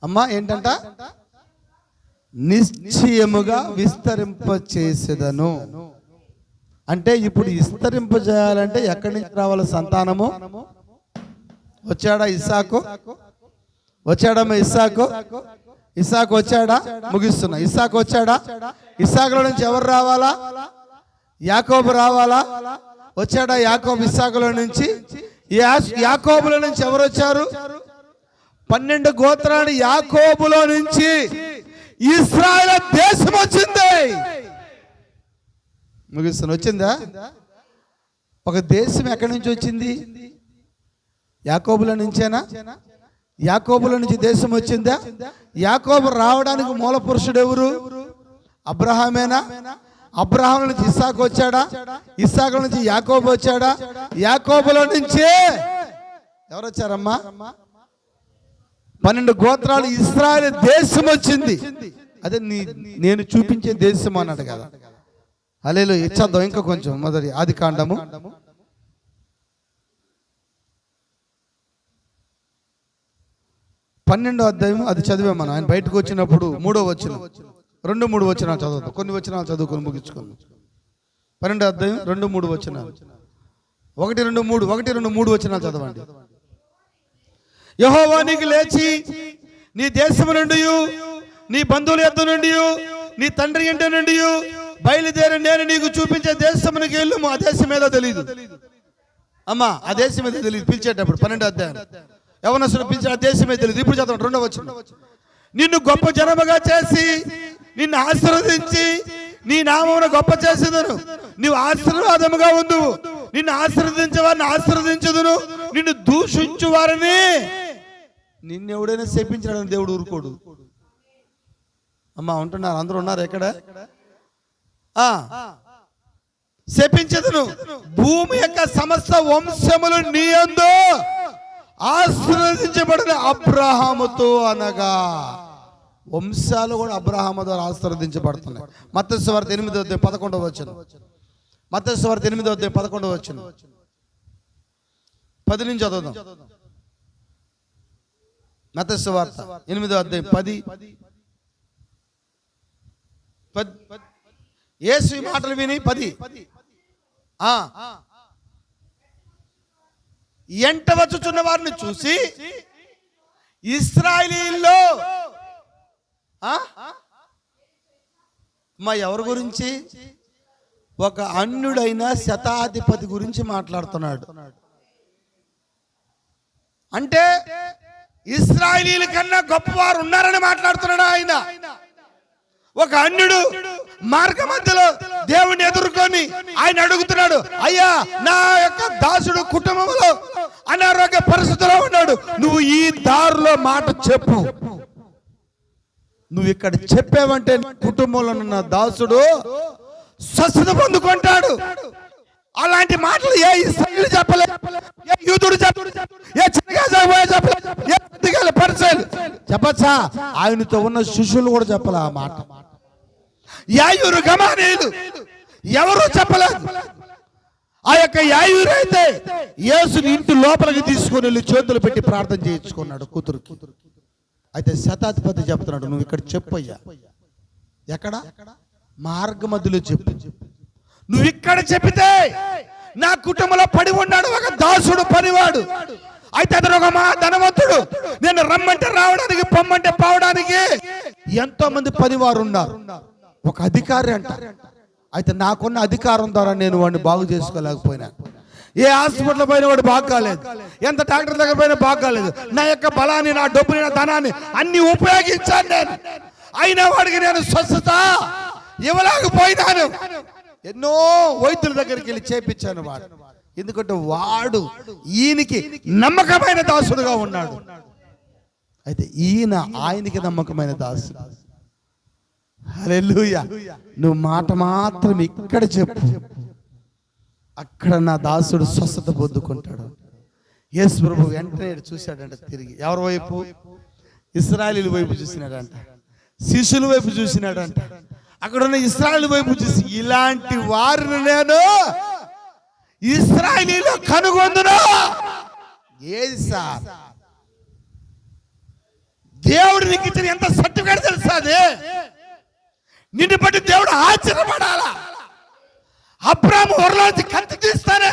అమ్మా ఏంటంట, నిశ్చయముగా విస్తరింప చేసేదను. అంటే ఇప్పుడు విస్తరింప చేయాలంటే ఎక్కడి నుంచి రావాలి? సంతానము. వచ్చాడా ఇస్సాకు? వచ్చాడమ్మా ఇస్సాకు? ఇస్సాకు వచ్చాడా? ముగిస్తున్నా. ఇస్సాకు వచ్చాడా? ఇస్సాకులో నుంచి ఎవరు రావాలా? యాకోబు రావాలా? వచ్చాడా యాకోబు ఇస్సాకులో నుంచి? యాకోబులో నుంచి ఎవరు వచ్చారు? 12 గోత్రాలు యాకోబులో నుంచి ఇశ్రాయేలు దేశం వచ్చింది. ముగిస్తున్నా. వచ్చిందా? ఒక దేశం ఎక్కడి నుంచి వచ్చింది? యాకోబులో నుంచేనా? యాకోబులో నుంచి దేశం వచ్చిందా? యాకోబు రావడానికి మూల పురుషుడు ఎవరు? అబ్రహామేనా? అబ్రహాం నుంచి ఇస్సాకు వచ్చాడా? ఇస్సాకు నుంచి యాకోబు వచ్చాడా? యాకోబులో నుంచే ఎవరు వచ్చారమ్మా? 12 గోత్రాలు ఇశ్రాయేలు దేశం వచ్చింది. అదే నేను చూపించే దేశం అన్నాడు కదా. హల్లెలూయా. ఇచ్చేద్దాం ఇంకా కొంచెం. మొదటి ఆదికాండము 12వ అధ్యాయం అది చదివాం మనం. ఆయన బయటకు వచ్చినప్పుడు 3వ వచనం, 2-3 వచనాలు చదువుతాం. కొన్ని వచనాలు చదువుకొని ముగించుకున్నాం. 12వ అధ్యాయం 2-3 వచనాలు. 1-2-3 వచనాలు చదవండి. యెహోవా నీకు లేచి నీ దేశము నుండి, నీ బంధువుల యొద్ద నుండి, నీ తండ్రి ఇంటి నుండి బయలుదేరి నేను నీకు చూపించే దేశమునికి వెళ్ళుము. ఆ దేశం ఏదో తెలియదు అమ్మా, ఆ దేశం ఏదో తెలియదు. పిలిచేటప్పుడు 12వ అధ్యాయం యవనస్తుడు పిలిచి ఆ దేశమే తెలియదు. ఇప్పుడు చదవండి 2వ వచనం. నిన్ను గొప్ప జనముగా చేసి నిన్ను ఆశీర్వదించి నీ నామమును గొప్ప చేసేదను. నీవు ఆశీర్వాదముగా ఉండు. నిన్ను ఆశీర్వదించే వారిని ఆశీర్వదించదును. నిన్ను దూషించు వారిని, నిన్నెవడైనా శపించాడని దేవుడు ఊరుకోడు. అమ్మా ఉంటున్నారు, అందరూ ఉన్నారు ఎక్కడ? శపించదును. భూమి యొక్క సమస్త వంశములు నీ యందు ఆశీర్వదించబడిన అబ్రహాముతో అనగా వంశాలు కూడా అబ్రహాము ద్వారా ఆశీర్వదించబడుతున్నాయి. మత్తయి సువార్త 8వ అధ్యాయం 11వ వచనం. మత్తయి సువార్త 8వ అధ్యాయం 11వ వచనం 10 నుంచి చదువుదాం. మత్తయి సువార్త 8వ అధ్యాయం 10, యేసు ఈ మాటలు విని 10 ఎంట వచ్చుచున్న వారిని చూసి ఇశ్రాయేలీయుల్లో మా ఎవరి గురించి? ఒక అన్యుడైన శతాధిపతి గురించి మాట్లాడుతున్నాడు. అంటే ఇశ్రాయేలీయుల కన్నా గొప్పవారు ఉన్నారని మాట్లాడుతున్నాడు ఆయన. ఒక అన్యుడు మార్గ మధ్యలో దేవుణ్ణి ఎదుర్కొని ఆయన అడుగుతున్నాడు, అయ్యా నా యొక్క దాసుడు కుటుంబంలో అనారోగ్య పరిస్థితిలో ఉన్నాడు, నువ్వు ఈ దారిలో మాట చెప్పు. నువ్వు ఇక్కడ చెప్పావంటే కుటుంబంలో ఉన్న దాసుడు స్వస్థత పొందుకుంటాడు. అలాంటి మాటలు ఏ ఇశ్రాయేలు చెప్పలే, ఏ యూదుడు చెప్పలేదు, ఏ పరిచయాలు చెప్పచ్చా? ఆయనతో ఉన్న శిష్యులు కూడా చెప్పలే ఆ మాట. యాయూరు గమానీయులు ఎవరు చెప్పలేదు. ఆ యొక్క యాయూరు అయితే యేసుని ఇంటి లోపలికి తీసుకొని వెళ్ళి చేతులు పెట్టి ప్రార్థన చేయించుకున్నాడు కూతురుకి. అయితే శతాధిపతి చెప్తున్నాడు, నువ్వు ఇక్కడ చెప్పయ్యా. ఎక్కడ? మార్గ మధ్యలో చెప్పు. నువ్వు ఇక్కడ చెప్పితే నా కుటుంబంలో పడి ఉన్నాడు ఒక దాసుడు పనివాడు, అయితే అతను ఒక మా ధనవంతుడు, నేను రమ్మంటే రావడానికి పొమ్మంటే పోవడానికి ఎంతో మంది పనివారు ఉన్నారు, ఒక అధికారి అంట. అయితే నాకున్న అధికారం ద్వారా నేను వాడిని బాగు చేసుకోలేకపోయినా, ఏ హాస్పిటల్ పైన వాడు బాగు కాలేదు, ఎంత డాక్టర్ దగ్గర పైన బాగు కాలేదు, నా యొక్క బలాన్ని, నా డబ్బుని, నా ధనాన్ని అన్ని ఉపయోగించాను నేను, అయినా వాడికి నేను స్వస్థత ఇవ్వలేకపోయినాను. ఎన్నో వైద్యుల దగ్గరికి వెళ్ళి చేపించాను వాడు, ఎందుకంటే వాడు ఈయనకి నమ్మకమైన దాసుడుగా ఉన్నాడు. అయితే ఈయన ఆయనకి నమ్మకమైన దాసుడు. హల్లెలూయా. నువ్వు మాట మాత్రం ఇక్కడ చెప్పు, అక్కడ నా దాసుడు స్వస్థత పొందుకుంటాడు. యేసు ప్రభు వెంటనే చూశాడంట, తిరిగి ఎవరి వైపు? ఇశ్రాయేలీయుల వైపు చూసినాడంట, శిష్యుల వైపు చూసినాడంట. అక్కడ ఉన్న ఇశ్రాయేలు వైపు చూసి, ఇలాంటి వారిని నేను ఇశ్రాయేలీలో కనుగొందును. ఏది సార్? దేవుడు నీకు ఇచ్చిన ఎంత సర్టిఫికేట్ తెలుసా? అది నిన్ను బట్టి దేవుడు ఆశ్చర్యపడాలా. అబ్రాహాము వరలోంచి కత్తి తీస్తానే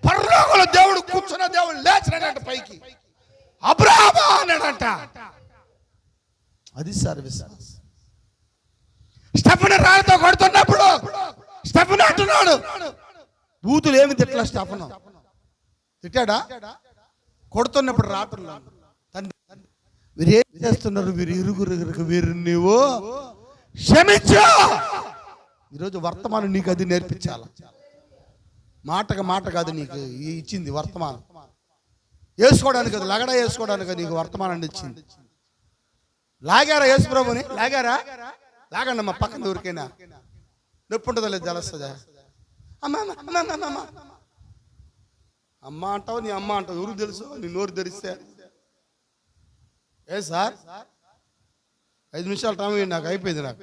పరలోకంలో దేవుడు కూర్చున్న దేవుడు లేచినాడంట పైకి, అబ్రాహామా అన్నాడంట. అది సార్ విశ్వాసం. స్టెఫెను రాళ్ళతో కొడుతున్నప్పుడు స్టెఫెను అంటున్నాడు, బూతులు ఏమి తిట్లా స్టెఫెను, తిట్టాడా? కొడుతున్నప్పుడు రాత్రులు వీరు ఏం చేస్తున్నారు, వీరు ఇరుగురు, వీరు నీవు క్షమించు. ఈరోజు వర్తమానం నీకు అది నేర్పించాల. మాటగా మాట కాదు నీకు ఇచ్చింది వర్తమానం, వేసుకోవడానికి కాదు, లగడ వేసుకోవడానికి నీకు వర్తమానాన్ని ఇచ్చింది. లాగారా యేసు ప్రభుని? లాగారా? లాగండి అమ్మ, పక్కన ఊరికైనా నొప్పి ఉంటుందా లేదు, జలస్తుందా? అమ్మ అంటావు, నీ అమ్మ అంటావు, ఎవరు తెలుసు? నీ నోరు తెరిస్తే ఏ సార్ 5 నిమిషాలు టైం నాకు అయిపోయింది, నాకు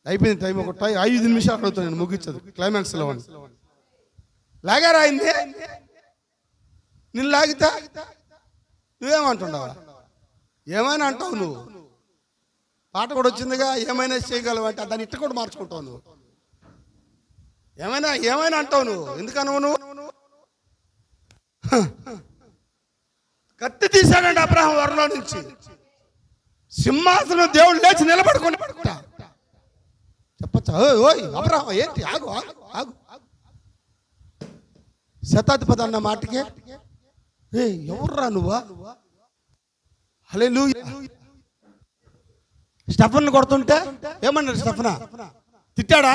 అయిపోయింది టైం. ఒక 5 నిమిషాలు అడుగుతాను నేను, ముగించదు క్లైమాక్స్లో. లాగారా అయింది? నిన్ను లాగితే నువ్వేమంటున్నావా? ఏమైనా అంటావు నువ్వు. పాట కూడా వచ్చిందిగా, ఏమైనా చేయగలవు అంటే దాన్ని ఇట్ట కూడా మార్చుకుంటావు నువ్వు. ఏమైనా అంటావు నువ్వు, ఎందుకన్నావు నువ్వు? కత్తి తీశాడంటే అబ్రహాం వరలో నుంచి, సింహాసనం దేవుడు లేచి నిలబడుకొని చెప్పచ్చా? ఓయ్ అబ్రహాం ఏంటి? ఆగు ఆగు ఆగు. శతాధిపతి అన్న మాటకే ఎవర్రా నువ్వా? హల్లెలూయా. స్టెఫెను కొడుతుంటే ఏమన్నాడు? స్టెఫెనా తిట్టాడా?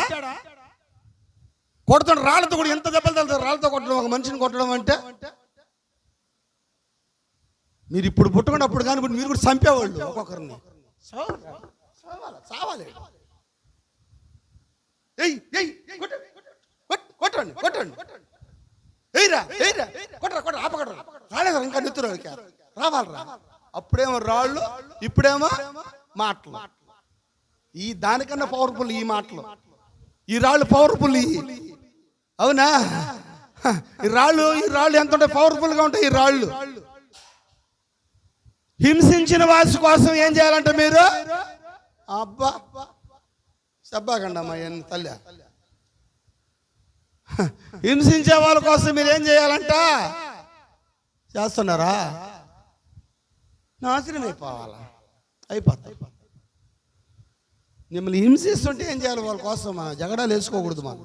కొడుతుంటే రాళ్ళతో కూడా ఎంత దెబ్బలు తగులుతారు రాళ్ళతో కొట్టడం, ఒక మనిషిని కొట్టడం అంటే. మీరు ఇప్పుడు పుట్టుకుంటే అప్పుడు కానీ మీరు కూడా చంపేవాళ్ళు ఒక్కొక్కరిని. చావాలి. కొట్టండి కొట్టండి, ఎయిరా ఎయిరా, కొట్టరా ఆపకట్రా, రాలేదా ఇంకా నెత్తురు రావాలరా. అప్పుడేమో రాళ్ళు, ఇప్పుడేమో మాటలు. ఈ దానికన్నా పవర్ఫుల్ ఈ మాటలు, ఈ రాళ్ళు పవర్ఫుల్. అవునా? ఈ రాళ్ళు ఎంత ఉంటాయి? పవర్ఫుల్ గా ఉంటాయి ఈ రాళ్ళు. హింసించిన వాసి కోసం ఏం చేయాలంటే మీరు, అబ్బా చెప్పకండి అమ్మా ఎన్ని తల్లి. హింసించే వాళ్ళ కోసం మీరు ఏం చేయాలంట? చేస్తున్నారా? నాశనం అయిపోవాలా? అయిపోతా. మిమ్మల్ని హింసిస్తుంటే ఏం చేయాలి? వాళ్ళ కోసం జగడాలు వేసుకోకూడదు. మనం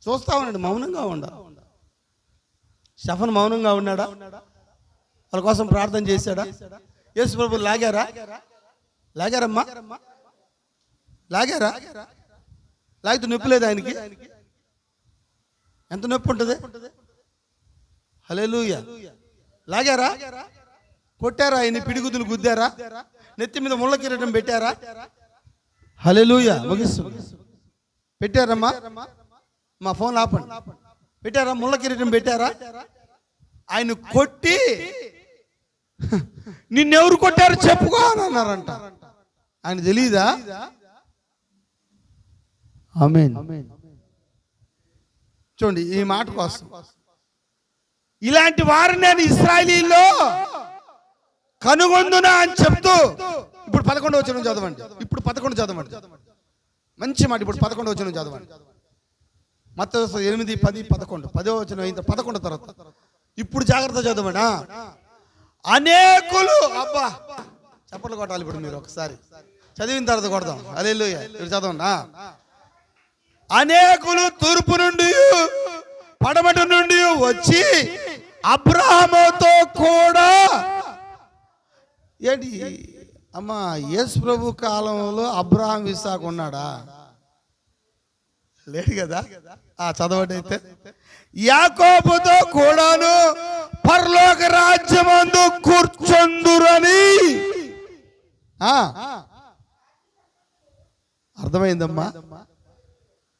చూస్తా ఉండండి, మౌనంగా ఉండాలి. షఫన్ మౌనంగా ఉన్నాడా? వాళ్ళ కోసం ప్రార్థన చేశాడా? యేసు ప్రభు లాగారమ్మా? లాగితే నొప్పి లేదు ఆయనకి? ఎంత నొప్పి ఉంటుంది? హల్లెలూయా. లాగారా? కొట్టారా? ఆయన్ని పిడిగుద్దులు గుద్దారా? నెత్తి మీద ముళ్ళ కిరీటం పెట్టారా? హల్లెలూయా. ముగిస్తుంది. పెట్టారమ్మా? మా ఫోన్ ఆపండి. పెట్టారా? ముళ్ళ కిరీటం పెట్టారా? ఆయన కొట్టి నిన్నెవరు కొట్టారు చెప్పుకో అని అన్నారంట. ఆయన తెలీదా? ఆమేన్. చూడండి ఈ మాట కోసం ఇలాంటి వారిని నేను ఇశ్రాయేలీల్లో కనుగొందునా అని చెప్తూ ఇప్పుడు 11వ వచనం చదవండి. ఇప్పుడు 11 చదవండి. మంచి మాట. ఇప్పుడు 11వ వచనం చదవండి. మత్తయి 8, 10, 11. 10వ వచనం అయిన 11 తర్వాత ఇప్పుడు జాగ్రత్త చదవండి. అనేకులు అబ్బా చప్పట్లు కొట్టాలి. ఇప్పుడు మీరు ఒకసారి చదివిన తర్వాత కొడదాం. హల్లెలూయా. ఇప్పుడు చదవండి. అనేకులు తూర్పు నుండి పడమటి నుండి వచ్చి అబ్రాహాముతో కూడా ఏంటి అమ్మా యేసు ప్రభు కాలంలో అబ్రాహాం ఇస్సాకు ఉన్నాడా? లేడు కదా. చదవండి. అయితే యాకోబుతో కూడాను పరలోక రాజ్యమందు కూర్చుందురని. అర్థమైందమ్మా?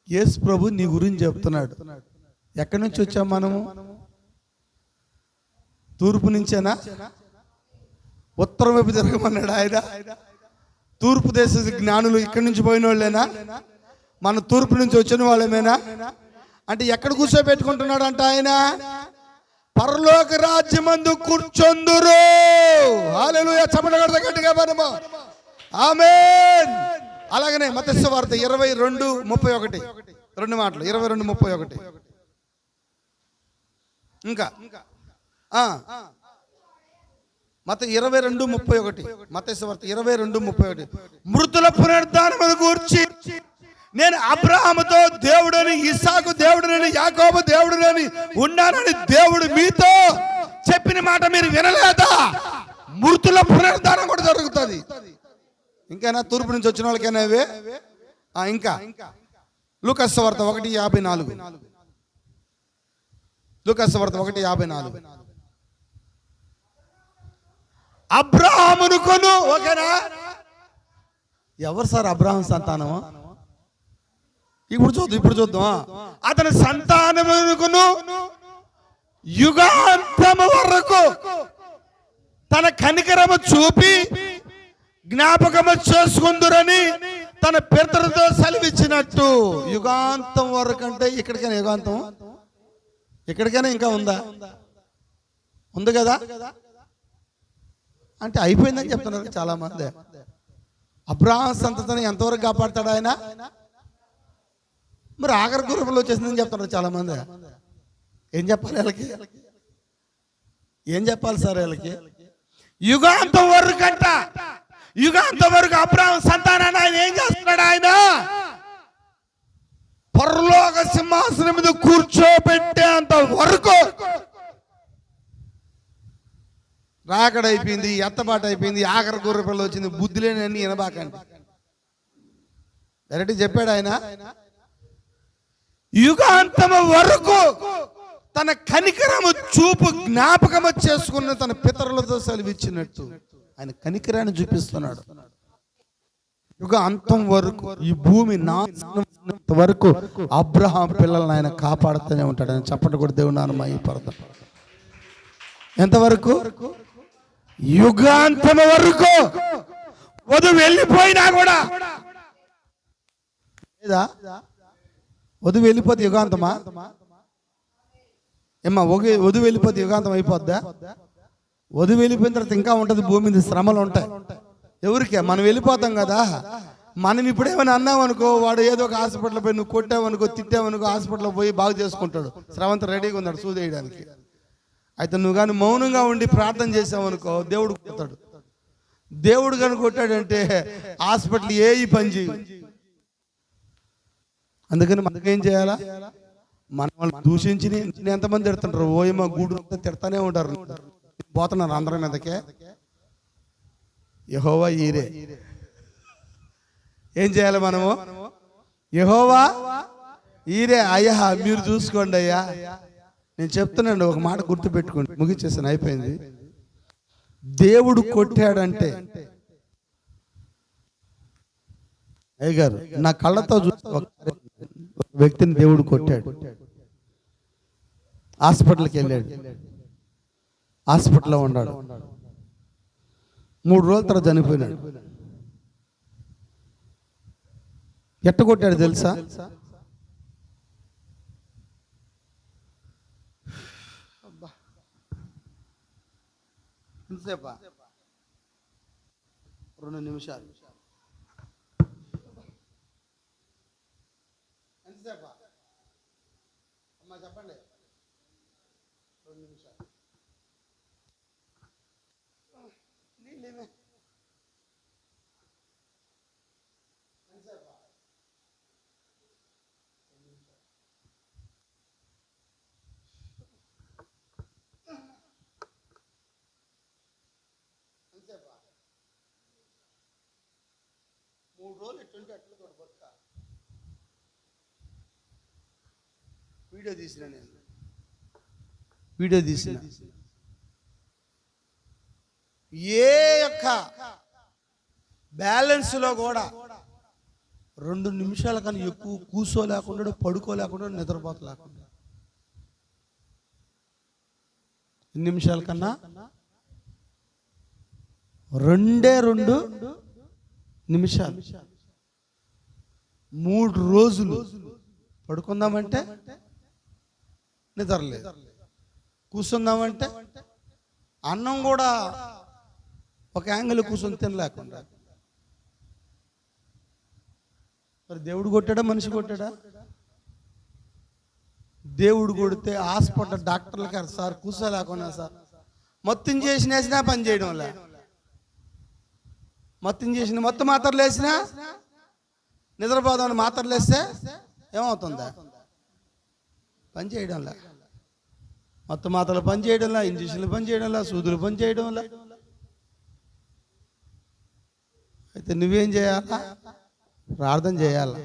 యేసు ప్రభు నీ గురించి చెప్తున్నాడు. ఎక్కడి నుంచి వచ్చాం మనము? తూర్పు నుంచేనా? ఉత్తరం వైపు తిరగమన్నాడు ఆయన. తూర్పు దేశ జ్ఞానులు ఇక్కడి నుంచి పోయిన వాళ్ళేనా? మన తూర్పు నుంచి వచ్చిన వాళ్ళమేనా? అంటే ఎక్కడ కూర్చోబెట్టుకుంటున్నాడు అంట ఆయన? పరలోక రాజ్యమందు కూర్చొందురు. హల్లెలూయా. చప్పట్లు గట్టిగా మనము ఆమేన్. అలాగనే మత్తయి సువార్త 22:31 రెండు మాటలు. 22:31 ఇంకా మత్తయి 22:31 మత్తయి సువార్త 22:31 మృతుల పునరుద్ధానమును గూర్చి నేను అబ్రాహాముతో దేవుడని, ఇస్సాకు దేవుడని, యాకోబు దేవుడని ఉన్నానని దేవుడు మీతో చెప్పిన మాట మీరు వినలేదా? మృతుల పునరుద్ధానం కూడా జరుగుతుంది. ఇంకైనా తూర్పు నుంచి వచ్చిన వాళ్ళకైనా ఇవే. ఇంకా లూకా సువార్త 1:54 లూకా సువార్త 1:54 అబ్రాహామును కొను. ఓకేనా? ఎవరు సార్ అబ్రాహాం సంతానము? ఇప్పుడు చూద్దాం. అతని సంతానమును యుగాంతము వరకు తన కనికరము చూపి జ్ఞాపకము చేసుకుందురని తన పితరులతో సెలవిచ్చినట్టు. యుగాంతం వరకు అంటే ఇక్కడికైనా యుగాంతం? ఇక్కడికైనా ఇంకా ఉందా? ఉంది కదా. అంటే అయిపోయిందని చెప్తున్నారు చాలా మంది. అబ్రాహాం సంతతిని ఎంతవరకు కాపాడతాడు ఆయన? మరి ఆఖరి గుర్రంలో వచ్చేసిందని చెప్తున్నారు చాలా మంది. ఏం చెప్పాలి వీళ్ళకి? ఏం చెప్పాలి సార్ వీళ్ళకి? యుగాంతం వరకు అంట. యుగాంతం వరకు అబ్రాహాం సంతానాన్ని ఆయన ఏం చేస్తున్నాడు? ఆయన పరలోక సింహాసనం మీద కూర్చోబెట్టేంత వరకు రాకడైపోయింది, ఎత్తబాటు అయిపోయింది, ఆఖరి గుర్ర పిల్ల వచ్చింది, బుద్ధి లేని అన్ని వినబాకండి. డైరెక్ట్ చెప్పాడు ఆయన. యుగాంతము వరకు తన కనికరము చూపు జ్ఞాపకము చేసుకున్న తన పితరులతో సెలవిచ్చినట్టు ఆయన కనికరాన్ని చూపిస్తున్నాడు. యుగాంతం వరకు ఈ భూమి నాశనం వరకు అబ్రహాం పిల్లలను ఆయన కాపాడుతూనే ఉంటాడు. ఆయన చప్పటి కూడా దేవుడు నామయ్య పడతాం. ఎంతవరకు? యుగాంతం వరకు. వధువు వెళ్ళిపోయినా కూడా లేదా? వధువు వెళ్ళిపోతే యుగాంతమా? ఏమ్మా వధువు వెళ్ళిపోతే యుగాంతం అయిపోద్దా? వధువు వెళ్ళిపోయిన తర్వాత ఇంకా ఉంటుంది భూమి మీద, శ్రమలు ఉంటాయి. ఎవరికి? మనం వెళ్ళిపోతాం కదా. మనం ఇప్పుడు ఏమైనా అన్నామనుకో, వాడు ఏదో ఒక హాస్పిటల్ పోయి నువ్వు కొట్టావనుకో, తిట్టావనుకో, హాస్పిటల్లో పోయి బాగు చేసుకుంటాడు. స్రవంతి రెడీగా ఉన్నాడు సూదేయడానికి. అయితే నువ్వు కానీ మౌనంగా ఉండి ప్రార్థన చేసావనుకో, దేవుడు కొడతాడు. దేవుడు కానీ కొట్టాడంటే హాస్పిటల్ పని చేయు. అందుకని మనకేం చేయాలా? మన వాళ్ళు దూషించి ఎంతమంది తిడుతుంటారు, ఓయమ్మ గూడు తిడతానే ఉంటారు, పోతున్నారు అందరం మీదకే. యెహోవా ఈరే. ఏం చేయాలి మనము? యెహోవా ఈరే, అయ్యా మీరు చూసుకోండి అయ్యా. నేను చెప్తున్నాను, ఒక మాట గుర్తు పెట్టుకోండి, ముగిచ్చేసాను, అయిపోయింది. దేవుడు కొట్టాడంటే, అయ్యగారు నా కళ్ళతో చూస్తే ఒక వ్యక్తిని దేవుడు కొట్టాడు, హాస్పిటల్కి వెళ్ళాడు, హాస్పిటల్లో ఉన్నాడు, 3 రోజుల తర్వాత చనిపోయినాడు. ఎట్ట కొట్టాడు తెలుసా? ఎంతసేపా? 2 నిమిషాలు. ఎంతసేపా అమ్మా చెప్పండి? 2 నిమిషాలు. ఎంతసేపా? 3 రోజులు ఎట్లుంటే అట్లా తోడు బతుక. వీడియో తీసిన, నేను వీడియో తీసిన. ఏ యొక్క బ్యాలెన్స్ లో కూడా 2 నిమిషాల కన్నా ఎక్కువ కూర్చోలేకుండా, పడుకోలేకుండా, నిద్రపోతలేకుండా. ఎన్ని నిమిషాల కన్నా? 2 నిమిషాలు. 3 రోజులు పడుకుందామంటే నిద్రలేదు, కూర్చుందామంటే అన్నం కూడా ఒక యాంగిల్ కూర్చొని తినలేకుండా. మరి దేవుడు కొట్టాడా, మనిషి కొట్టాడా? దేవుడు కొడితే హాస్పిటల్ డాక్టర్లకి, సార్ కూర్చోలేకున్నా సార్, మొత్తం చేసినా పని చేయడం లే, మొత్తం చేసిన మొత్తం మాత్రలు వేసినా నిద్రపోదామని మాత్రలు వేస్తే ఏమవుతుందా? పని చేయడంలా. మొత్తం మాత్రలు పని చేయడంలా, ఇంజక్షన్లు పని చేయడంలా, సూదులు పని చేయడంలా. అయితే నువ్వేం చేయాలా? ప్రార్థన చేయాలా.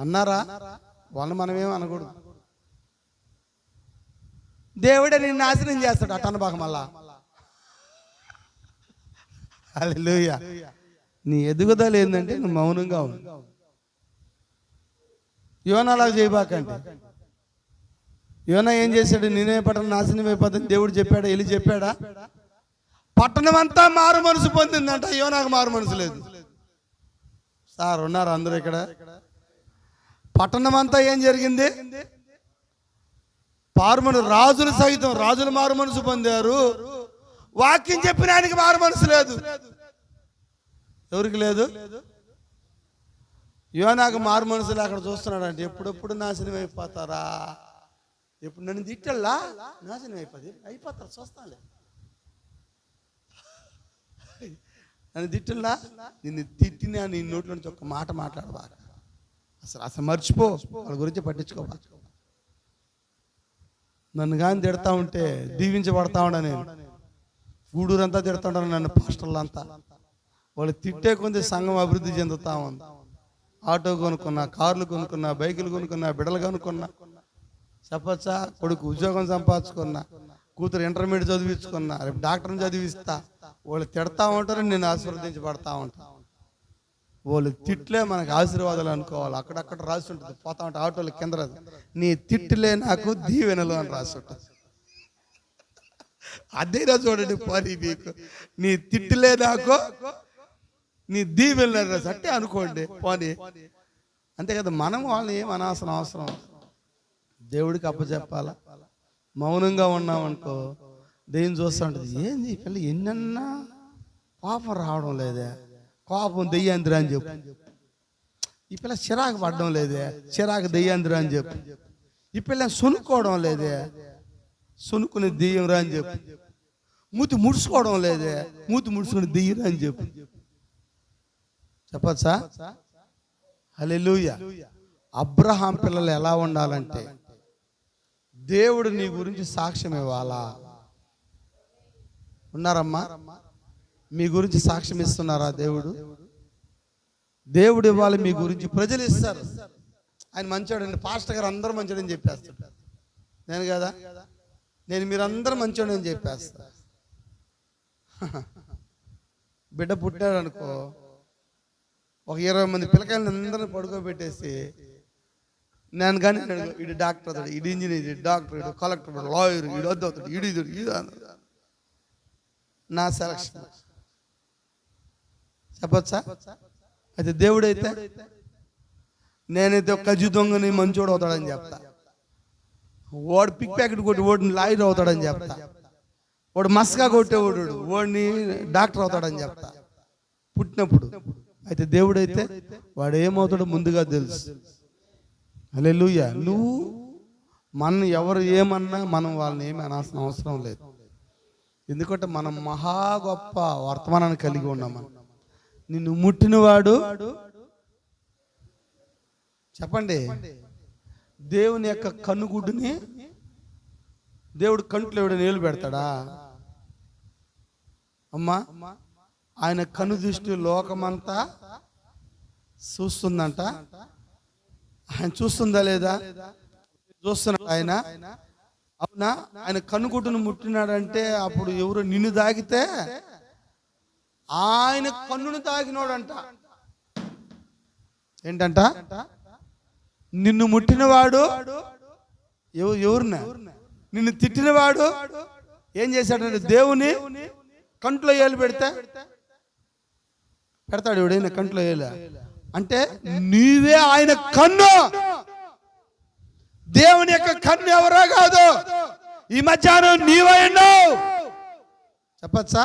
అన్నారా వాళ్ళు? మనమేం అనకూడదు. దేవుడే నిన్ను నాశనం చేస్తాడు అట్టన బాగా మళ్ళా. హల్లెలూయా. నీ ఎదుగుదల ఏంటంటే నువ్వు మౌనంగా ఉండు. యోనా అలా చేయబాకండి. యోనా ఏం చేశాడు? నేనే పట్టణం నాశనం అయిపోతుంది దేవుడు చెప్పాడా? వెళ్ళి చెప్పాడా? పట్టణం అంతా మారు మనసు పొందిందంట, యోనాకు మారు మనసు లేదు. సార్ ఉన్నారు అందరూ ఇక్కడ? పట్టణం అంతా ఏం జరిగింది? రాజులు సైతం, రాజులు మారు మనసు పొందారు. వాక్యం చెప్పిన ఆయనకి మారు మనసు లేదు. ఎవరికి లేదు? యోనాకు మారు మనసులు అక్కడ చూస్తున్నాడు అంటే, ఎప్పుడెప్పుడు నాశనం అయిపోతారా, ఎప్పుడు నన్ను తిట్టల్లా నాశనం అయిపోతారు చూస్తాలే, నన్ను తిట్టల్లా, నిన్ను తిట్టినా నీ నోట్లో నుంచి ఒక్క మాట మాట్లాడబా, అసలు మర్చిపో, వాళ్ళ గురించి పట్టించుకోబా. నన్ను కానీ తిడతా ఉంటే దీవించబడతా ఉన్నా నేను. గూడూరంతా తిడతా ఉంటాను నన్ను, పాస్టర్లంతా. వాళ్ళు తిట్టే కొంచెం సంఘం అభివృద్ధి చెందుతా ఉంది. ఆటో కొనుక్కున్నా, కార్లు కొనుక్కున్నా, బైకులు కొనుక్కున్నా, బిడ్డలు కొనుక్కున్నా, చెప్పచ్చా, కొడుకు ఉద్యోగం సంపాదించుకున్నా, కూతురు ఇంటర్మీడియట్ చదివించుకున్నా, రేపు డాక్టర్ని చదివిస్తా. వాళ్ళు తిడతా ఉంటారు, నేను ఆశీర్వదించబడతా ఉంటా. వాళ్ళు తిట్లే మనకు ఆశీర్వాదాలు అనుకోవాలి. అక్కడక్కడ రాసి ఉంటుంది, పోతా ఉంటే ఆటోల కింద నీ తిట్లే నాకు దీవెనలు అని రాసి ఉంటుంది. అదేనా చూడండి పోనీ, మీకు నీ తిట్లే నాకు నీ దీవెనలు రాసి అంటే అనుకోండి పోనీ, అంతే కదా. మనం వాళ్ళని ఏం అనాల్సిన అవసరం, దేవుడికి అప్పచెప్పాలా. మౌనంగా ఉన్నామనుకో, దేవుని చూస్తూ ఉంటుంది, ఏంది పిల్ల ఎన్నన్నా పాపం రావడం లేదే, కోపం దెయ్యాందిరా అని చెప్పు. ఈ పిల్ల చిరాకు పడడం లేదే, చిరాకు దెయ్యాందిరా అని చెప్పు. ఈ పిల్ల సునుక్కోవడం లేదే, సునుకుని దెయ్యంరా అని చెప్పు. మూతి ముడుచుకోవడం లేదే, మూతి ముడుచుకుని దెయ్యరా అని చెప్పు. చెప్పచ్చా? హల్లెలూయా. అబ్రహాం పిల్లలు ఎలా ఉండాలంటే దేవుడు నీ గురించి సాక్ష్యం ఇవ్వాలా. ఉన్నారమ్మా? మీ గురించి సాక్ష్యం ఇస్తున్నారా? దేవుడు ఇవ్వాలి మీ గురించి. ప్రజలు ఇస్తారు, ఆయన మంచోడండి, పాస్టర్ గారు అందరూ మంచోడని చెప్పేస్తాడు. నేను కదా, నేను మీరందరూ మంచోడని చెప్పేస్తా. బిడ్డ పుట్టాడు అనుకో, ఒక 20 మంది పిల్లకాయలను అందరిని పడుకోబెట్టేసి నేను కానీ ఇడు డాక్టర్ అవుతాడు, ఇడు ఇంజనీర్, ఇడు డాక్టర్, ఇడు కలెక్టర్, లాయర్, ఇడు వద్దు అవుతాడు, ఇడు నా సెలక్షన్. చెప్పచ్చా? అయితే దేవుడైతే నేనైతే ఒక కజ్జి దొంగని మంచోడు అవుతాడని చెప్తా, వాడు పిక్ ప్యాకెట్ కొట్టి వాడిని లాయర్ అవుతాడని చెప్తా, వాడు మస్కా కొట్టేవాడు వాడిని డాక్టర్ అవుతాడని చెప్తా పుట్టినప్పుడు. అయితే దేవుడైతే వాడు ఏమవుతాడో ముందుగా తెలుసు. హల్లెలూయా. నువ్వు మన ఎవరు ఏమన్నా మనం వాళ్ళని ఏమి అనాల్సిన అవసరం లేదు. ఎందుకంటే మనం మహా గొప్ప వర్తమానాన్ని కలిగి ఉన్నాం. నిన్ను ముట్టినవాడు, చెప్పండి, దేవుని యొక్క కన్నుగుడ్డుని దేవుడు కంట్లో ఎవడు నీళ్ళు పెడతాడా? అమ్మా, ఆయన కన్ను దృష్టి లోకమంతా చూస్తుందంట. ఆయన చూస్తుందా లేదా? చూస్తున్నాడు ఆయన. అవునా? ఆయన కన్నుగుడ్డును ముట్టినాడంటే అప్పుడు ఎవరు నిన్ను తాగితే ఆయన కన్నును తాగినోడంట. ఏంటంట? నిన్ను ముట్టినవాడు ఎవరున్నా, నిన్ను తిట్టినవాడు ఏం చేశాడంటే దేవుని కంట్లో ఏలు పెడతాడు. ఎవడైనా కంట్లో ఏలు అంటే నీవే ఆయన కన్ను. దేవుని యొక్క కన్ను ఎవరో కాదు. ఈ మధ్యాహ్నం నీవే ఉన్నావు. చెప్పచ్చా?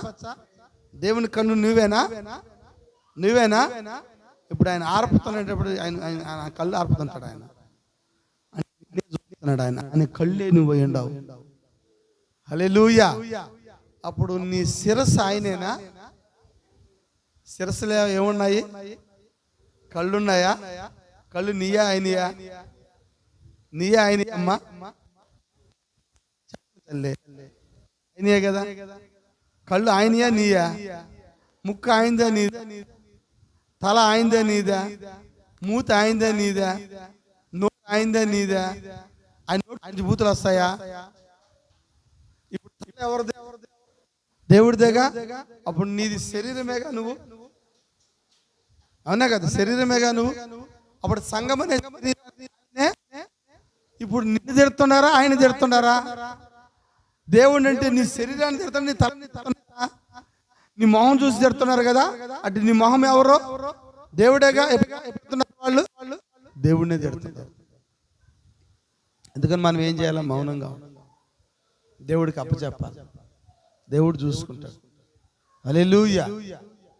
దేవుని కన్ను నువ్వేనా? ఇప్పుడు ఆయన ఆర్పుతున్నప్పుడు ఆయన కళ్ళు ఆర్పుతుంటాడు. ఆయన చూస్తున్నాడు, ఆయన కళ్ళే నువ్వు ఉండవు. హల్లెలూయా. అప్పుడు నీ శిరస్సు ఆయనేనా? శిరస్సులో ఏమున్నాయి? కళ్ళున్నాయా? కళ్ళు నీయా ఆయనయా? నీయా ఆయన అమ్మా? ఆయనయే కదా. కళ్ళు ఆయనయా నీయా? ముక్కు ఆయనదా నీదా? తల ఆయనదా నీదా? మూత ఆయనదా నీదా? నోటు ఆయనదా నీదా? ఆయన బూతులు వస్తాయా? ఇప్పుడు ఎవరిదే? దేవుడిదేగా. అప్పుడు నీది శరీరమేగా నువ్వు. అవునా కదా? శరీరమేగా నువ్వు. అప్పుడు సంఘం అనే ఇప్పుడు నిన్ను తిడుతున్నారా ఆయన తిడుతున్నారా? దేవుడు అంటే నీ శరీరాన్ని తిడతాడు, నీ తలని తిడతాడా? నీ మొహం చూసి తిడుతున్నారు కదా, అంటే నీ మొహం ఎవరో? దేవుడేగా. వాళ్ళు దేవుడినే తిడుతున్నారు. ఎందుకని మనం ఏం చేయాలి? మౌనంగా దేవుడికి అప్పచెప్పాలి. దేవుడు చూసుకుంటాడు. హల్లెలూయా.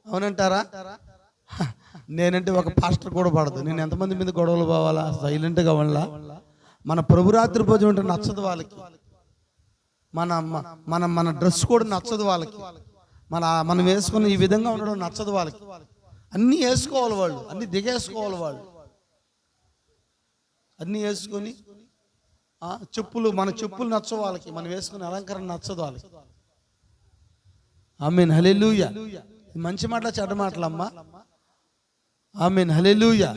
అవునంటారా? నేనంటే ఒక పాస్టర్ కూడా పడదు. నేను ఎంతమంది మీద గొడవలు పోవాలా? సైలెంట్గా వాళ్ళ మన ప్రభురాత్రి భోజనం అంటే నచ్చదు వాళ్ళకి. మన డ్రెస్ కూడా నచ్చదు వాళ్ళకి. మనం వేసుకున్న ఈ విధంగా ఉండడం నచ్చదు వాళ్ళకి. అన్నీ వేసుకోవాలి వాళ్ళు, అన్నీ దిగేసుకోవాలి వాళ్ళు, అన్నీ వేసుకొని మన చెప్పులు నచ్చవు వాళ్ళకి, మనం వేసుకునే అలంకరణ నచ్చదు వాళ్ళకి. ఆమేన్. హల్లెలూయా. మంచి మాటల చెడ్డ మాటలమ్మా. ఆమేన్. హల్లెలూయా.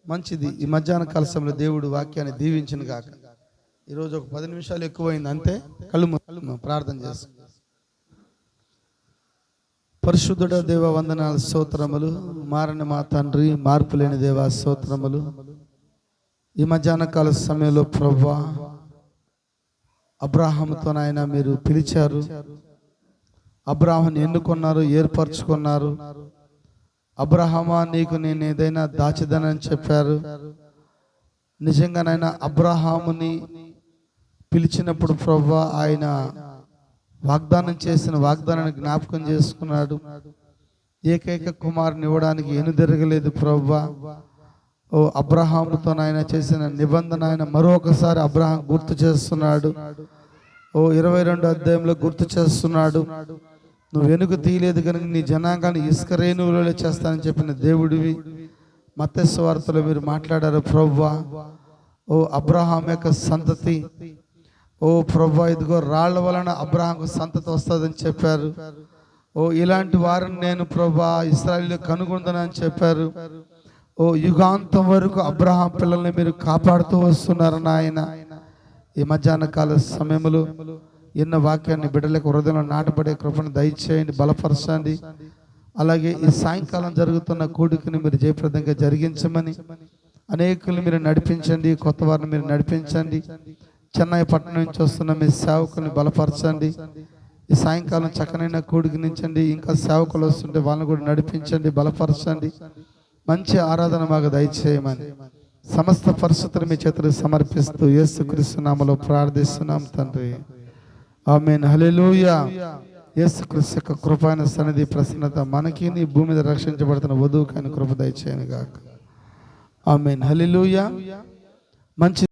మంచిది. ఈ మధ్యాహ్న కాల సమయంలో దేవుడు వాక్యాన్ని దీవించును గాక. ఈరోజు ఒక 10 నిమిషాలు ఎక్కువైంది అంతే. కళ్ళు ప్రార్థన చేసుకుందాం. పరిశుద్ధుడ దేవ వందనాలు, స్తోత్రములు. మారని మా తండ్రి, మార్పు లేని దేవ స్తోత్రములు. ఈ మధ్యాహ్న కాల సమయంలో ప్రభువా, అబ్రాహాముతో నాయన మీరు పిలిచారు, అబ్రాహాముని ఎన్నుకున్నారు, ఏర్పరచుకున్నారు. అబ్రహామా, నీకు నేను ఏదైనా దాచిదనని చెప్పారు. నిజంగానైనా అబ్రహాముని పిలిచినప్పుడు ప్రభువా, ఆయన వాగ్దానం చేసిన వాగ్దానాన్ని జ్ఞాపకం చేసుకున్నాడు. ఏకైక కుమారుని ఇవ్వడానికి ఎనుదిరగలేదు ప్రభువా. ఓ అబ్రహాముతో ఆయన చేసిన నిబంధన ఆయన మరొకసారి అబ్రహాం గుర్తు చేస్తున్నాడు. ఓ 22 అధ్యాయంలో గుర్తు చేస్తున్నాడు. నువ్వు వెనుక తీయలేదు కనుక నీ జనాంగాన్ని ఇసుక రేణువులలో చేస్తానని చెప్పిన దేవుడివి. మత్తయి సువార్తలో మీరు మాట్లాడారు ప్రభువా. ఓ అబ్రహాం యొక్క సంతతి, ఓ ప్రభువా ఇదిగో రాళ్ల వలన అబ్రహాంకు సంతతి వస్తుందని చెప్పారు. ఓ ఇలాంటి వారిని నేను ప్రభువా ఇశ్రాయేలు కనుగొందనని చెప్పారు. ఓ యుగాంతం వరకు అబ్రహాం పిల్లల్ని మీరు కాపాడుతూ వస్తున్నారు నాయన. ఈ మధ్యాహ్న కాల సమయంలో ఎన్న వాక్యాన్ని బిడ్డలకు హృదయంలో నాటపడే కృపను దయచేయండి, బలపరచండి. అలాగే ఈ సాయంకాలం జరుగుతున్న కూడికని మీరు జయప్రదంగా జరిగించమని, అనేకులు మీరు నడిపించండి, కొత్త వారిని మీరు నడిపించండి. చెన్నై పట్టణం నుంచి వస్తున్న మీ సేవకుల్ని బలపరచండి. ఈ సాయంకాలం చక్కనైన కూడికనించండి. ఇంకా సేవకులు వస్తుంటే వాళ్ళని కూడా నడిపించండి, బలపరచండి. మంచి ఆరాధన మాకు దయచేయమని సమస్త పరిస్థితులు మీ చేతులకు సమర్పిస్తూ యేసుక్రీస్తు నామములో ప్రార్థిస్తున్నాం తండ్రి, ఆమేన్. హల్లెలూయా. యేసుక్రీస్తు యొక్క కృపైన సన్నిధి ప్రసన్నత మనకి నీ భూమి మీద రక్షించబడుతున్న వధువుకైన కృప దయచేయను గాక. ఆమేన్. హల్లెలూయా. మంచి